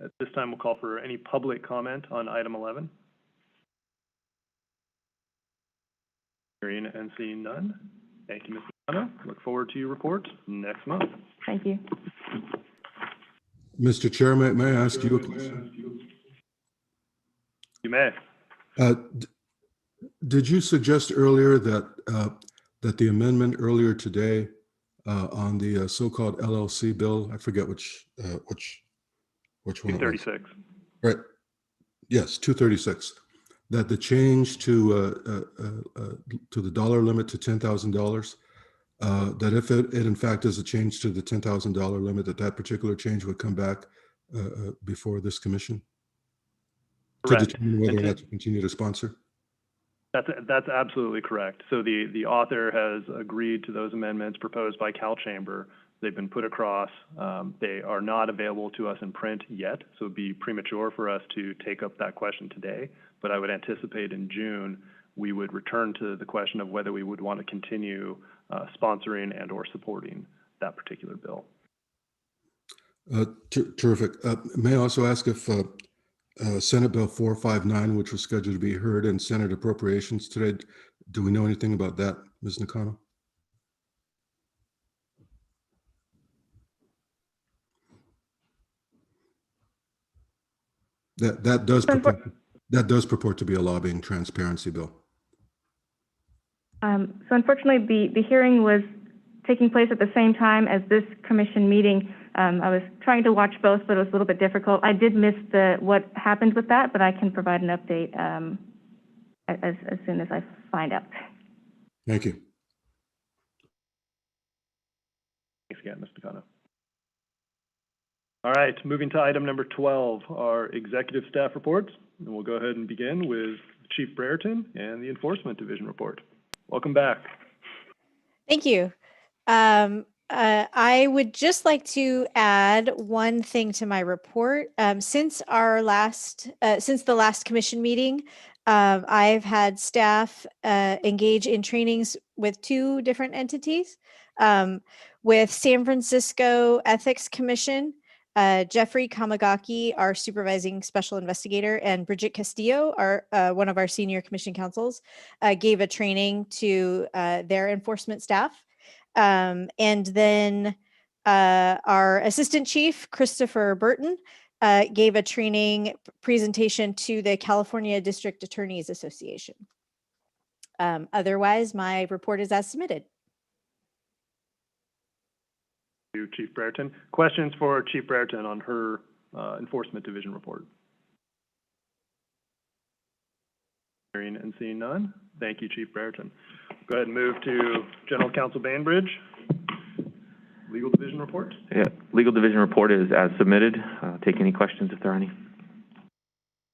At this time, we'll call for any public comment on item 11. Hearing and seeing none. Thank you, Ms. Nakano. Look forward to your report next month. Thank you. Mr. Chair, may I ask you a question? You may. Did you suggest earlier that the amendment earlier today on the so-called LLC bill, I forget which one? 236. Right. Yes, 236. That the change to the dollar limit to $10,000. That if it in fact is a change to the $10,000 limit, that particular change would come back before this commission to determine whether or not to continue to sponsor. That's absolutely correct. So the author has agreed to those amendments proposed by Cal Chamber. They've been put across. They are not available to us in print yet, so it'd be premature for us to take up that question today. But I would anticipate in June we would return to the question of whether we would want to continue sponsoring and or supporting that particular bill. Terrific. May I also ask if Senate Bill 459, which was scheduled to be heard in Senate Appropriations today, do we know anything about that, Ms. Nakano? That does purport to be a lobbying transparency bill. So unfortunately, the hearing was taking place at the same time as this commission meeting. I was trying to watch both, but it was a little bit difficult. I did miss what happened with that, but I can provide an update as soon as I find out. Thank you. Thanks again, Mr. Nakano. All right, moving to item number 12, our executive staff reports. And we'll go ahead and begin with Chief Brereton and the Enforcement Division report. Welcome back. Thank you. I would just like to add one thing to my report. Since the last commission meeting, I've had staff engage in trainings with two different entities, with San Francisco Ethics Commission Jeffrey Kamagaki, our supervising special investigator, and Bridget Castillo, our one of our senior commission counsels, gave a training to their enforcement staff. And then our assistant chief, Christopher Burton, gave a training presentation to the California District Attorneys Association. Otherwise, my report is as submitted. Thank you, Chief Brereton. Questions for Chief Brereton on her Enforcement Division report? Hearing and seeing none. Thank you, Chief Brereton. Go ahead and move to General Counsel Bainbridge. Legal Division report? Yeah, Legal Division report is as submitted. Take any questions if there are any.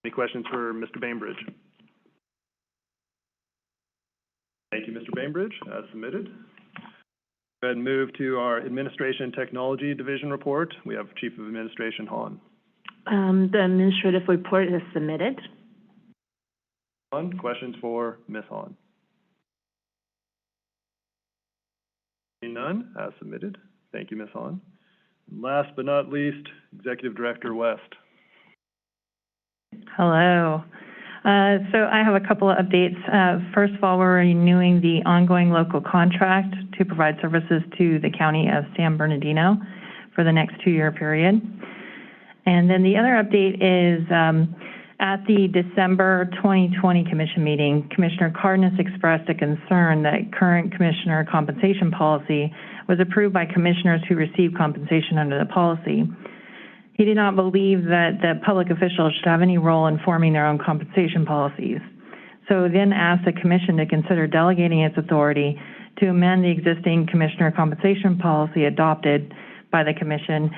Any questions for Mr. Bainbridge? Thank you, Mr. Bainbridge, as submitted. Go ahead and move to our Administration Technology Division report. We have Chief of Administration Hahn. The administrative report is submitted. Questions for Ms. Hahn? Seeing none, as submitted. Thank you, Ms. Hahn. Last but not least, Executive Director West. Hello. So I have a couple of updates. First of all, we're renewing the ongoing local contract to provide services to the County of San Bernardino for the next 2-year period. And then the other update is at the December 2020 Commission meeting, Commissioner Cardenas expressed a concern that current Commissioner compensation policy was approved by commissioners who receive compensation under the policy. He did not believe that the public officials should have any role in forming their own compensation policies. So then asked the Commission to consider delegating its authority to amend the existing Commissioner compensation policy adopted by the Commission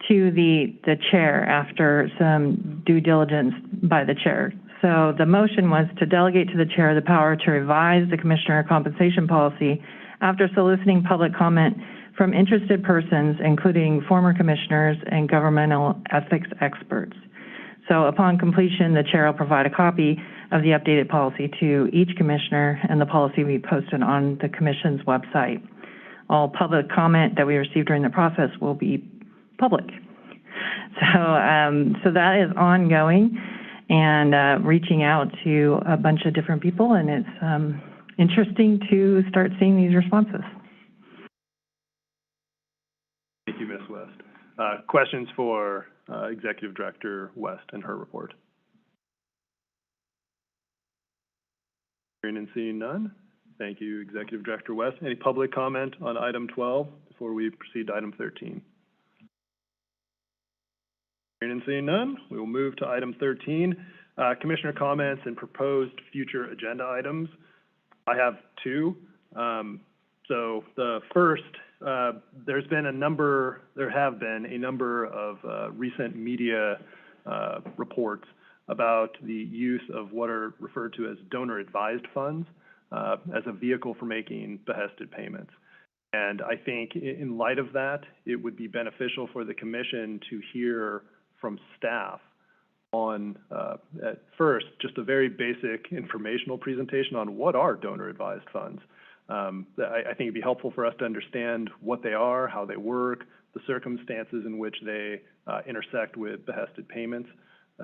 to the chair after some due diligence by the chair. So the motion was to delegate to the chair the power to revise the Commissioner compensation policy after soliciting public comment from interested persons, including former commissioners and governmental ethics experts. So upon completion, the chair will provide a copy of the updated policy to each commissioner, and the policy will be posted on the Commission's website. All public comment that we receive during the process will be public. So that is ongoing and reaching out to a bunch of different people, and it's interesting to start seeing these responses. Thank you, Ms. West. Questions for Executive Director West and her report? Hearing and seeing none. Thank you, Executive Director West. Any public comment on item 12 before we proceed to item 13? Hearing and seeing none, we will move to item 13, Commissioner comments and proposed future agenda items. I have two. So the first, there have been a number of recent media reports about the use of what are referred to as donor-advised funds as a vehicle for making behested payments. And I think in light of that, it would be beneficial for the Commission to hear from staff on, at first, just a very basic informational presentation on what are donor-advised funds. I think it'd be helpful for us to understand what they are, how they work, the circumstances in which they intersect with behested payments,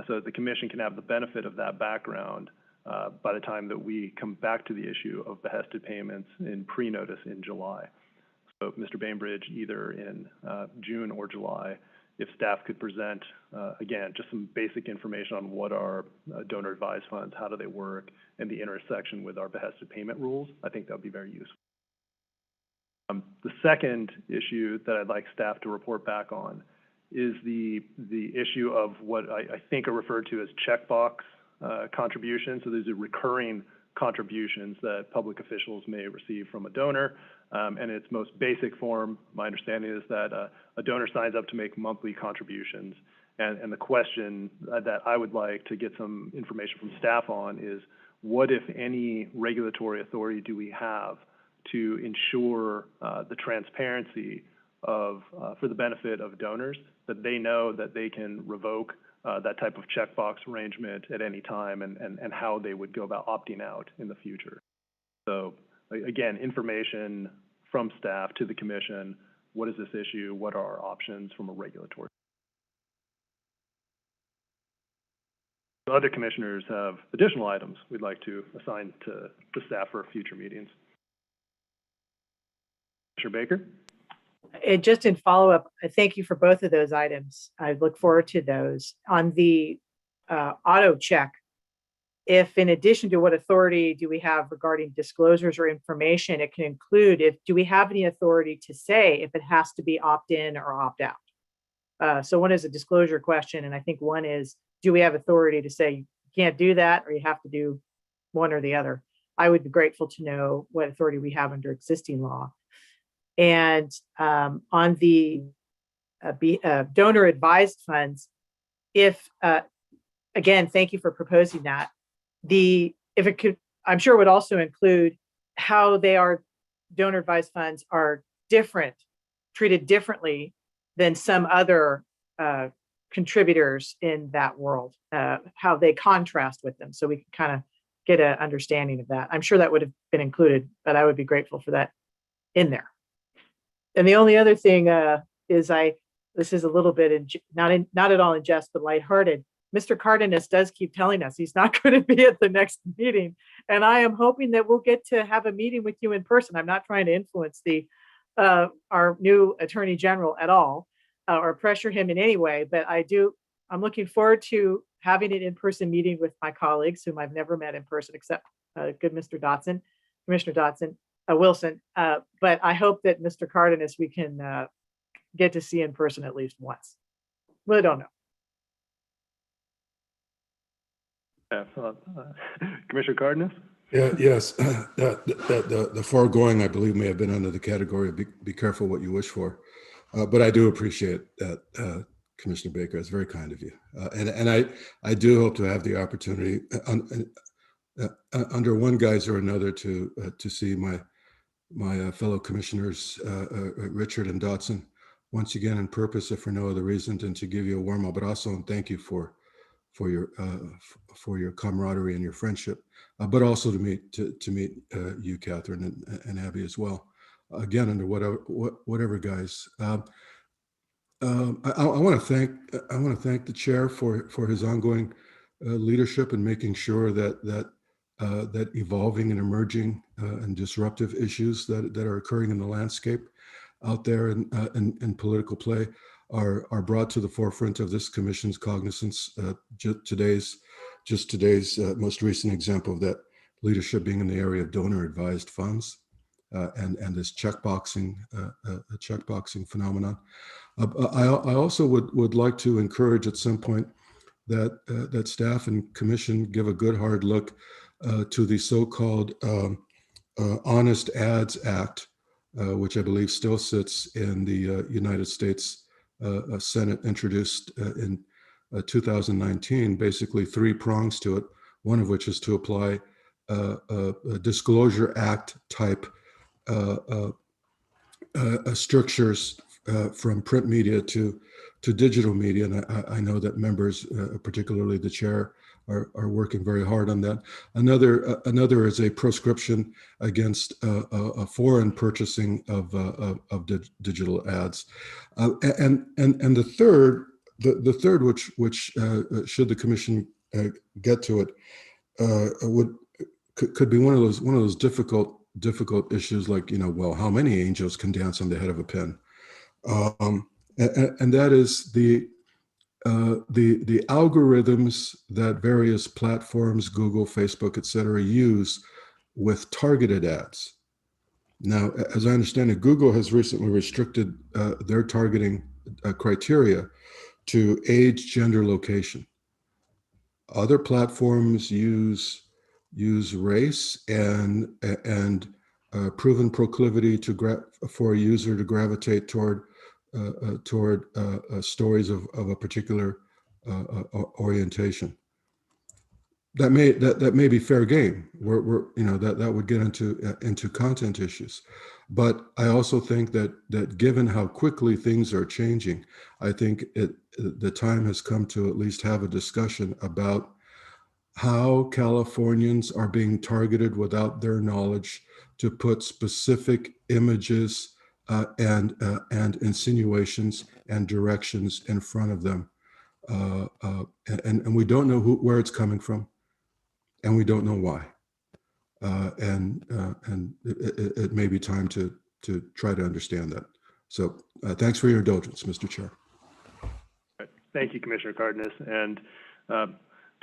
so that the Commission can have the benefit of that background by the time that we come back to the issue of behested payments in pre-notice in July. So Mr. Bainbridge, either in June or July, if staff could present, again, just some basic information on what are donor-advised funds, how do they work, and the intersection with our behested payment rules, I think that would be very useful. The second issue that I'd like staff to report back on is the issue of what I think are referred to as checkbox contributions. So these are recurring contributions that public officials may receive from a donor. And its most basic form, my understanding is that a donor signs up to make monthly contributions. And the question that I would like to get some information from staff on is, what, if any, regulatory authority do we have to ensure the transparency of, for the benefit of donors, that they know that they can revoke that type of checkbox arrangement at any time, and how they would go about opting out in the future. So again, information from staff to the Commission. What is this issue? What are our options from a regulatory? Other commissioners have additional items we'd like to assign to the staff for future meetings. Commissioner Baker? And just in follow-up, thank you for both of those items. I look forward to those. On the auto check, if in addition to what authority do we have regarding disclosures or information, it can include do we have any authority to say if it has to be opt-in or opt-out? So one is a disclosure question, and I think one is, do we have authority to say you can't do that or you have to do one or the other? I would be grateful to know what authority we have under existing law. And on the donor advised funds, again, thank you for proposing that. If it could, I'm sure it would also include how donor advised funds are treated differently than some other contributors in that world, how they contrast with them. So we can kind of get an understanding of that. I'm sure that would have been included, but I would be grateful for that in there. And the only other thing is this is a little bit, not at all in jest, but lighthearted. Mr. Cardenas does keep telling us he's not going to be at the next meeting. And I am hoping that we'll get to have a meeting with you in person. I'm not trying to influence our new Attorney General at all or pressure him in any way, but I'm looking forward to having an in-person meeting with my colleagues whom I've never met in person except good Mr. Dotson, Commissioner Wilson. But I hope that Mr. Cardenas, we can get to see in person at least once. Really don't know. Commissioner Cardenas? Yes, the foregoing, I believe, may have been under the category of be careful what you wish for. But I do appreciate that, Commissioner Baker. It's very kind of you. And I do hope to have the opportunity under one guise or another to see my fellow commissioners, Richard and Dotson, once again in purpose, if for no other reason than to give you a warm up, but also thank you for your camaraderie and your friendship, but also to meet you, Catherine, and Abby as well. Again, under whatever guise. I want to thank the chair for his ongoing leadership and making sure that evolving and emerging and disruptive issues that are occurring in the landscape out there in political play are brought to the forefront of this commission's cognizance. Today's most recent example of that leadership being in the area of donor advised funds and this checkboxing phenomenon. I also would like to encourage at some point that staff and commission give a good hard look to the so-called Honest Ads Act, which I believe still sits in the United States Senate, introduced in 2019, basically 3 prongs to it, one of which is to apply a Disclosure Act type strictures from print media to digital media. And I know that members, particularly the chair, are working very hard on that. Another is a proscription against a foreign purchasing of digital ads, and the third, which should the commission get to it, could be one of those difficult issues, like, well, how many angels can dance on the head of a pin, and that is the algorithms that various platforms, Google, Facebook, et cetera, use with targeted ads. Now, as I understand it, Google has recently restricted their targeting criteria to age, gender, location. Other platforms use race and proven proclivity for a user to gravitate toward stories of a particular orientation. That may be fair game. That would get into content issues, but I also think that given how quickly things are changing, I think the time has come to at least have a discussion about how Californians are being targeted without their knowledge to put specific images and insinuations and directions in front of them and we don't know where it's coming from, and we don't know why. And it may be time to try to understand that. So thanks for your indulgence, Mr. Chair. Thank you, Commissioner Cardenas. And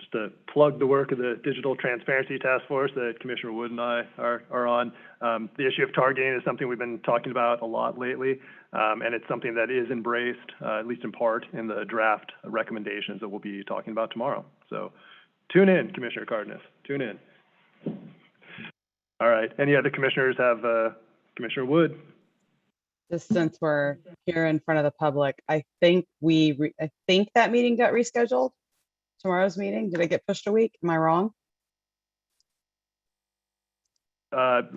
just to plug the work of the Digital Transparency Task Force that Commissioner Wood and I are on, the issue of targeting is something we've been talking about a lot lately, and it's something that is embraced, at least in part, in the draft recommendations that we'll be talking about tomorrow. So tune in, Commissioner Cardenas, tune in. All right, any other commissioners have, Commissioner Wood? Just since we're here in front of the public, I think I think that meeting got rescheduled. Tomorrow's meeting, did it get pushed a week? Am I wrong?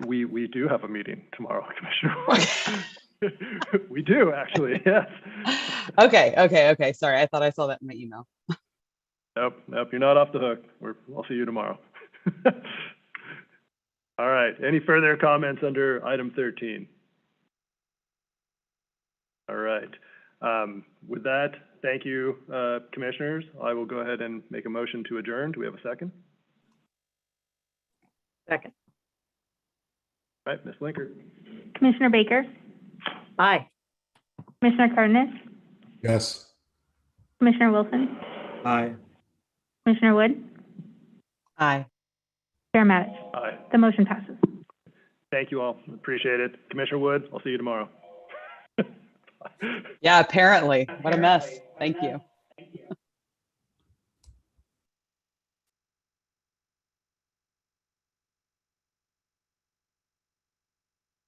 We do have a meeting tomorrow, Commissioner Wood. We do, actually, yes. Okay. Sorry, I thought I saw that in my email. Nope, you're not off the hook. I'll see you tomorrow. All right, any further comments under item 13? All right, with that, thank you, commissioners. I will go ahead and make a motion to adjourn. Do we have a second? Second. All right, Ms. Linker. Commissioner Baker, Aye. Commissioner Cardenas, Yes. Commissioner Wilson, Aye. Commissioner Wood, Aye. Chair Maddox. Aye. The motion passes. Thank you all. Appreciate it. Commissioner Wood, I'll see you tomorrow. Yeah, apparently. What a mess. Thank you.